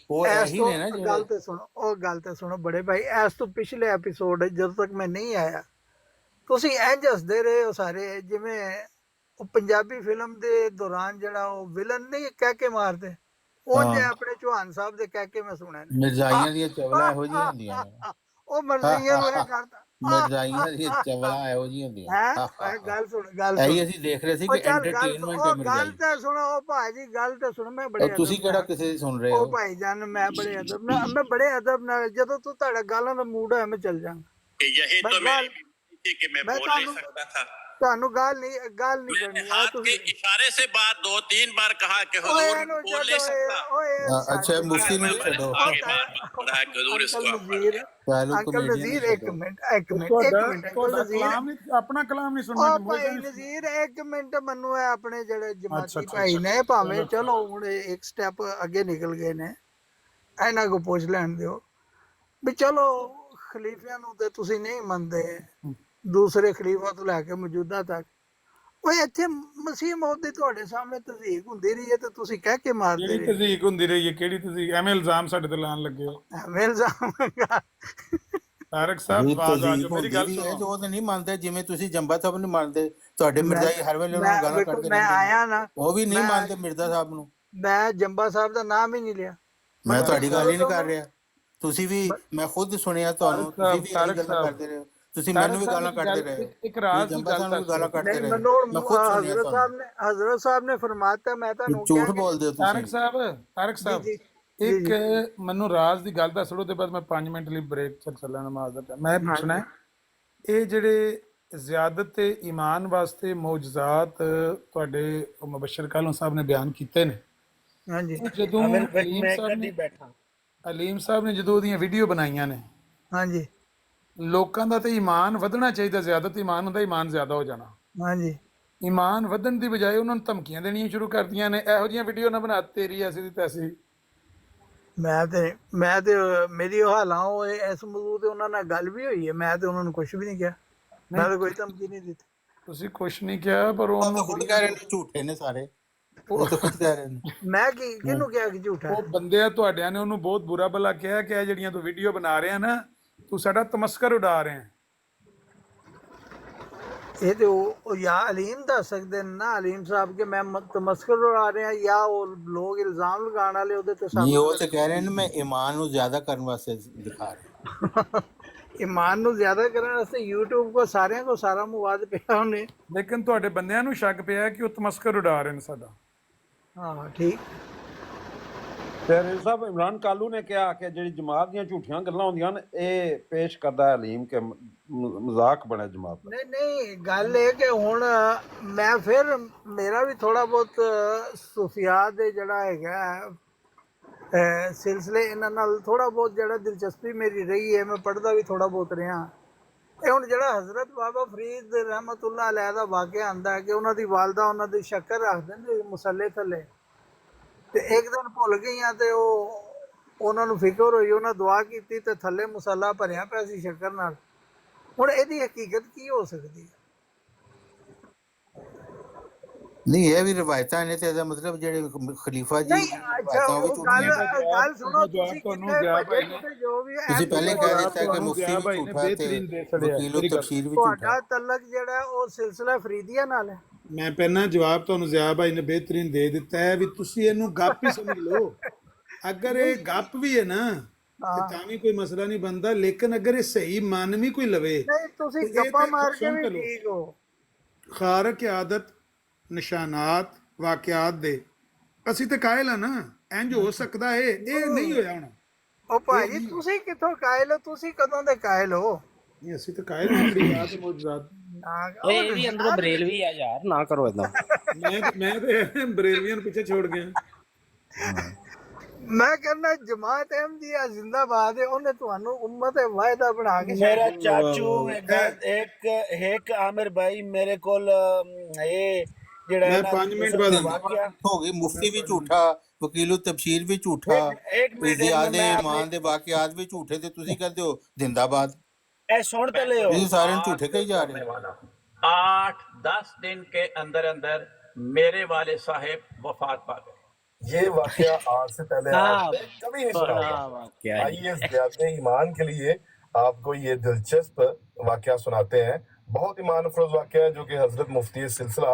ਉਹ ਇਹੀ ਨੇ ਨਾ ਜਿਹੜੇ। ਗੱਲ ਤੇ ਸੁਣੋ, ਉਹ ਗੱਲ ਤੇ ਸੁਣੋ ਬੜੇ ਭਾਈ। ਇਸ ਤੋਂ ਪਿਛਲੇ ਐਪੀਸੋਡ ਜਦੋਂ ਤੱਕ ਮੈਂ ਨਹੀਂ ਆਇਆ, ਤੁਸੀਂ ਇੰਝ ਹੱਸਦੇ ਰਹੇ ਹੋ ਸਾਰੇ ਜਿਵੇਂ ਉਹ ਪੰਜਾਬੀ ਫਿਲਮ ਦੇ ਦੌਰਾਨ ਜਿਹੜਾ ਉਹ ਵਿਲਨ ਨਹੀਂ ਕਹਿ ਕੇ ਮਾਰਦੇ, ਉਹ ਜੇ ਆਪਣੇ ਚੌਹਾਨ ਸਾਹਿਬ ਦੇ ਕਹਿ ਕੇ ਮੈਂ ਸੁਣਿਆ ਨੇ। ਮਿਰਜ਼ਾਈਆਂ ਦੀਆਂ ਚਵਲਾਂ ਇਹੋ ਜਿਹੀਆਂ ਹੁੰਦੀਆਂ ਨੇ। ਉਹ ਮਰਜ਼ੀਆਂ ਨੂੰ ਕਰਦਾ। ਮਿਰਜ਼ਾਈਆਂ ਦੀਆਂ ਚਵਲਾਂ ਇਹੋ ਜਿਹੀਆਂ ਹੁੰਦੀਆਂ। ਹੈ ਗੱਲ ਸੁਣ, ਗੱਲ ਇਹੀ ਅਸੀਂ ਦੇਖ ਰਹੇ ਸੀ ਕਿ ਐਂਟਰਟੇਨਮੈਂਟ ਹੈ ਗੱਲ ਮਿਰਜ਼ਾਈ। ਤਾਂ ਸੁਣੋ, ਉਹ ਭਾਜੀ ਗੱਲ ਤਾਂ ਸੁਣੋ। ਮੈਂ ਬੜੇ ਤੁਸੀਂ ਕਿਹੜਾ ਕਿਸੇ ਦੀ ਸੁਣ ਰਹੇ ਉਹ ਹੋ? ਭਾਈ ਜਾਨ, ਮੈਂ ਬੜੇ ਅਦਬ ਨਾਲ, ਮੈਂ ਬੜੇ ਅਦਬ ਨਾਲ, ਜਦੋਂ ਤੂੰ ਤੁਹਾਡਾ ਗਾਲਾਂ ਦਾ ਮੂਡ ਹੋਇਆ ਮੈਂ ਚੱਲ ਜਾਵਾਂਗਾ। यही तो मेरी थी कि मैं बोल नहीं सकता था। ਤੁਹਾਨੂੰ ਗੱਲ ਨਹੀਂ ਕਰਨੀ मैंने ਆ हाथ के ਤੁਸੀਂ। इशारे से बात 2-3 बार कहा कि हुजूर मैं बोल नहीं सकता। ਅੱਛਾ, ਮੁਫਤੀ ਨੂੰ ਛੱਡੋ। आगे बात बड़ा है कि हुजूर इसको ਅੰਕਲ ਨਜ਼ੀਰ, ਇੱਕ ਮਿੰਟ ਤੁਹਾਡਾ ਕਲਾਮ ਨਹੀਂ, ਆਪਣਾ ਕਲਾਮ ਨਹੀਂ ਸੁਣਨਾ। ਭਾਈ ਨਜ਼ੀਰ, ਇੱਕ ਮਿੰਟ ਮੈਨੂੰ ਇਹ ਆਪਣੇ ਜਿਹੜੇ ਜਮਾਤੀ ਭਾਈ ਨੇ, ਭਾਵੇਂ ਚਲੋ ਹੁਣ ਇੱਕ ਸਟੈਪ ਅੱਗੇ ਨਿਕਲ ਗਏ ਨੇ, ਇਹਨਾਂ ਕੋ ਪੁੱਛ ਲੈਣ ਦਿਓ। ਵੀ ਚਲੋ ਖਲੀਫਿਆਂ ਨੂੰ ਤੇ ਤੁਸੀਂ ਨਹੀਂ ਮੰਨਦੇ, ਦੂਸਰੇ ਖਲੀਫਾ ਤੋਂ ਲੈ ਕੇ ਮੌਜੂਦਾ ਤੱਕ, ਉਹ ਇੱਥੇ ਮਸੀਹ ਮੌਤ ਦੀ ਤੁਹਾਡੇ ਸਾਹਮਣੇ ਤਸਦੀਕ ਹੁੰਦੀ ਰਹੀ ਹੈ ਤੇ ਤੁਸੀਂ ਕਹਿ ਕੇ ਮਾਰਦੇ ਜਿਹੜੀ ਰਹੇ। ਤਸਦੀਕ ਹੁੰਦੀ ਰਹੀ ਹੈ, ਕਿਹੜੀ ਤਸਦੀਕ? ਐਵੇਂ ਇਲਜ਼ਾਮ ਸਾਡੇ ਤੇ ਲਾਉਣ ਲੱਗੇ ਹੋ। ਐਵੇਂ ਇਲਜ਼ਾਮ ਤਾਰਕ ਸਾਹਿਬ ਇਹ ਆਵਾਜ਼ ਆ ਤਸਦੀਕ ਜਾਓ, ਮੇਰੀ ਹੁੰਦੀ ਗੱਲ ਵੀ ਹੈ ਤੇ ਸੁਣੋ। ਉਹ ਤਾਂ ਨਹੀਂ ਮੰਨਦੇ, ਜਿਵੇਂ ਤੁਸੀਂ ਜੰਬਾ ਸਾਹਿਬ ਨੂੰ ਮੰਨਦੇ, ਤੁਹਾਡੇ ਮਿਰਜ਼ਾਈ ਹਰ ਵੇਲੇ ਉਹਨਾਂ ਨੂੰ ਗਾਲਾਂ ਕੱਢਦੇ ਮੈਂ ਰਹਿੰਦੇ ਆਇਆ ਨੇ, ਨਾ, ਉਹ ਵੀ ਨਹੀਂ ਮੈਂ- ਮੰਨਦੇ ਮਿਰਜ਼ਾ ਸਾਹਿਬ ਨੂੰ। ਮੈਂ ਜੰਬਾ ਸਾਹਿਬ ਦਾ ਨਾਮ ਹੀ ਨਹੀਂ ਲਿਆ। ਮੈਂ ਤੁਹਾਡੀ ਗੱਲ ਹੀ ਨਹੀਂ ਕਰ ਰਿਹਾ, ਤੁਸੀਂ ਵੀ, ਮੈਂ ਖੁਦ ਸੁਣਿਆ ਤੁਹਾਨੂੰ, ਤੁਸੀਂ ਵੀ ਇਹ ਤਾਰਕ ਗੱਲਾਂ ਸਾਹਿਬ, ਕਰਦੇ ਰਹੇ ਹੋ, ਤੁਸੀਂ ਮੈਨੂੰ ਵੀ ਗਾਲਾਂ ਕੱਢਦੇ ਰਹੇ ਹੋ, ਇੱਕ ਰਾਜ ਦੀ ਜੰਬਾ ਗੱਲ ਸਾਹਿਬ ਨੂੰ ਵੀ ਗਾਲਾਂ ਕੱਢਦੇ ਨਹੀਂ ਰਹੇ ਮੈਨੂੰ ਹੋ, ਮੈਂ ਖੁਦ ਸੁਣਿਆ ਹਜ਼ਰਤ ਸਾਹਿਬ ਤੁਹਾਨੂੰ। ਹਜ਼ਰਤ ਸਾਹਿਬ ਨੇ ਫਰਮਾਤਾ, ਮੈਂ ਤੁਹਾਨੂੰ ਝੂਠ ਕਿਹਾ ਬੋਲਦੇ ਹੋ ਤਾਰਕ ਤੁਸੀਂ। ਸਾਹਿਬ ਜੀ, ਇੱਕ ਮੈਨੂੰ ਰਾਜ ਦੀ ਗੱਲ ਦੱਸ ਲਓ, ਤੇ ਬਾਅਦ ਮੈਂ 5 ਮਿੰਟ ਲਈ ਬ੍ਰੇਕ ਚੱਲਾਂ ਨਮਾਜ਼ ਦਾ। ਮੈਂ ਪੁੱਛਣਾ ਹੈ, ਇਹ ਜਿਹੜੇ ਜ਼ਿਆਦਤ ਤੇ ਈਮਾਨ ਵਾਸਤੇ ਮੌਜਜ਼ਾਤ ਤੁਹਾਡੇ ਮੁਬਸ਼ਰ ਕਾਲੂ ਸਾਹਿਬ ਨੇ ਬਿਆਨ ਕੀਤੇ ਨੇ, ਹਾਂਜੀ ਜਦੋਂ ਅਲੀਮ ਸਾਹਿਬ ਨੇ ਜਦੋਂ ਉਹਦੀਆਂ ਵੀਡੀਓ ਬਣਾਈਆਂ ਨੇ, ਹਾਂਜੀ ਲੋਕਾਂ ਦਾ ਤੇ ਈਮਾਨ ਵਧਣਾ ਚਾਹੀਦਾ, ਜ਼ਿਆਦਤ ਈਮਾਨ ਹੁੰਦਾ, ਈਮਾਨ ਜ਼ਿਆਦਾ ਹੋ ਜਾਣਾ। ਹਾਂਜੀ ਈਮਾਨ ਵਧਣ ਦੀ ਬਜਾਏ ਉਹਨਾਂ ਨੂੰ ਧਮਕੀਆਂ ਦੇਣੀਆਂ ਸ਼ੁਰੂ ਕਰਦੀਆਂ ਨੇ, ਇਹੋ ਜਿਹੀਆਂ ਵੀਡੀਓ ਨਾ ਬਣਾ, ਤੇਰੀ ਐਸੀ ਦੀ ਤੈਸੀ। ਮੈਂ ਤੇ ਮੇਰੀ ਉਹ ਹਾਲਾਂ ਉਹ ਇਸ ਮੌਜੂ ਤੇ ਉਹਨਾਂ ਨਾਲ ਗੱਲ ਵੀ ਹੋਈ ਹੈ, ਮੈਂ ਤੇ ਉਹਨਾਂ ਨੂੰ ਕੁਝ ਵੀ ਨਹੀਂ ਕਿਹਾ, ਮੈਂ ਤਾਂ ਕੋਈ ਧਮਕੀ ਨਹੀਂ ਦਿੱਤੀ। ਤੁਸੀਂ ਕੁਛ ਨਹੀਂ ਕਿਹਾ, ਪਰ ਉਹ ਤਾਂ ਉਹਨੂੰ ਖੁਦ ਕਹਿ ਰਹੇ ਨੇ ਝੂਠੇ ਨੇ ਸਾਰੇ, ਉਹ ਤਾਂ ਖੁਦ ਕਹਿ ਰਹੇ ਨੇ। ਮੈਂ ਕਿਹਨੂੰ ਕਿਹਾ ਕਿ ਝੂਠਾ? ਉਹ ਬੰਦੇ ਆ ਤੁਹਾਡਿਆਂ ਨੇ ਉਹਨੂੰ ਬਹੁਤ ਬੁਰਾ ਭਲਾ ਕਿਹਾ ਕਿ ਇਹ ਜਿਹੜੀਆਂ ਤੂੰ ਵੀਡੀਓ ਬਣਾ ਰਿਹਾ ਨਾ, ਤੂੰ ਸਾਡਾ ਤਮਸਕਰ ਉਡਾ ਰਿਹਾ। ਇਹ ਤੇ ਉਹ ਜਾਂ ਅਲੀਮ ਦੱਸ ਸਕਦੇ ਨੇ ਨਾ, ਅਲੀਮ ਸਾਹਿਬ ਕੇ ਮੈਂ ਤਮਸਕਰ ਉਡਾ ਰਿਹਾ, ਜਾਂ ਉਹ ਲੋਕ ਇਲਜ਼ਾਮ ਲਗਾਉਣ ਵਾਲੇ ਉਹਦੇ ਤੇ ਨਹੀਂ, ਉਹ ਤਾਂ ਕਹਿ ਰਹੇ ਨੇ ਮੈਂ ਈਮਾਨ ਨੂੰ ਜ਼ਿਆਦਾ ਕਰਨ ਵਾਸਤੇ ਦਿਖਾ ਰਿਹਾ। ਈਮਾਨ ਨੂੰ ਜ਼ਿਆਦਾ ਕਰਨ ਵਾਸਤੇ YouTube ਕੋ ਸਾਰਿਆਂ ਕੋ ਸਾਰਾ ਮਵਾਦ ਪਿਆ ਉਹਨੇ। ਲੇਕਿਨ ਤੁਹਾਡੇ ਬੰਦਿਆਂ ਨੂੰ ਸ਼ੱਕ ਪਿਆ ਕਿ ਉਹ ਤਮਸਕਰ ਉਡਾ ਰਹੇ ਨੇ ਸਾਡਾ। ਹਾਂ ਠੀਕ। ਤੇ ਸਾਹਿਬ ਇਮਰਾਨ ਕਾਲੂ ਨੇ ਕਿਹਾ ਕਿ ਜਿਹੜੀ ਜਮਾਤ ਦੀਆਂ ਝੂਠੀਆਂ ਗੱਲਾਂ ਹੁੰਦੀਆਂ ਨੇ, ਇਹ ਪੇਸ਼ ਕਰਦਾ ਹੈ ਅਲੀਮ ਕਿ ਮਜ਼ਾਕ ਬਣੇ ਜਮਾਤ ਦਾ। ਨਹੀਂ ਗੱਲ ਇਹ ਕਿ ਹੁਣ ਮੈਂ ਫਿਰ ਮੇਰਾ ਵੀ ਥੋੜਾ ਬਹੁਤ ਸੂਫੀਆਤ ਦੇ ਜਿਹੜਾ ਹੈਗਾ ਸਿਲਸਿਲੇ ਇਹਨਾਂ ਨਾਲ ਥੋੜਾ ਬਹੁਤ ਜਿਹੜਾ ਦਿਲਚਸਪੀ ਮੇਰੀ ਰਹੀ ਹੈ, ਮੈਂ ਪੜ੍ਹਦਾ ਵੀ ਥੋੜਾ ਬਹੁਤ ਰਿਹਾ। ਇਹ ਹੁਣ ਜਿਹੜਾ ਹਜ਼ਰਤ ਬਾਬਾ ਫਰੀਦ ਰਹਿਮਤੁल्लाह ਅਲੈਹ ਦਾ ਵਾਕਿਆ ਆਉਂਦਾ ਹੈ ਕਿ ਉਹਨਾਂ ਦੀ ਵਾਲਦਾ ਉਹਨਾਂ ਦੀ ਸ਼ੱਕਰ ਰੱਖ ਦਿੰਦੇ ਮੁਸੱਲੇ ਥੱਲੇ, ਤੇ ਇੱਕ ਦਿਨ ਭੁੱਲ ਗਈਆਂ ਤੇ ਉਹਨਾਂ ਨੂੰ ਫਿਕਰ ਹੋਈ, ਉਹਨਾਂ ਦੁਆ ਕੀਤੀ ਤੇ ਥੱਲੇ ਮੁਸੱਲਾ ਭਰਿਆ ਪਿਆ ਸੀ ਸ਼ੱਕਰ ਨਾਲ। ਹੁਣ ਇਹਦੀ ਹਕੀਕਤ ਕੀ ਹੋ ਸਕਦੀ ਹੈ? ਨਹੀਂ, ਇਹ ਵੀ ਰਵਾਇਤਾਂ ਨੇ, ਤੇ ਇਹਦਾ ਮਤਲਬ ਜਿਹੜੇ ਖਲੀਫਾ ਜੀ ਨਹੀਂ ਅੱਛਾ ਰਵਾਇਤਾਂ ਉਹ ਵੀ ਉਹ ਝੂਠੀਆਂ। ਗੱਲ ਸੁਣੋ, ਤੁਸੀਂ ਤੁਹਾਨੂੰ ਕਿੰਨੇ ਗਿਆ ਭਾਈ ਵੱਡੇ ਤੇ ਜੋ ਵੀ ਹੈ, ਤੁਸੀਂ ਪਹਿਲੇ ਕਹਿ ਦਿੱਤਾ ਕਿ ਤੁਹਾਨੂੰ ਮੁਫਤੀ ਗਿਆ ਵੀ ਭਾਈ ਨੇ ਝੂਠਾ ਤੇ ਬਿਹਤਰੀਨ ਦੇ ਛੱਡਿਆ। ਵਕੀਲ ਤਫਸੀਰ ਵੀ ਝੂਠਾ। ਤੁਹਾਡਾ ਤਲਕ ਜਿਹੜਾ ਉਹ ਸਿਲਸਿਲਾ ਫਰੀਦੀਆ ਨਾਲ ਹੈ। ਮੈਂ ਪਹਿਲਾਂ ਜਵਾਬ ਤੁਹਾਨੂੰ ਜ਼ਿਆ ਭਾਈ ਨੇ ਬਿਹਤਰੀਨ ਦੇ ਦਿੱਤਾ ਹੈ ਵੀ ਤੁਸੀਂ ਇਹਨੂੰ ਗੱਪ ਹੀ ਸਮਝ ਲਓ। ਅਗਰ ਇਹ ਗੱਪ ਵੀ ਹੈ ਨਾ ਤੇ ਤਾਂ ਵੀ ਕੋਈ ਮਸਲਾ ਨਹੀਂ ਬਣਦਾ, ਲੇਕਿਨ ਅਗਰ ਇਹ ਸਹੀ ਮਨ ਵੀ ਕੋਈ ਲਵੇ, ਨਹੀਂ ਤੁਸੀਂ ਤੇ ਇਹ ਗੱਪਾਂ ਤੇ ਮਾਰ ਕੇ ਸੁਣ ਵੀ ਕੇ ਲਓ। ਠੀਕ ਹੋ। ਖਾਰਕ ਆਦਤ, ਨਿਸ਼ਾਨਾਤ, ਵਾਕਿਆਤ ਦੇ ਅਸੀਂ ਤੇ ਕਾਇਲ ਆ ਨਾ, ਇੰਜ ਹੋ ਸਕਦਾ ਇਹ ਨਹੀਂ ਹੋਇਆ ਹੁਣ। ਉਹ ਭਾਜੀ ਤੁਸੀਂ ਕਿੱਥੋਂ ਕਾਇਲ ਹੋ? ਤੁਸੀਂ ਕਦੋਂ ਦੇ ਕਾਇਲ ਹੋ? ਨਹੀਂ, ਅਸੀਂ ਤਾਂ ਕਾਇਲ ਹਾਂ ਬਰੀਆਤ ਮੌਜੂਜ਼ਾਤ। ਇਹ ਵੀ ਅੰਦਰੋਂ ਬਰੇਲਵੀ ਹੈ ਯਾਰ, ਨਾ ਕਰੋ ਇਦਾਂ। ਮੈਂ ਤੇ ਬਰੇਲਵੀਆਂ ਨੂੰ ਪਿੱਛੇ ਛੋੜ ਗਿਆ। ਮੈਂ ਕਹਿੰਦਾ ਜਮਾਤ ਅਹਿਮਦੀਆ ਜ਼ਿੰਦਾਬਾਦ ਹੈ, ਉਹਨੇ ਤੁਹਾਨੂੰ ਉम्मत ਵਾਹਿਦਾ ਬਣਾ ਕੇ मेरा चाचू एक आमिर भाई मेरे कोल ये ਜਿਹੜਾ ਮੈਂ 5 ਮਿੰਟ ਬਾਅਦ ਵਾਕਿਆ ਹੋ ਗਈ, ਮੁਫਤੀ ਵੀ ਝੂਠਾ, ਵਕੀਲ ਤਫਸੀਰ ਵੀ ਝੂਠਾ, ਜ਼ਿਆਦੇ ਇਮਾਨ ਦੇ ਵਾਕਿਆਤ ਵੀ ਝੂਠੇ, ਤੇ ਤੁਸੀਂ ਕਹਿੰਦੇ ਹੋ ਜ਼ਿੰਦਾਬਾਦ। ਇਹ ਸੁਣ ਤੇ ਲਿਓ। ਤੁਸੀਂ ਸਾਰਿਆਂ ਨੂੰ ਝੂਠੇ ਕਹੀ ਜਾ ਰਹੇ ਹੋ। 8-10 दिन के अंदर अंदर मेरे वाले साहेब वफात पा गए। ये वाकया आज से पहले आपने कभी नहीं सुना होगा। आइए ज़ियादत ईमान के लिए आपको ये दिलचस्प वाकया सुनाते हैं। बहुत ईमान अफरोज वाकया है जो कि हजरत मुफ्ती सिलसिला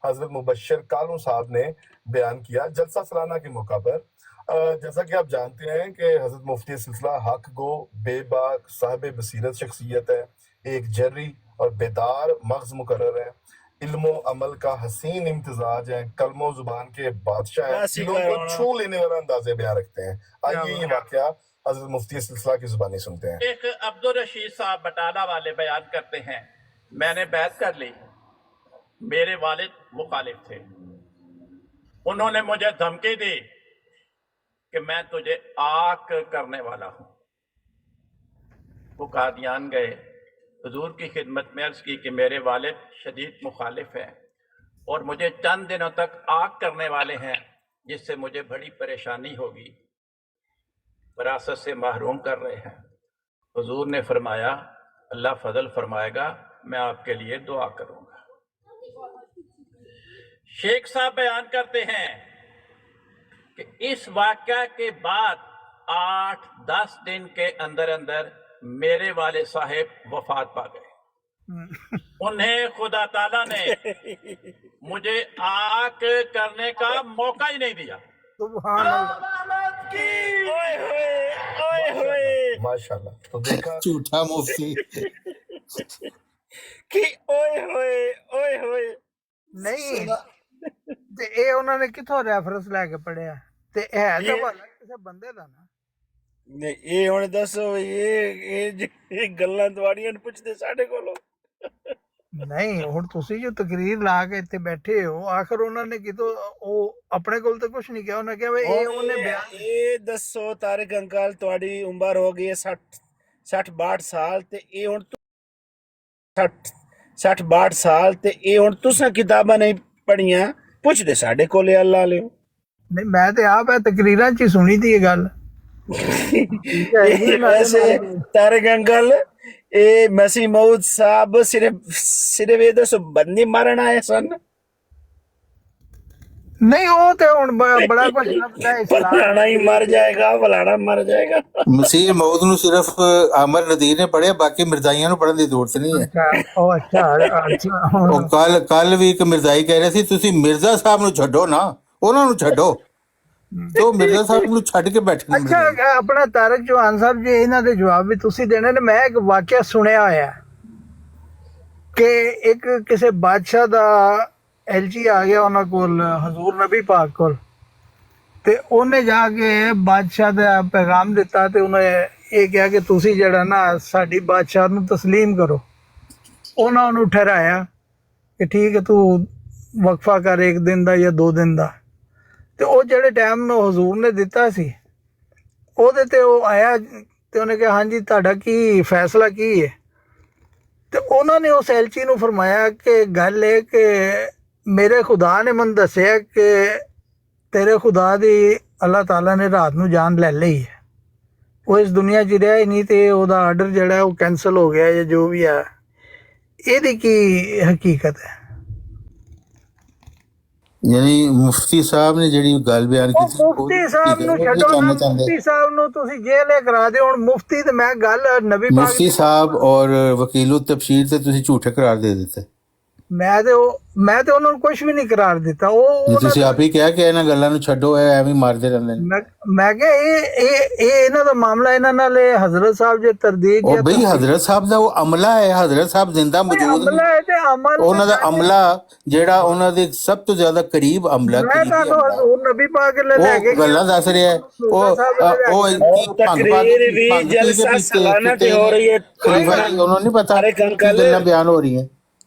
हजरत मुबशर कालू साहब ने बयान किया जलसा सालाना के मौका पर। जैसा कि आप जानते हैं कि हजरत मुफ्ती सिलसिला हक गो बेबाक साहिब बसीरत शख्सियत है, एक जर्री और बेदार मग़ज़ मुकर्रर है, इल्मो अमल का हसीन इम्तिजाज है, कलमो जुबान के बादशाह हैं, दिलों को छू लेने वाला अंदाज़े बयान रखते हैं। आइए ये वाकया हजरत मुफ्ती सिलसिला की जुबानी सुनते हैं। एक अब्दुल रशीद साहब बटाला वाले बयान करते हैं, मैंने बैत कर ली, मेरे वालिद मुखालिफ थे, उन्होंने मुझे धमकी दी कि मैं तुझे आक करने वाला हूं। वो कादियान गए, हुजूर की खिदमत में अर्ज की कि मेरे वालिद शदीद मुखालिफ हैं और मुझे चंद दिनों तक आग करने वाले हैं, जिससे मुझे बड़ी परेशानी होगी, विरासत से महरूम कर रहे हैं। हुजूर ने फरमाया अल्लाह फजल फरमाएगा, मैं आपके लिए दुआ करूंगा। शेख साहब बयान करते हैं कि इस वाक़या के बाद 8-10 दिन के अंदर अंदर मेरे वाले साहब वफात पा गए। उन्हें खुदा ताला ने मुझे आक करने का मौका ही नहीं दिया। सुभान अल्लाह। माशाल्लाह। तो देखा ਝੂਠਾ ਮੁਫਤੀ ਨਹੀਂ ਤੇ ਇਹ ਉਹਨਾਂ ਨੇ ਕਿੱਥੋਂ ਰੈਫਰੈਂਸ ਲੈ ਕੇ ਪੜਿਆ ਤੇ ਹੈ ਤਾਂ ਵਾਲਾ ਕਿਸੇ ਬੰਦੇ ਦਾ ਨਾ। ਨਹੀਂ ਇਹ ਹੁਣ ਦੱਸੋ ਵੀ ਇਹ ਗੱਲਾਂ ਤੁਹਾਡੀਆਂ ਨੂੰ ਪੁੱਛਦੇ ਸਾਡੇ ਕੋਲੋਂ। ਨਹੀਂ ਹੁਣ ਤੁਸੀਂ ਜੋ ਤਕਰੀਰ ਲਾ ਕੇ ਇੱਥੇ ਬੈਠੇ ਹੋ, ਆਖਰ ਉਹਨਾਂ ਨੇ ਕਿਤੋਂ ਉਹ ਆਪਣੇ ਕੋਲ ਤਾਂ ਕੁਝ ਨਹੀਂ ਕਿਹਾ, ਉਹਨੇ ਕਿਹਾ ਵੀ ਇਹ ਉਹਨੇ ਬਿਆਨ। ਇਹ ਦੱਸੋ ਤਾਰਿਕ ਅੰਕਲ ਤੁਹਾਡੀ ਉਮਰ ਹੋ ਗਈ ਹੈ 60-62 ਸਾਲ ਤੇ ਇਹ ਹੁਣ 60-62 ਸਾਲ ਤੇ ਇਹ ਹੁਣ ਤੁਸੀਂ ਕਿਤਾਬਾਂ ਨਹੀਂ ਪੜ੍ਹੀਆਂ, ਪੁੱਛਦੇ ਸਾਡੇ ਕੋਲੇ ਅੱਲਾ ਲਿਓ। ਨਹੀਂ ਮੈਂ ਤੇ ਆਪ ਇਹ ਤਕਰੀਰਾਂ 'ਚ ਹੀ ਸੁਣੀ ਤੀ ਇਹ ਗੱਲ। ਵੈਸੇ ਤਾਰਿਕ ਅੰਕਲ ਇਹ ਮਸੀਹ ਮਊਦ ਸਾਹਿਬ ਸਿਰਫ ਇਹ ਦੱਸੋ ਬੰਦੇ ਮਾਰਨ ਆਏ ਸਨ? ਨਹੀਂ ਉਹ ਤੇ ਹੁਣ ਬੜਾ ਕੁਝ ਪਤਾ ਹੈ ਇਸਲਾਮ। ਫਲਾਣਾ ਹੀ ਮਰ ਜਾਏਗਾ, ਫਲਾਣਾ ਮਰ ਜਾਏਗਾ। ਮਸੀਹ ਮੌਦ ਨੂੰ ਸਿਰਫ ਆਮਰ ਨਦੀਰ ਨੇ ਪੜਿਆ, ਬਾਕੀ ਮਿਰਜ਼ਾਈਆਂ ਨੂੰ ਪੜਨ ਦੀ ਜ਼ਰੂਰਤ ਨਹੀਂ ਹੈ। ਉਹ ਅੱਛਾ ਉਹ ਕੱਲ ਵੀ ਇੱਕ ਮਿਰਜ਼ਾਈ ਕਹਿ ਰਿਹਾ ਸੀ ਤੁਸੀਂ ਮਿਰਜ਼ਾ ਸਾਹਿਬ ਨੂੰ ਛੱਡੋ ਨਾ, ਉਹਨਾਂ ਨੂੰ ਛੱਡੋ, ਤੇ ਉਹ ਮਿਰਜ਼ਾ ਸਾਹਿਬ ਨੂੰ ਛੱਡ ਕੇ ਬੈਠੇ ਨੇ। ਅੱਛਾ ਆਪਣਾ ਤਾਰਕ ਚੌਹਾਨ ਸਾਹਿਬ ਜੀ, ਇਹਨਾਂ ਦੇ ਜਵਾਬ ਵੀ ਤੁਸੀਂ ਦੇਣੇ ਨੇ। ਮੈਂ ਇੱਕ ਵਾਕਿਆ ਸੁਣਿਆ ਹੋਇਆ ਕਿ ਇੱਕ ਕਿਸੇ ਬਾਦਸ਼ਾਹ ਦਾ ਐਲਚੀ ਆ ਗਿਆ ਉਹਨਾਂ ਕੋਲ, ਹਜ਼ੂਰ ਨਬੀ ਪਾਕ ਕੋਲ, ਤੇ ਉਹਨੇ ਜਾ ਕੇ ਬਾਦਸ਼ਾਹ ਦਾ ਪੈਗਾਮ ਦਿੱਤਾ ਤੇ ਉਹਨੇ ਇਹ ਕਿਹਾ ਕਿ ਤੁਸੀਂ ਜਿਹੜਾ ਨਾ ਸਾਡੀ ਬਾਦਸ਼ਾਹ ਨੂੰ ਤਸਲੀਮ ਕਰੋ। ਉਹਨਾਂ ਨੂੰ ਠਹਿਰਾਇਆ ਕਿ ਠੀਕ ਹੈ ਤੂੰ ਵਕਫਾ ਕਰ 1 ਦਿਨ ਦਾ ਜਾਂ 2 ਦਿਨ ਦਾ। ਤੇ ਉਹ ਜਿਹੜੇ ਟਾਈਮ ਨੂੰ ਹਜ਼ੂਰ ਨੇ ਦਿੱਤਾ ਸੀ ਉਹਦੇ ਤੇ ਉਹ ਆਇਆ ਤੇ ਉਹਨੇ ਕਿਹਾ ਹਾਂਜੀ ਤੁਹਾਡਾ ਕੀ ਫੈਸਲਾ ਕੀ ਹੈ। ਤੇ ਉਹਨਾਂ ਨੇ ਉਸ ਐਲਚੀ ਨੂੰ ਫਰਮਾਇਆ ਕਿ ਗੱਲ ਇਹ ਕਿ ਮੇਰੇ ਖੁਦਾ ਨੇ ਮੈਨੂੰ ਦੱਸਿਆ ਕਿ ਤੇਰੇ ਖੁਦਾ ਦੀ ਅੱਲਾਹ ਤਾਲਾ ਨੇ ਰਾਤ ਨੂੰ ਜਾਨ ਲੈ ਲਈ ਹੈ, ਉਹ ਇਸ ਦੁਨੀਆ 'ਚ ਰਿਹਾ ਹੀ ਨਹੀਂ ਤੇ ਉਹਦਾ ਆਰਡਰ ਜਿਹੜਾ ਉਹ ਕੈਂਸਲ ਹੋ ਗਿਆ ਜਾਂ ਜੋ ਵੀ ਹੈ। ਇਹਦੀ ਕੀ ਹਕੀਕਤ ਹੈ? ਯਾਨੀ ਮੁਫਤੀ ਸਾਹਿਬ ਨੇ ਜਿਹੜੀ ਗੱਲ ਬਿਆਨ ਕੀਤੀ, ਮੁਫਤੀ ਸਾਹਿਬ ਨੂੰ ਛੱਡੋ ਨਾ, ਮੁਫਤੀ ਸਾਹਿਬ ਨੂੰ ਤੁਸੀਂ ਜੇਲ੍ਹ ਕਰਾ ਦਿਓ। ਹੁਣ ਮੁਫਤੀ ਤੇ ਮੈਂ ਗੱਲ ਨਬੀ ਪਾਕ ਮੁਫਤੀ ਸਾਹਿਬ ਔਰ ਵਕੀਲੂ ਤਬਸ਼ੀਰ ਤੇ ਤੁਸੀਂ ਝੂਠੇ ਕਰਾਰ ਦੇ ਦਿੱਤੇ। ਮੈਂ ਤੇ ਉਹਨਾਂ ਨੂੰ ਕੁਝ ਵੀ ਨਹੀਂ ਕਰਾਰ ਦਿੱਤਾ। ਉਹ ਤੁਸੀਂ ਆਪ ਹੀ ਕਿਹਾ ਕਿ ਇਹਨਾਂ ਗੱਲਾਂ ਨੂੰ ਛੱਡੋ, ਇਹ ਐਵੇਂ ਮਾਰਦੇ ਰਹਿੰਦੇ ਨੇ। ਮੈਂ ਕਿਹਾ ਇਹ ਇਹਨਾਂ ਦਾ ਮਾਮਲਾ, ਇਹਨਾਂ ਨਾਲ ਇਹ ਹਜ਼ਰਤ ਸਾਹਿਬ ਜੇ ਤਰਦੀਦ ਉਹ ਬਈ ਹਜ਼ਰਤ ਸਾਹਿਬ ਦਾ ਉਹ ਅਮਲਾ ਹੈ, ਹਜ਼ਰਤ ਸਾਹਿਬ ਜ਼ਿੰਦਾ ਮੌਜੂਦ ਨੇ, ਉਹਨਾਂ ਦਾ ਅਮਲਾ ਜਿਹੜਾ ਉਹਨਾਂ ਦੇ ਸਭ ਤੋਂ ਜ਼ਿਆਦਾ ਕਰੀਬ ਅਮਲਾ ਨਬੀ ਪਾਕ ਲੈ ਕੇ ਗੱਲਾਂ ਦੱਸ ਰਿਹਾ ਹੈ। ਉਹ ਤਕਰੀਰ ਵੀ ਜਲਸਾ ਸਾਲਾਨਾ ਤੇ ਹੋ ਰਹੀ ਹੈ, ਉਹਨਾਂ ਨੂੰ ਨਹੀਂ ਪਤਾ ਗੱਲਾਂ ਬਿਆਨ ਹੋ ਰਹੀ ਹੈ।